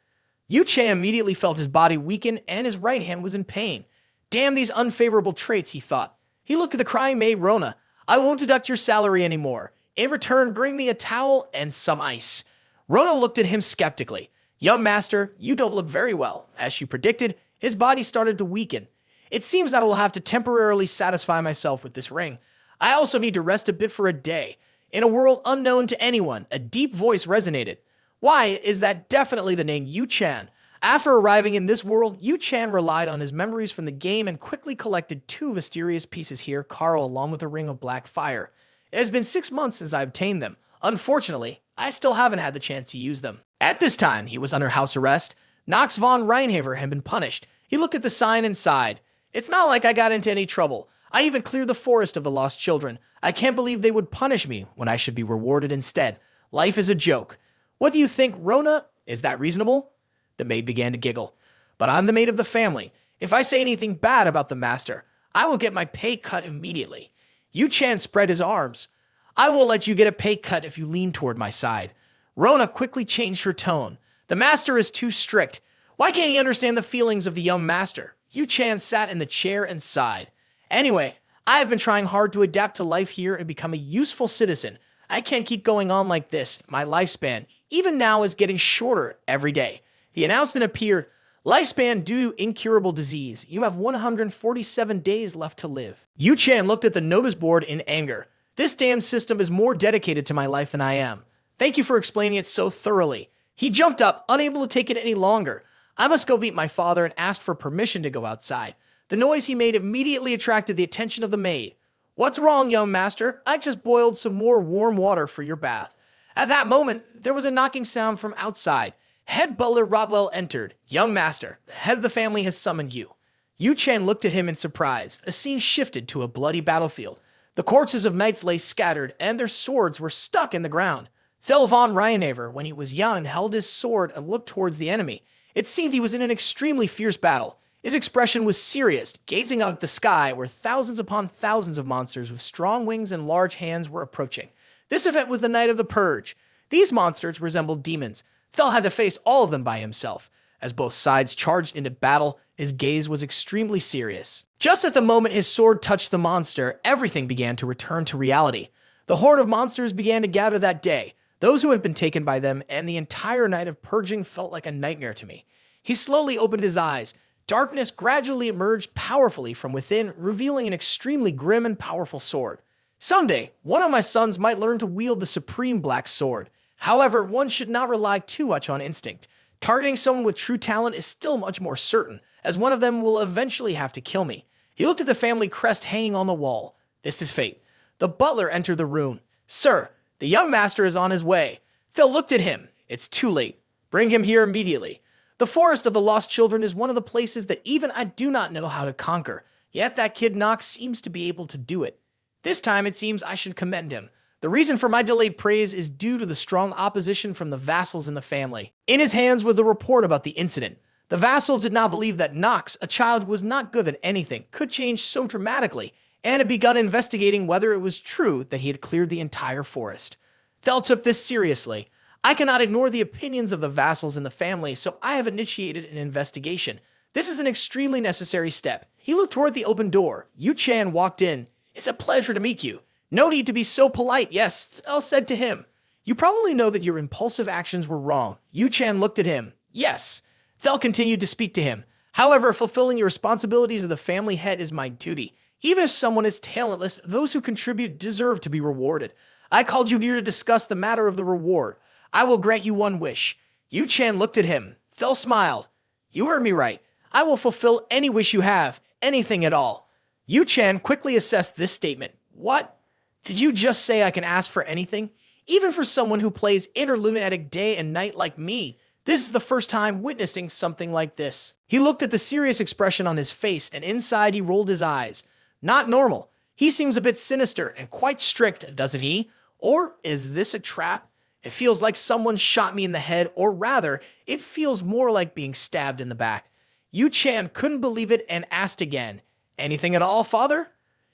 Yoo Chan immediately felt his body weaken and his right hand was in pain. Damn these unfavorable traits, he thought. He looked at the crying maid Rona. I won't deduct your salary anymore. In return, bring me a towel and some ice. Rona looked at him skeptically. Young master, you don't look very well. As she predicted, his body started to weaken. It seems that I will have to temporarily satisfy myself with this ring. I also need to rest a bit for a day. In a world unknown to anyone, a deep voice resonated. Why is that definitely the name Yoo Chan? After arriving in this world, Yoo Chan relied on his memories from the game and quickly collected 2 mysterious pieces here, Carl along with a ring of black fire. It has been 6 months since I obtained them. Unfortunately, I still haven't had the chance to use them. At this time, he was under house arrest. Knox von Reinhaver had been punished. He looked at the sign and sighed. It's not like I got into any trouble. I even cleared the forest of the lost children. I can't believe they would punish me when I should be rewarded instead. Life is a joke. What do you think, Rona? Is that reasonable? The maid began to giggle. But I'm the maid of the family. If I say anything bad about the master, I will get my pay cut immediately. Yoo Chan spread his arms. I will let you get a pay cut if you lean toward my side. Rona quickly changed her tone. The master is too strict. Why can't he understand the feelings of the young master? Yoo Chan sat in the chair and sighed. Anyway, I have been trying hard to adapt to life here and become a useful citizen. I can't keep going on like this. My lifespan, even now, is getting shorter every day. The announcement appeared. Lifespan due to incurable disease. You have 147 days left to live. Yoo Chan looked at the notice board in anger. This damn system is more dedicated to my life than I am. Thank you for explaining it so thoroughly. He jumped up, unable to take it any longer. I must go meet my father and ask for permission to go outside. The noise he made immediately attracted the attention of the maid. What's wrong, young master? I just boiled some more warm water for your bath. At that moment, there was a knocking sound from outside. Head butler Rodwell entered. Young master, the head of the family has summoned you. Yoo Chan looked at him in surprise. A scene shifted to a bloody battlefield. The corpses of knights lay scattered, and their swords were stuck in the ground. Thel von Reinhaver, when he was young, held his sword and looked towards the enemy. It seemed he was in an extremely fierce battle. His expression was serious, gazing up at the sky where thousands upon thousands of monsters with strong wings and large hands were approaching. This event was the night of the purge. These monsters resembled demons. Thel had to face all of them by himself. As both sides charged into battle, his gaze was extremely serious. Just at the moment his sword touched the monster, everything began to return to reality. The horde of monsters began to gather that day. Those who had been taken by them, and the entire night of purging felt like a nightmare to me. He slowly opened his eyes. Darkness gradually emerged powerfully from within, revealing an extremely grim and powerful sword. Someday, one of my sons might learn to wield the supreme black sword. However, one should not rely too much on instinct. Targeting someone with true talent is still much more certain, as one of them will eventually have to kill me. He looked at the family crest hanging on the wall. This is fate. The butler entered the room. Sir, the young master is on his way. Phil looked at him. It's too late. Bring him here immediately. The forest of the lost children is one of the places that even I do not know how to conquer. Yet that kid Knox seems to be able to do it. This time it seems I should commend him. The reason for my delayed praise is due to the strong opposition from the vassals in the family. In his hands was the report about the incident. The vassals did not believe that Knox, a child who was not good at anything, could change so dramatically, and had begun investigating whether it was true that he had cleared the entire forest. Thel took this seriously. I cannot ignore the opinions of the vassals in the family, so I have initiated an investigation. This is an extremely necessary step. He looked toward the open door. Yoo Chan walked in. It's a pleasure to meet you. No need to be so polite, yes, Thel said to him. You probably know that your impulsive actions were wrong. Yoo Chan looked at him. Yes. Thel continued to speak to him. However, fulfilling the responsibilities of the family head is my duty. Even if someone is talentless, those who contribute deserve to be rewarded. I called you here to discuss the matter of the reward. I will grant you one wish. Yoo Chan looked at him. Thel smiled. You heard me right. I will fulfill any wish you have, anything at all. Yoo Chan quickly assessed this statement. What? Did you just say I can ask for anything? Even for someone who plays interlunatic day and night like me, this is the first time witnessing something like this. He looked at the serious expression on his face, and inside he rolled his eyes. Not normal. He seems a bit sinister and quite strict, doesn't he? Or is this a trap? It feels like someone shot me in the head, or rather, it feels more like being stabbed in the back. Yoo Chan couldn't believe it and asked again, Anything at all, father?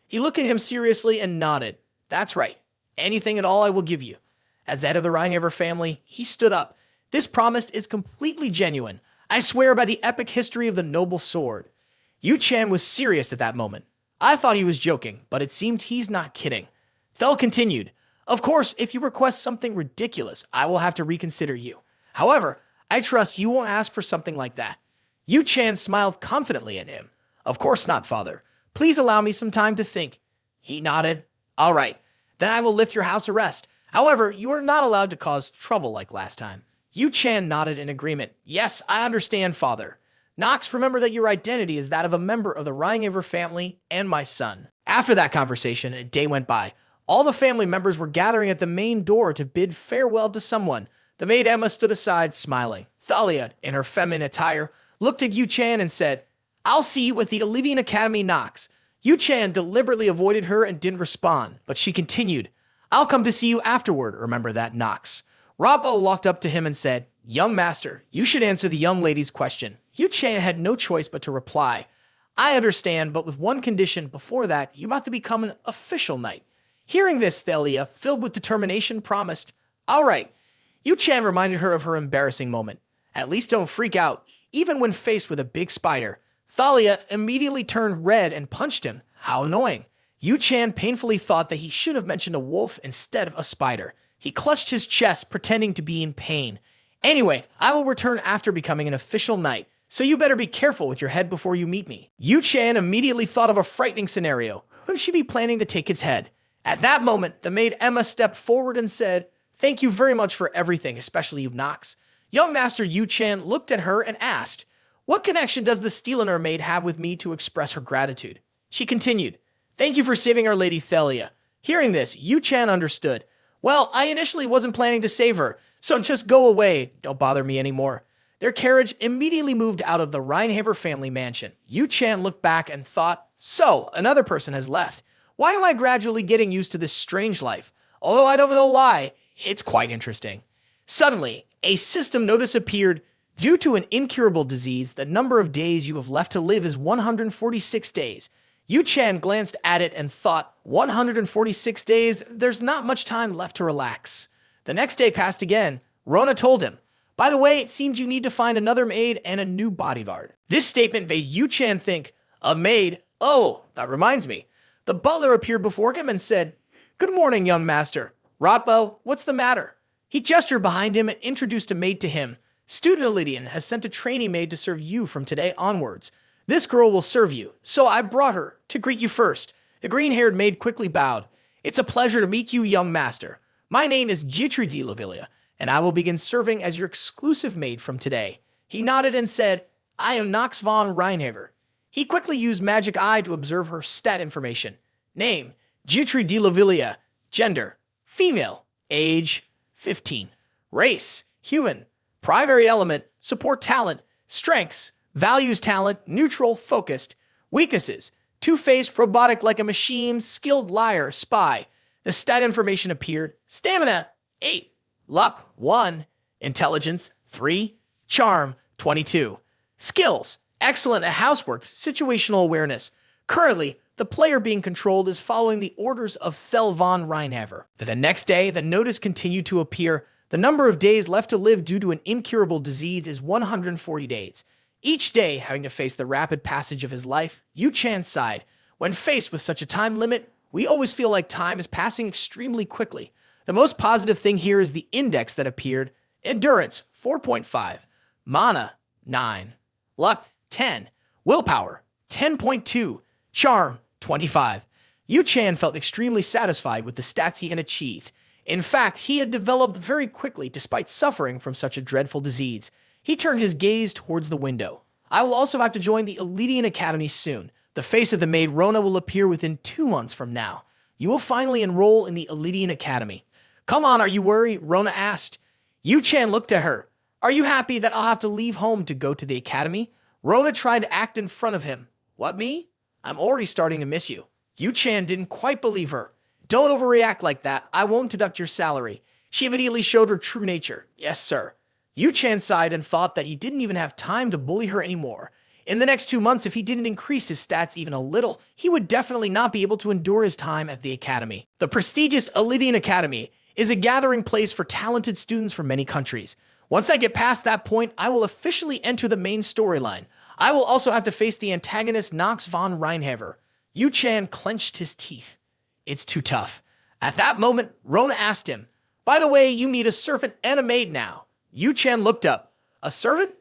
He looked at him seriously and nodded. That's right. Anything at all I will give you. As head of the Reinhaver family, he stood up. This promise is completely genuine. I swear by the epic history of the noble sword. Yoo Chan was serious at that moment. I thought he was joking, but it seemed he's not kidding. Thel continued. Of course, if you request something ridiculous, I will have to reconsider you. However, I trust you won't ask for something like that. Yoo Chan smiled confidently at him. Of course not, father. Please allow me some time to think. He nodded. All right, then I will lift your house arrest. However, you are not allowed to cause trouble like last time. Yoo Chan nodded in agreement. Yes, I understand, father. Knox, remember that your identity is that of a member of the Reinhaver family and my son. After that conversation, a day went by. All the family members were gathering at the main door to bid farewell to someone. The maid Emma stood aside, smiling. Thalia, in her feminine attire, looked at Yoo Chan and said, "I'll see you at the Elysian Academy Nox." Yoo Chan deliberately avoided her and didn't respond, but she continued, "I'll come to see you afterward, remember that, Nox." Robbo walked up to him and said, "Young master, you should answer the young lady's question." Yoo Chan had no choice but to reply, "I understand, but with one condition. Before that, you have to become an official knight." Hearing this, Thalia, filled with determination, promised, "All right." Yoo Chan reminded her of her embarrassing moment. "At least don't freak out, even when faced with a big spider." Thalia immediately turned red and punched him. How annoying. Yoo Chan painfully thought that he should have mentioned a wolf instead of a spider. He clutched his chest, pretending to be in pain. "Anyway, I will return after becoming an official knight, so you better be careful with your head before you meet me." Yoo Chan immediately thought of a frightening scenario. Who should be planning to take his head? At that moment, the maid Emma stepped forward and said, "Thank you very much for everything, especially you, Nox." Young Master Yoo Chan looked at her and asked, "What connection does the Steelaner maid have with me to express her gratitude?" She continued, "Thank you for saving our lady Thalia." Hearing this, Yoo Chan understood. "Well, I initially wasn't planning to save her, so just go away. Don't bother me anymore." Their carriage immediately moved out of the Reinhaver family mansion. Yoo Chan looked back and thought, "So, another person has left. Why am I gradually getting used to this strange life? Although I don't know why, it's quite interesting." Suddenly, a system notice appeared. Due to an incurable disease, the number of days you have left to live is 146 days. Yoo Chan glanced at it and thought, 146 days? There's not much time left to relax. The next day passed again. Rona told him, "By the way, it seems you need to find another maid and a new bodyguard." This statement made Yoo Chan think, "A maid? Oh, that reminds me." The butler appeared before him and said, "Good morning, young master." "Rotbo, what's the matter?" He gestured behind him and introduced a maid to him. "Student Elydian has sent a trainee maid to serve you from today onwards. This girl will serve you, so I brought her to greet you first." The green-haired maid quickly bowed. "It's a pleasure to meet you, young master. My name is Jitri de Lavilia, and I will begin serving as your exclusive maid from today." He nodded and said, "I am Nox von Reinhaver." He quickly used Magic Eye to observe her stat information. Name, Jitri de Lavilia. Gender, female. Age, 15. Race, human. Primary element, support talent. Strengths, values talent, neutral, focused. Weaknesses, two-faced, robotic like a machine, skilled liar, spy. The stat information appeared. Stamina, 8. Luck, 1. Intelligence, 3. Charm, 22. Skills, excellent at housework, situational awareness. Currently, the player being controlled is following the orders of Thel von Reinhaver. The next day, the notice continued to appear. The number of days left to live due to an incurable disease is 140 days. Each day, having to face the rapid passage of his life, Yoo Chan sighed. When faced with such a time limit, we always feel like time is passing extremely quickly. The most positive thing here is the index that appeared. Endurance, 4.5. Mana, 9. Luck, 10. Willpower, 10.2. Charm, 25. Yoo Chan felt extremely satisfied with the stats he had achieved. In fact, he had developed very quickly despite suffering from such a dreadful disease. He turned his gaze towards the window. "I will also have to join the Elysian Academy soon. The face of the maid Rona will appear within 2 months from now. You will finally enroll in the Elysian Academy." "Come on, are you worried?" Rona asked. Yoo Chan looked at her. "Are you happy that I'll have to leave home to go to the academy?" Rona tried to act in front of him. "What, me? I'm already starting to miss you." Yoo Chan didn't quite believe her. "Don't overreact like that. I won't deduct your salary." She immediately showed her true nature. "Yes, sir." Yoo Chan sighed and thought that he didn't even have time to bully her anymore. In the next 2 months, if he didn't increase his stats even a little, he would definitely not be able to endure his time at the academy. The prestigious Elysian Academy is a gathering place for talented students from many countries. Once I get past that point, I will officially enter the main storyline. I will also have to face the antagonist Nox von Reinhaver. Yoo Chan clenched his teeth. It's too tough. At that moment, Rona asked him, "By the way, you need a servant and a maid now." Yoo Chan looked up. "A servant?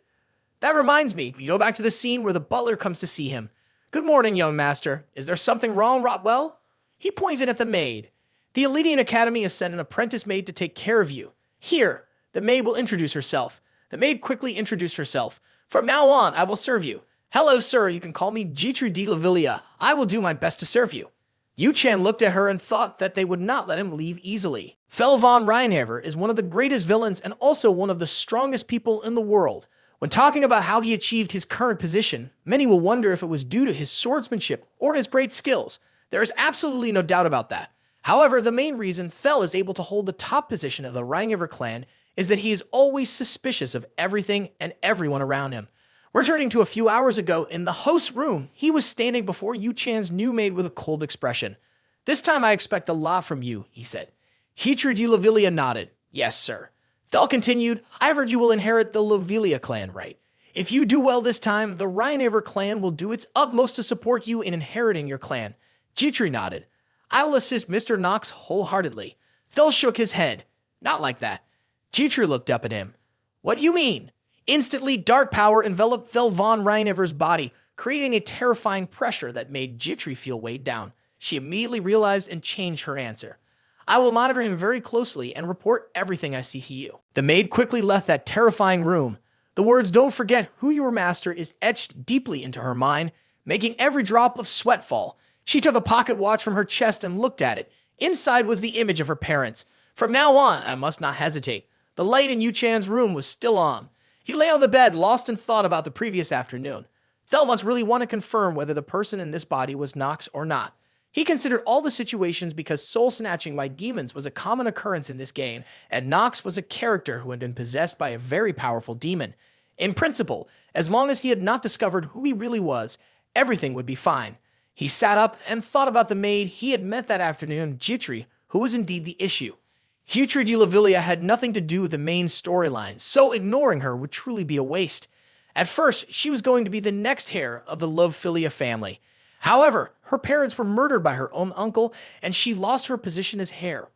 That reminds me, we go back to the scene where the butler comes to see him. "Good morning, young master. Is there something wrong, Rotwell?" He pointed at the maid. "The Elysian Academy has sent an apprentice maid to take care of you. Here, the maid will introduce herself." The maid quickly introduced herself. "From now on, I will serve you. Hello, sir. You can call me Jitri de Lavilia. I will do my best to serve you." Yoo Chan looked at her and thought that they would not let him leave easily. Fel von Reinhaver is one of the greatest villains and also one of the strongest people in the world. When talking about how he achieved his current position, many will wonder if it was due to his swordsmanship or his great skills. There is absolutely no doubt about that. However, the main reason Fel is able to hold the top position of the Reinhaver clan is that he is always suspicious of everything and everyone around him. Returning to a few hours ago, in the host's room, he was standing before Yoo Chan's new maid with a cold expression. "This time I expect a lot from you," he said. Heatred Lovelia nodded. "Yes, sir." Fel continued, "I heard you will inherit the Lovelia clan, right? If you do well this time, the Reinhaver clan will do its utmost to support you in inheriting your clan." Jitri nodded. "I will assist Mr. Knox wholeheartedly." Fel shook his head. "Not like that." Jitri looked up at him. "What do you mean?" Instantly, dark power enveloped Fel von Reinhaver's body, creating a terrifying pressure that made Jitri feel weighed down. She immediately realized and changed her answer. "I will monitor him very closely and report everything I see to you." The maid quickly left that terrifying room. The words "don't forget who your master" is etched deeply into her mind, making every drop of sweat fall. She took a pocket watch from her chest and looked at it. Inside was the image of her parents. From now on, I must not hesitate. The light in Yoo Chan's room was still on. He lay on the bed, lost in thought about the previous afternoon. Fel must really want to confirm whether the person in this body was Nox or not. He considered all the situations because soul snatching by demons was a common occurrence in this game, and Nox was a character who had been possessed by a very powerful demon. In principle, as long as he had not discovered who he really was, everything would be fine. He sat up and thought about the maid he had met that afternoon, Jitri, who was indeed the issue. Heatred Lovelia had nothing to do with the main storyline, so ignoring her would truly be a waste. At first, she was going to be the next heir of the Lovelia family. However, her parents were murdered by her own uncle, and she lost her position as heir.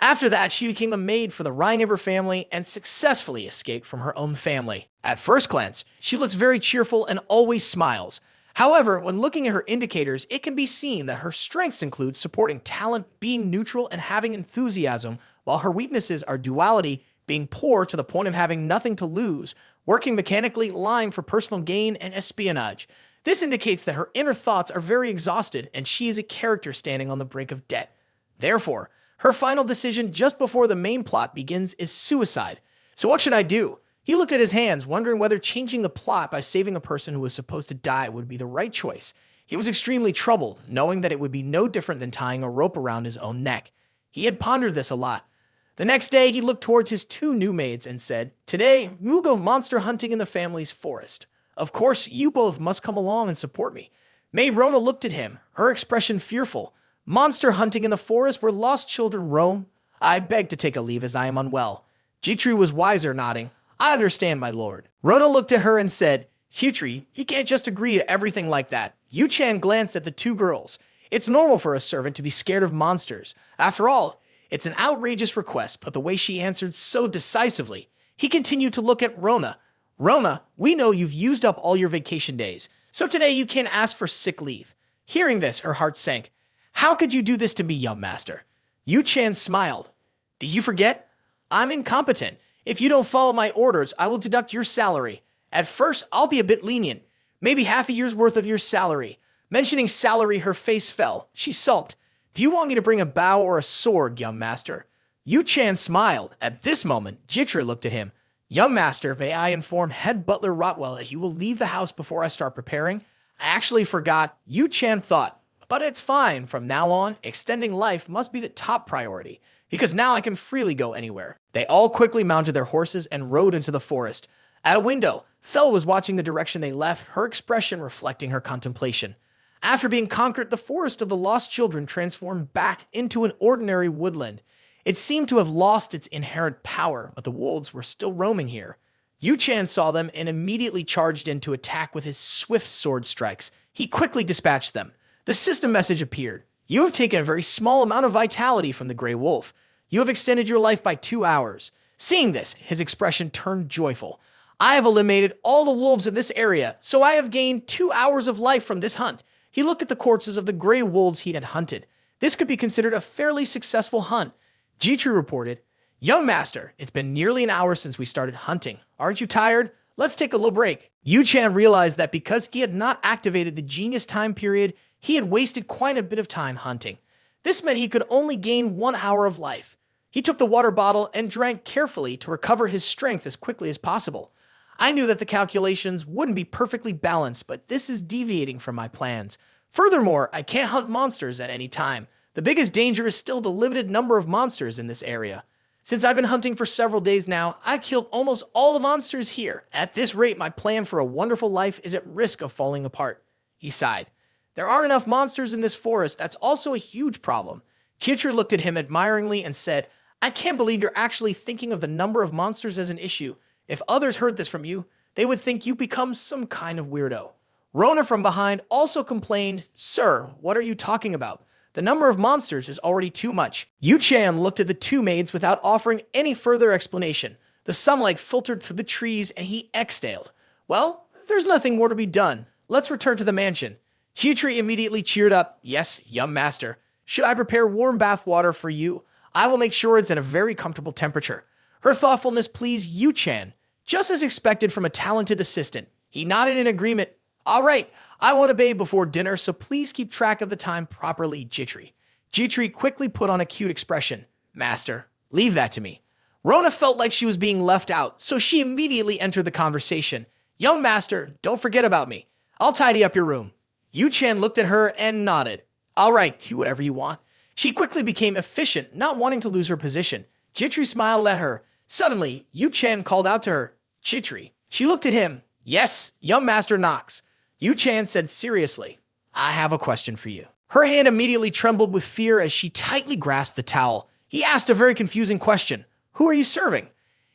After that, she became a maid for the Reinhaver family and successfully escaped from her own family. At first glance, she looks very cheerful and always smiles. However, when looking at her indicators, it can be seen that her strengths include supporting talent, being neutral, and having enthusiasm, while her weaknesses are duality, being poor to the point of having nothing to lose, working mechanically, lying for personal gain, and espionage. This indicates that her inner thoughts are very exhausted and she is a character standing on the brink of debt. Therefore, her final decision just before the main plot begins is suicide. So what should I do? He looked at his hands, wondering whether changing the plot by saving a person who was supposed to die would be the right choice. He was extremely troubled, knowing that it would be no different than tying a rope around his own neck. He had pondered this a lot. The next day, he looked towards his two new maids and said, "Today, we will go monster hunting in the family's forest. Of course, you both must come along and support me." Maid Rona looked at him, her expression fearful. "Monster hunting in the forest where lost children roam? I beg to take a leave as I am unwell." Jitri was wiser, nodding. "I understand, my lord." Rona looked at her and said, "Jitri, you can't just agree to everything like that." Yoo Chan glanced at the two girls. It's normal for a servant to be scared of monsters. After all, it's an outrageous request, but the way she answered so decisively. He continued to look at Rona. "Rona, we know you've used up all your vacation days, so today you can't ask for sick leave." Hearing this, her heart sank. "How could you do this to me, young master?" Yoo Chan smiled. "Do you forget? I'm incompetent. If you don't follow my orders, I will deduct your salary. At first, I'll be a bit lenient. Maybe half a year's worth of your salary." Mentioning salary, her face fell. She sulked. "Do you want me to bring a bow or a sword, young master?" Yoo Chan smiled. At this moment, Jitra looked at him. "Young master, may I inform head butler Rotwell that you will leave the house before I start preparing?" "I actually forgot." Yoo Chan thought. "But it's fine. From now on, extending life must be the top priority, because now I can freely go anywhere." They all quickly mounted their horses and rode into the forest. At a window, Fel was watching the direction they left, her expression reflecting her contemplation. After being conquered, the forest of the lost children transformed back into an ordinary woodland. It seemed to have lost its inherent power, but the wolves were still roaming here. Yoo Chan saw them and immediately charged in to attack with his swift sword strikes. He quickly dispatched them. The system message appeared. "You have taken a very small amount of vitality from the gray wolf. You have extended your life by 2 hours." Seeing this, his expression turned joyful. "I have eliminated all the wolves in this area, so I have gained 2 hours of life from this hunt." He looked at the corpses of the gray wolves he had hunted. This could be considered a fairly successful hunt. Jitru reported, "Young master, it's been nearly an hour since we started hunting. Aren't you tired? Let's take a little break." Yoo Chan realized that because he had not activated the genius time period, He had wasted quite a bit of time hunting. This meant he could only gain 1 hour of life. He took the water bottle and drank carefully to recover his strength as quickly as possible. I knew that the calculations wouldn't be perfectly balanced, but this is deviating from my plans. Furthermore, I can't hunt monsters at any time. The biggest danger is still the limited number of monsters in this area. Since I've been hunting for several days now, I killed almost all the monsters here. At this rate, my plan for a wonderful life is at risk of falling apart. He sighed. There aren't enough monsters in this forest. That's also a huge problem. Chitra looked at him admiringly and said, I can't believe you're actually thinking of the number of monsters as an issue. If others heard this from you, they would think you become some kind of weirdo. Rona from behind also complained, Sir, what are you talking about? The number of monsters is already too much. Yoo Chan looked at the two maids without offering any further explanation. The sunlight filtered through the trees and he exhaled. Well, there's nothing more to be done. Let's return to the mansion. Chitri immediately cheered up. Yes, young master. Should I prepare warm bath water for you? I will make sure it's at a very comfortable temperature. Her thoughtfulness pleased Yoo Chan, just as expected from a talented assistant. He nodded in agreement. All right, I want to bathe before dinner, so please keep track of the time properly, Chitri. Chitri quickly put on a cute expression. Master, leave that to me. Rona felt like she was being left out, so she immediately entered the conversation. Young master, don't forget about me. I'll tidy up your room. Yoo Chan looked at her and nodded. All right, do whatever you want. She quickly became efficient, not wanting to lose her position. Chitri smiled at her. Suddenly, Yoo Chan called out to her, Chitri. She looked at him. Yes, young master knocks. Yoo Chan said seriously, I have a question for you. Her hand immediately trembled with fear as she tightly grasped the towel. He asked a very confusing question. Who are you serving?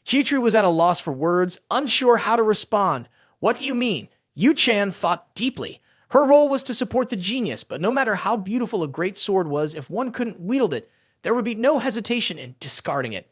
Chitri was at a loss for words, unsure how to respond. What do you mean? Yoo Chan thought deeply. Her role was to support the genius, but no matter how beautiful a great sword was, if one couldn't wield it, there would be no hesitation in discarding it.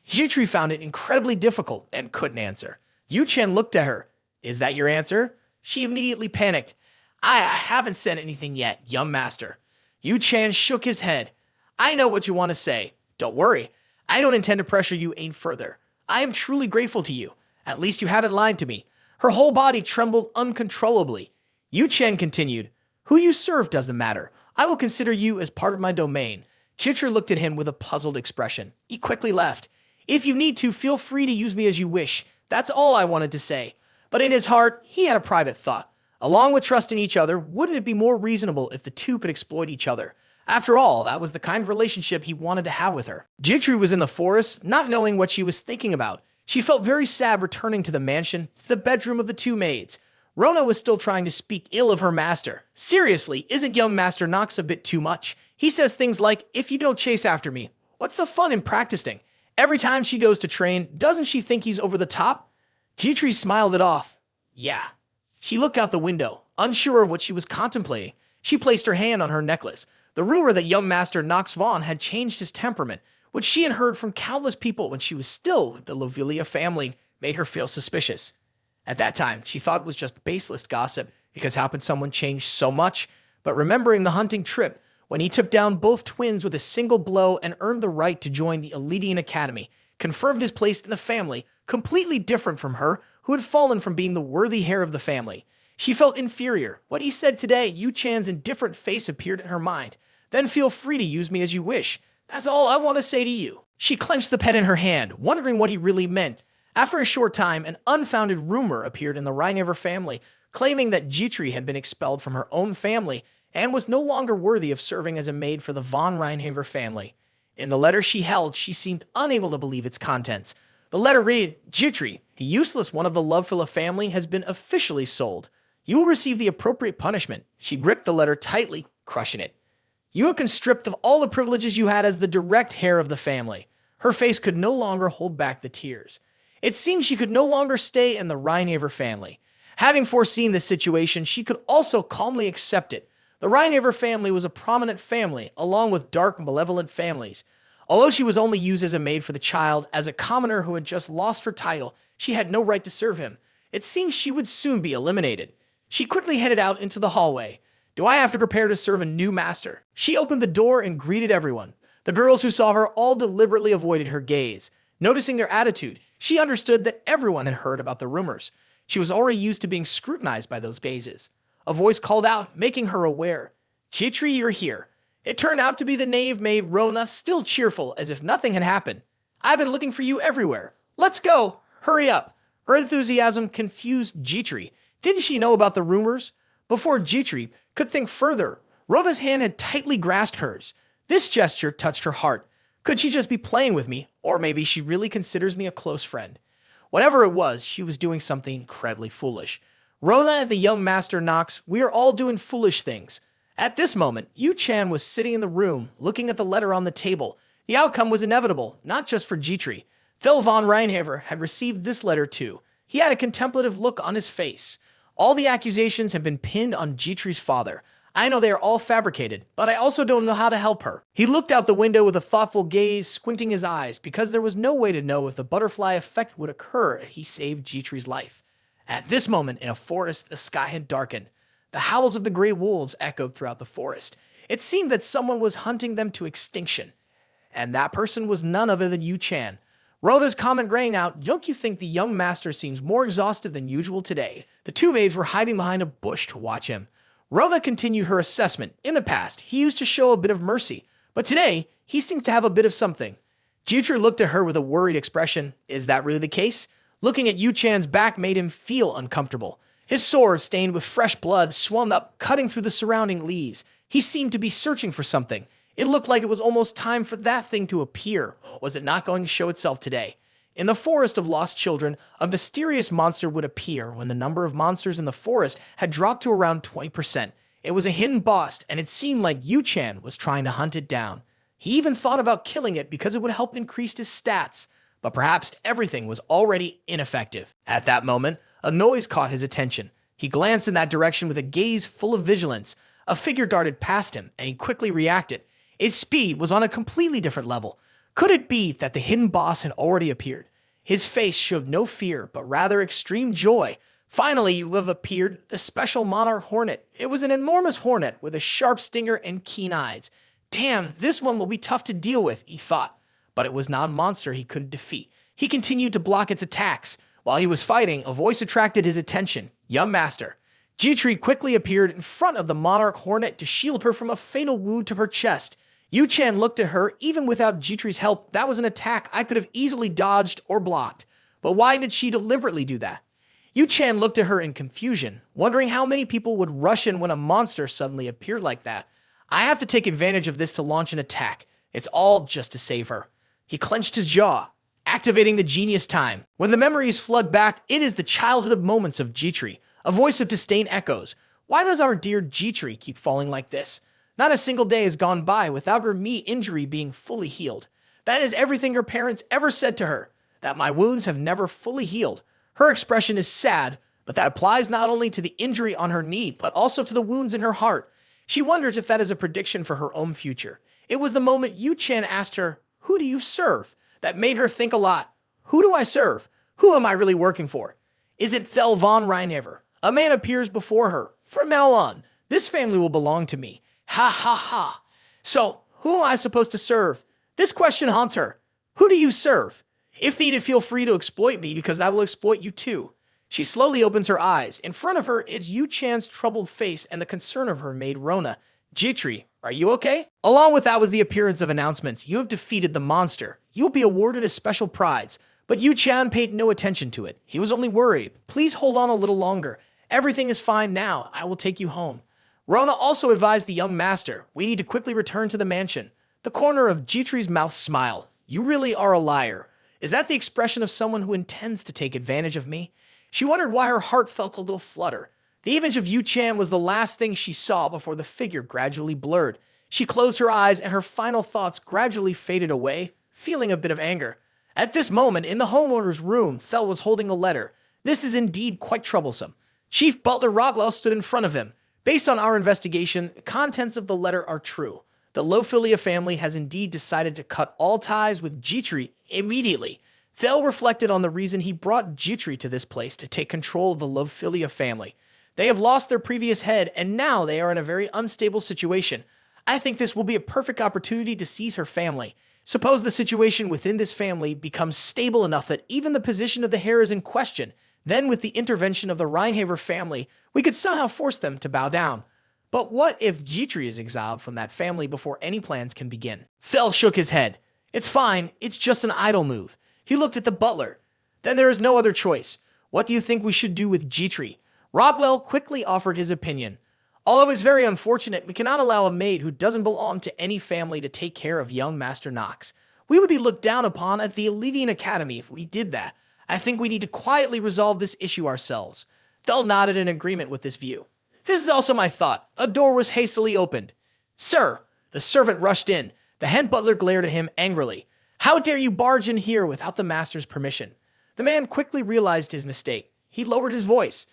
Chitri found it incredibly difficult and couldn't answer. Yoo Chan looked at her. Is that your answer? She immediately panicked. I haven't said anything yet, young master. Yoo Chan shook his head. I know what you want to say. Don't worry. I don't intend to pressure you any further. I am truly grateful to you. At least you haven't lied to me. Her whole body trembled uncontrollably. Yoo Chan continued. Who you serve doesn't matter. I will consider you as part of my domain. Chitra looked at him with a puzzled expression. He quickly left. If you need to, feel free to use me as you wish. That's all I wanted to say. But in his heart, he had a private thought. Along with trusting each other, wouldn't it be more reasonable if the two could exploit each other? After all, that was the kind of relationship he wanted to have with her. Chitri was in the forest, not knowing what she was thinking about. She felt very sad returning to the mansion, to the bedroom of the two maids. Rona was still trying to speak ill of her master. Seriously, isn't young Master Nox a bit too much? He says things like, if you don't chase after me, what's the fun in practicing? Every time she goes to train, doesn't she think he's over the top? Chitri smiled it off. Yeah. She looked out the window, unsure of what she was contemplating. She placed her hand on her necklace. The rumor that young Master Nox Vaughn had changed his temperament, which she had heard from countless people when she was still with the Lovelia family, made her feel suspicious. At that time, she thought it was just baseless gossip, because how could someone change so much? But remembering the hunting trip, when he took down both twins with a single blow and earned the right to join the Eledian Academy, confirmed his place in the family, completely different from her, who had fallen from being the worthy heir of the family. She felt inferior. What he said today, Yoo Chan's indifferent face appeared in her mind. Then feel free to use me as you wish. That's all I want to say to you. She clenched the pen in her hand, wondering what he really meant. After a short time, an unfounded rumor appeared in the Rhinever family, claiming that Chitri had been expelled from her own family and was no longer worthy of serving as a maid for the von Rhinever family. In the letter she held, she seemed unable to believe its contents. The letter read, Chitri, the useless one of the Lovefilla family, has been officially sold. You will receive the appropriate punishment. She gripped the letter tightly, crushing it. You have been stripped of all the privileges you had as the direct heir of the family. Her face could no longer hold back the tears. It seemed she could no longer stay in the Rhinever family. Having foreseen this situation, she could also calmly accept it. The Rhinever family was a prominent family, along with dark, malevolent families. Although she was only used as a maid for the child, as a commoner who had just lost her title, she had no right to serve him. It seemed she would soon be eliminated. She quickly headed out into the hallway. Do I have to prepare to serve a new master? She opened the door and greeted everyone. The girls who saw her all deliberately avoided her gaze. Noticing their attitude, she understood that everyone had heard about the rumors. She was already used to being scrutinized by those gazes. A voice called out, making her aware. Jitri, you're here. It turned out to be the knave made Rona still cheerful as if nothing had happened. I've been looking for you everywhere. Let's go. Hurry up. Her enthusiasm confused Jitri. Didn't she know about the rumors? Before Jitri could think further, Rona's hand had tightly grasped hers. This gesture touched her heart. Could she just be playing with me? Or maybe she really considers me a close friend. Whatever it was, she was doing something incredibly foolish. Rona, the young master, knocks. We are all doing foolish things. At this moment, Yoo Chan was sitting in the room, looking at the letter on the table. The outcome was inevitable, not just for Jitri. Phil von Reinhaver had received this letter too. He had a contemplative look on his face. All the accusations have been pinned on Jitri's father. I know they are all fabricated, but I also don't know how to help her. He looked out the window with a thoughtful gaze, squinting his eyes, because there was no way to know if the butterfly effect would occur if he saved Jitri's life. At this moment, in a forest, the sky had darkened. The howls of the gray wolves echoed throughout the forest. It seemed that someone was hunting them to extinction. And that person was none other than Yoo Chan. Rona's comment rang out, don't you think the young master seems more exhausted than usual today? The two maids were hiding behind a bush to watch him. Rona continued her assessment. In the past, he used to show a bit of mercy, but today, he seemed to have a bit of something. Jitri looked at her with a worried expression. Is that really the case? Looking at Yoo Chan's back made him feel uncomfortable. His sword, stained with fresh blood, swung up, cutting through the surrounding leaves. He seemed to be searching for something. It looked like it was almost time for that thing to appear. Was it not going to show itself today? In the forest of lost children, a mysterious monster would appear when the number of monsters in the forest had dropped to around 20%. It was a hidden boss, and it seemed like Yoo Chan was trying to hunt it down. He even thought about killing it because it would help increase his stats. But perhaps everything was already ineffective. At that moment, a noise caught his attention. He glanced in that direction with a gaze full of vigilance. A figure darted past him, and he quickly reacted. Its speed was on a completely different level. Could it be that the hidden boss had already appeared? His face showed no fear, but rather extreme joy. Finally, you have appeared, the special monarch hornet. It was an enormous hornet with a sharp stinger and keen eyes. Damn, this one will be tough to deal with, he thought. But it was not a monster he couldn't defeat. He continued to block its attacks. While he was fighting, a voice attracted his attention. Young master. Jitri quickly appeared in front of the monarch hornet to shield her from a fatal wound to her chest. Yoo Chan looked at her. Even without Jitri's help, that was an attack I could have easily dodged or blocked. But why did she deliberately do that? Yoo Chan looked at her in confusion, wondering how many people would rush in when a monster suddenly appeared like that. I have to take advantage of this to launch an attack. It's all just to save her. He clenched his jaw, activating the genius time. When the memories flood back, it is the childhood moments of Jitri. A voice of disdain echoes. Why does our dear Jitri keep falling like this? Not a single day has gone by without her knee injury being fully healed. That is everything her parents ever said to her, that my wounds have never fully healed. Her expression is sad, but that applies not only to the injury on her knee, but also to the wounds in her heart. She wonders if that is a prediction for her own future. It was the moment Yoo Chan asked her, who do you serve? That made her think a lot. Who do I serve? Who am I really working for? Is it Thel von Reinhaver? A man appears before her. From now on, this family will belong to me. Ha ha ha. So, who am I supposed to serve? This question haunts her. Who do you serve? If needed, feel free to exploit me because I will exploit you too. She slowly opens her eyes. In front of her is Yoo Chan's troubled face and the concern of her maid Rona. Jitri, are you okay? Along with that was the appearance of announcements. You have defeated the monster. You will be awarded a special prize. But Yoo Chan paid no attention to it. He was only worried. Please hold on a little longer. Everything is fine now. I will take you home. Rona also advised the young master, we need to quickly return to the mansion. The corner of Jitri's mouth smiled. You really are a liar. Is that the expression of someone who intends to take advantage of me? She wondered why her heart felt a little flutter. The image of Yoo Chan was the last thing she saw before the figure gradually blurred. She closed her eyes and her final thoughts gradually faded away, feeling a bit of anger. At this moment, in the homeowner's room, Thel was holding a letter. This is indeed quite troublesome. Chief Butler Rockwell stood in front of him. Based on our investigation, the contents of the letter are true. The Lophilia family has indeed decided to cut all ties with Jitri immediately. Thel reflected on the reason he brought Jitri to this place to take control of the Lophilia family. They have lost their previous head, and now they are in a very unstable situation. I think this will be a perfect opportunity to seize her family. Suppose the situation within this family becomes stable enough that even the position of the heir is in question. Then, with the intervention of the Reinhaver family, we could somehow force them to bow down. But what if Jitri is exiled from that family before any plans can begin? Thel shook his head. It's fine, it's just an idle move. He looked at the butler. Then there is no other choice. What do you think we should do with Jitri? Rodwell quickly offered his opinion. Although it's very unfortunate, we cannot allow a maid who doesn't belong to any family to take care of young Master Knox. We would be looked down upon at the Elevian Academy if we did that. I think we need to quietly resolve this issue ourselves. Thel nodded in agreement with this view. This is also my thought. A door was hastily opened. Sir! The servant rushed in. The head butler glared at him angrily. How dare you barge in here without the master's permission? The man quickly realized his mistake. He lowered his voice.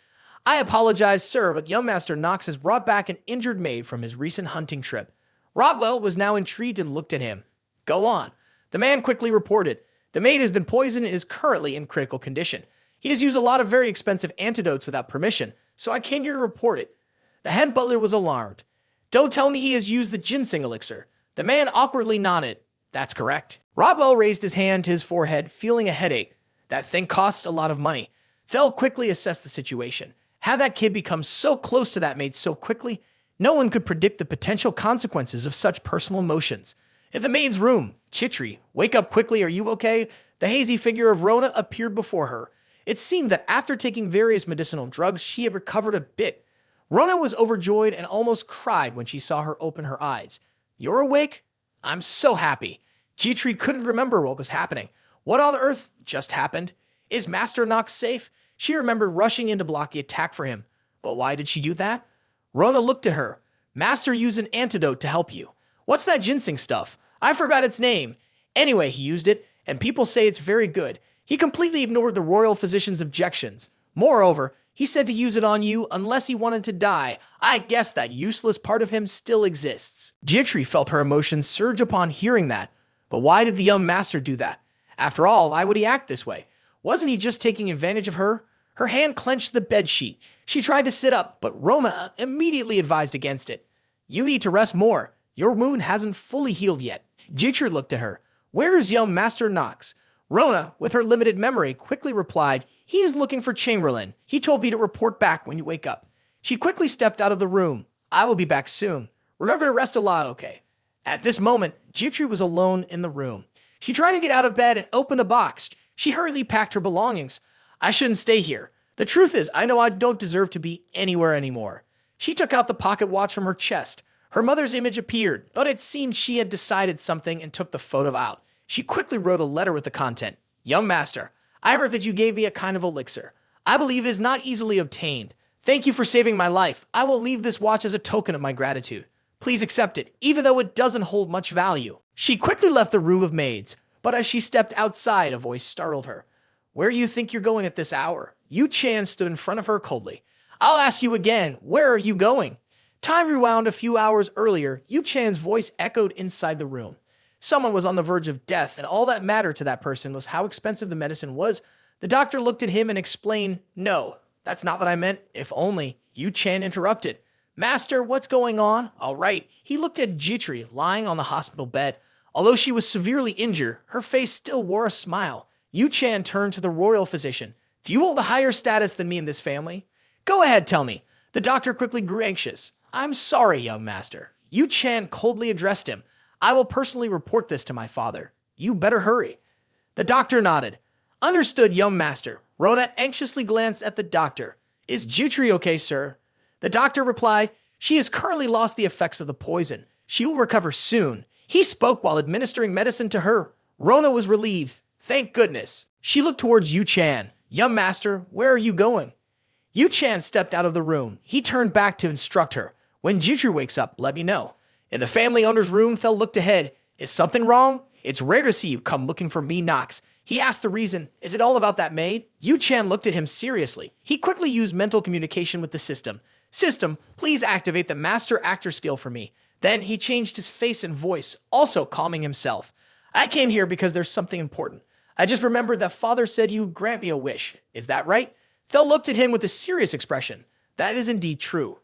I apologize, sir, but young Master Knox has brought back an injured maid from his recent hunting trip. Rodwell was now intrigued and looked at him. Go on. The man quickly reported. The maid has been poisoned and is currently in critical condition. He has used a lot of very expensive antidotes without permission, so I came here to report it. The head butler was alarmed. Don't tell me he has used the ginseng elixir. The man awkwardly nodded. That's correct. Rodwell raised his hand to his forehead, feeling a headache. That thing costs a lot of money. Thel quickly assessed the situation. How that kid become so close to that maid so quickly? No one could predict the potential consequences of such personal emotions. In the maid's room, Chitri, wake up quickly, are you okay? The hazy figure of Rona appeared before her. It seemed that after taking various medicinal drugs, she had recovered a bit. Rona was overjoyed and almost cried when she saw her open her eyes. You're awake? I'm so happy. Chitri couldn't remember what was happening. What on earth just happened? Is Master Knox safe? She remembered rushing in to block the attack for him. But why did she do that? Rona looked at her. Master used an antidote to help you. What's that ginseng stuff? I forgot its name. Anyway, he used it, and people say it's very good. He completely ignored the royal physician's objections. Moreover, he said to use it on you unless he wanted to die. I guess that useless part of him still exists. Jitri felt her emotions surge upon hearing that. But why did the young master do that? After all, why would he act this way? Wasn't he just taking advantage of her? Her hand clenched the bedsheet. She tried to sit up, but Roma immediately advised against it. You need to rest more. Your wound hasn't fully healed yet. Jitri looked at her. Where is young Master Knox? Rona, with her limited memory, quickly replied, he is looking for Chamberlain. He told me to report back when you wake up. She quickly stepped out of the room. I will be back soon. Remember to rest a lot, okay? At this moment, Jitri was alone in the room. She tried to get out of bed and open a box. She hurriedly packed her belongings. I shouldn't stay here. The truth is, I know I don't deserve to be anywhere anymore. She took out the pocket watch from her chest. Her mother's image appeared, but it seemed she had decided something and took the photo out. She quickly wrote a letter with the content. Young master, I heard that you gave me a kind of elixir. I believe it is not easily obtained. Thank you for saving my life. I will leave this watch as a token of my gratitude. Please accept it, even though it doesn't hold much value. She quickly left the room of maids, but as she stepped outside, a voice startled her. Where do you think you're going at this hour? Yoo Chan stood in front of her coldly. I'll ask you again, where are you going? Time rewound a few hours earlier. Yoo Chan's voice echoed inside the room. Someone was on the verge of death, and all that mattered to that person was how expensive the medicine was. The doctor looked at him and explained, No, that's not what I meant. If only. Yoo Chan interrupted. Master, what's going on? All right. He looked at Jitri, lying on the hospital bed. Although she was severely injured, her face still wore a smile. Yoo Chan turned to the royal physician. Do you hold a higher status than me in this family? Go ahead, tell me. The doctor quickly grew anxious. I'm sorry, young master. Yoo Chan coldly addressed him. I will personally report this to my father. You better hurry. The doctor nodded. Understood, young master. Rona anxiously glanced at the doctor. Is Jitri okay, sir? The doctor replied, She has currently lost the effects of the poison. She will recover soon. He spoke while administering medicine to her. Rona was relieved. Thank goodness. She looked towards Yoo Chan. Young master, where are you going? Yoo Chan stepped out of the room. He turned back to instruct her. When Jitri wakes up, let me know. In the family owner's room, Thel looked ahead. Is something wrong? It's rare to see you come looking for me, Knox. He asked the reason. Is it all about that maid? Yoo Chan looked at him seriously. He quickly used mental communication with the system. System, please activate the master actor skill for me. Then he changed his face and voice, also calming himself. I came here because there's something important. I just remembered that father said you would grant me a wish. Is that right? Thel looked at him with a serious expression. That is indeed true.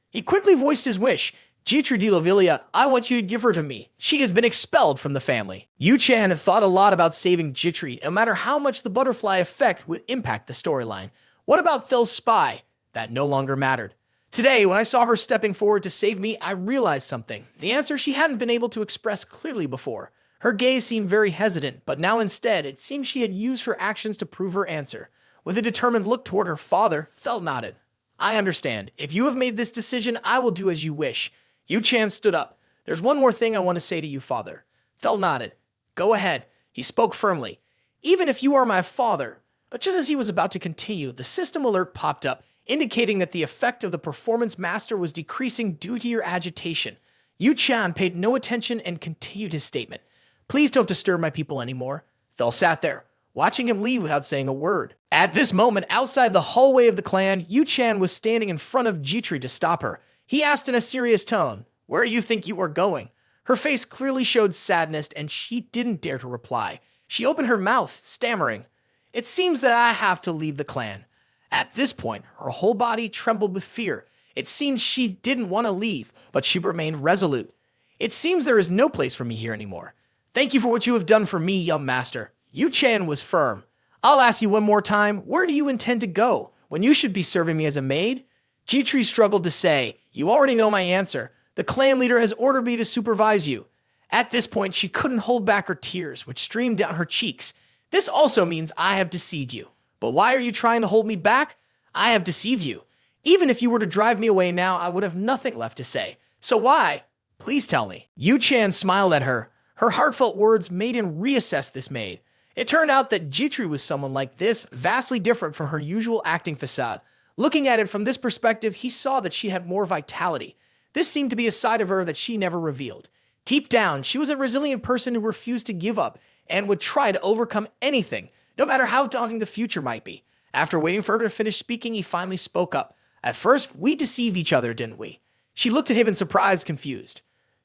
He quickly voiced his wish. Jitri de Lovelia, I want you to give her to me. She has been expelled from the family. Yoo Chan had thought a lot about saving Jitri, no matter how much the butterfly effect would impact the storyline. What about Thel's spy? That no longer mattered. Today, when I saw her stepping forward to save me, I realized something. The answer she hadn't been able to express clearly before. Her gaze seemed very hesitant, but now instead, it seemed she had used her actions to prove her answer. With a determined look toward her father, Thel nodded. I understand. If you have made this decision, I will do as you wish. Yoo Chan stood up. There's one more thing I want to say to you, father. Thel nodded. Go ahead. He spoke firmly. Even if you are my father. But just as he was about to continue, the system alert popped up, indicating that the effect of the performance master was decreasing due to your agitation. Yoo Chan paid no attention and continued his statement. Please don't disturb my people anymore. Thel sat there, watching him leave without saying a word. At this moment, outside the hallway of the clan, Yoo Chan was standing in front of Jitri to stop her. He asked in a serious tone, Where do you think you are going? Her face clearly showed sadness, and she didn't dare to reply. She opened her mouth, stammering, It seems that I have to leave the clan. At this point, her whole body trembled with fear. It seemed she didn't want to leave, but she remained resolute. It seems there is no place for me here anymore. Thank you for what you have done for me, young master. Yoo Chan was firm. I'll ask you one more time, where do you intend to go, when you should be serving me as a maid? Jitri struggled to say, You already know my answer. The clan leader has ordered me to supervise you. At this point, she couldn't hold back her tears, which streamed down her cheeks. This also means I have deceived you. But why are you trying to hold me back? I have deceived you. Even if you were to drive me away now, I would have nothing left to say. So why? Please tell me. Yoo Chan smiled at her. Her heartfelt words made him reassess this maid. It turned out that Jitri was someone like this, vastly different from her usual acting facade. Looking at it from this perspective, he saw that she had more vitality. This seemed to be a side of her that she never revealed. Deep down, she was a resilient person who refused to give up and would try to overcome anything, no matter how daunting the future might be. After waiting for her to finish speaking, he finally spoke up. At first, we deceived each other, didn't we? She looked at him in surprise, confused.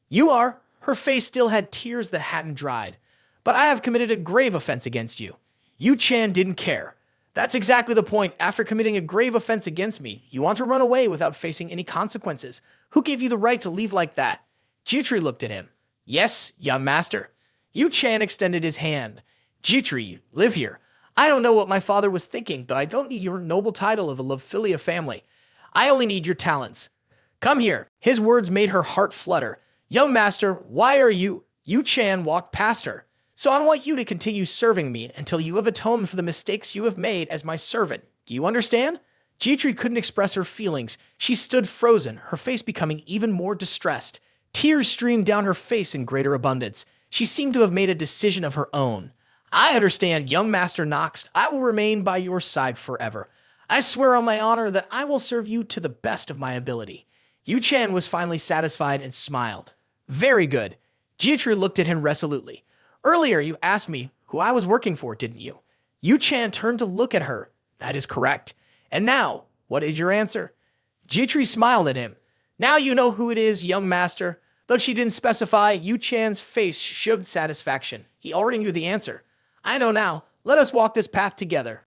You are. Her face still had tears that hadn't dried. But I have committed a grave offense against you. Yoo Chan didn't care. That's exactly the point. After committing a grave offense against me, you want to run away without facing any consequences. Who gave you the right to leave like that? Jitri looked at him. Yes, young master. Yoo Chan extended his hand. Jitri, you live here. I don't know what my father was thinking, but I don't need your noble title of a Lovefilia family. I only need your talents. Come here. His words made her heart flutter. Young master, why are you? Yoo Chan walked past her. So I want you to continue serving me until you have atoned for the mistakes you have made as my servant. Do you understand? Jitri couldn't express her feelings. She stood frozen, her face becoming even more distressed. Tears streamed down her face in greater abundance. She seemed to have made a decision of her own. I understand, young Master Nox. I will remain by your side forever. I swear on my honor that I will serve you to the best of my ability. Yoo Chan was finally satisfied and smiled. Very good. Jitri looked at him resolutely. Earlier, you asked me who I was working for, didn't you? Yoo Chan turned to look at her. That is correct. And now, what is your answer? Jitri smiled at him. Now you know who it is, young master. Though she didn't specify, Yoo Chan's face showed satisfaction. He already knew the answer. I know now. Let us walk this path together.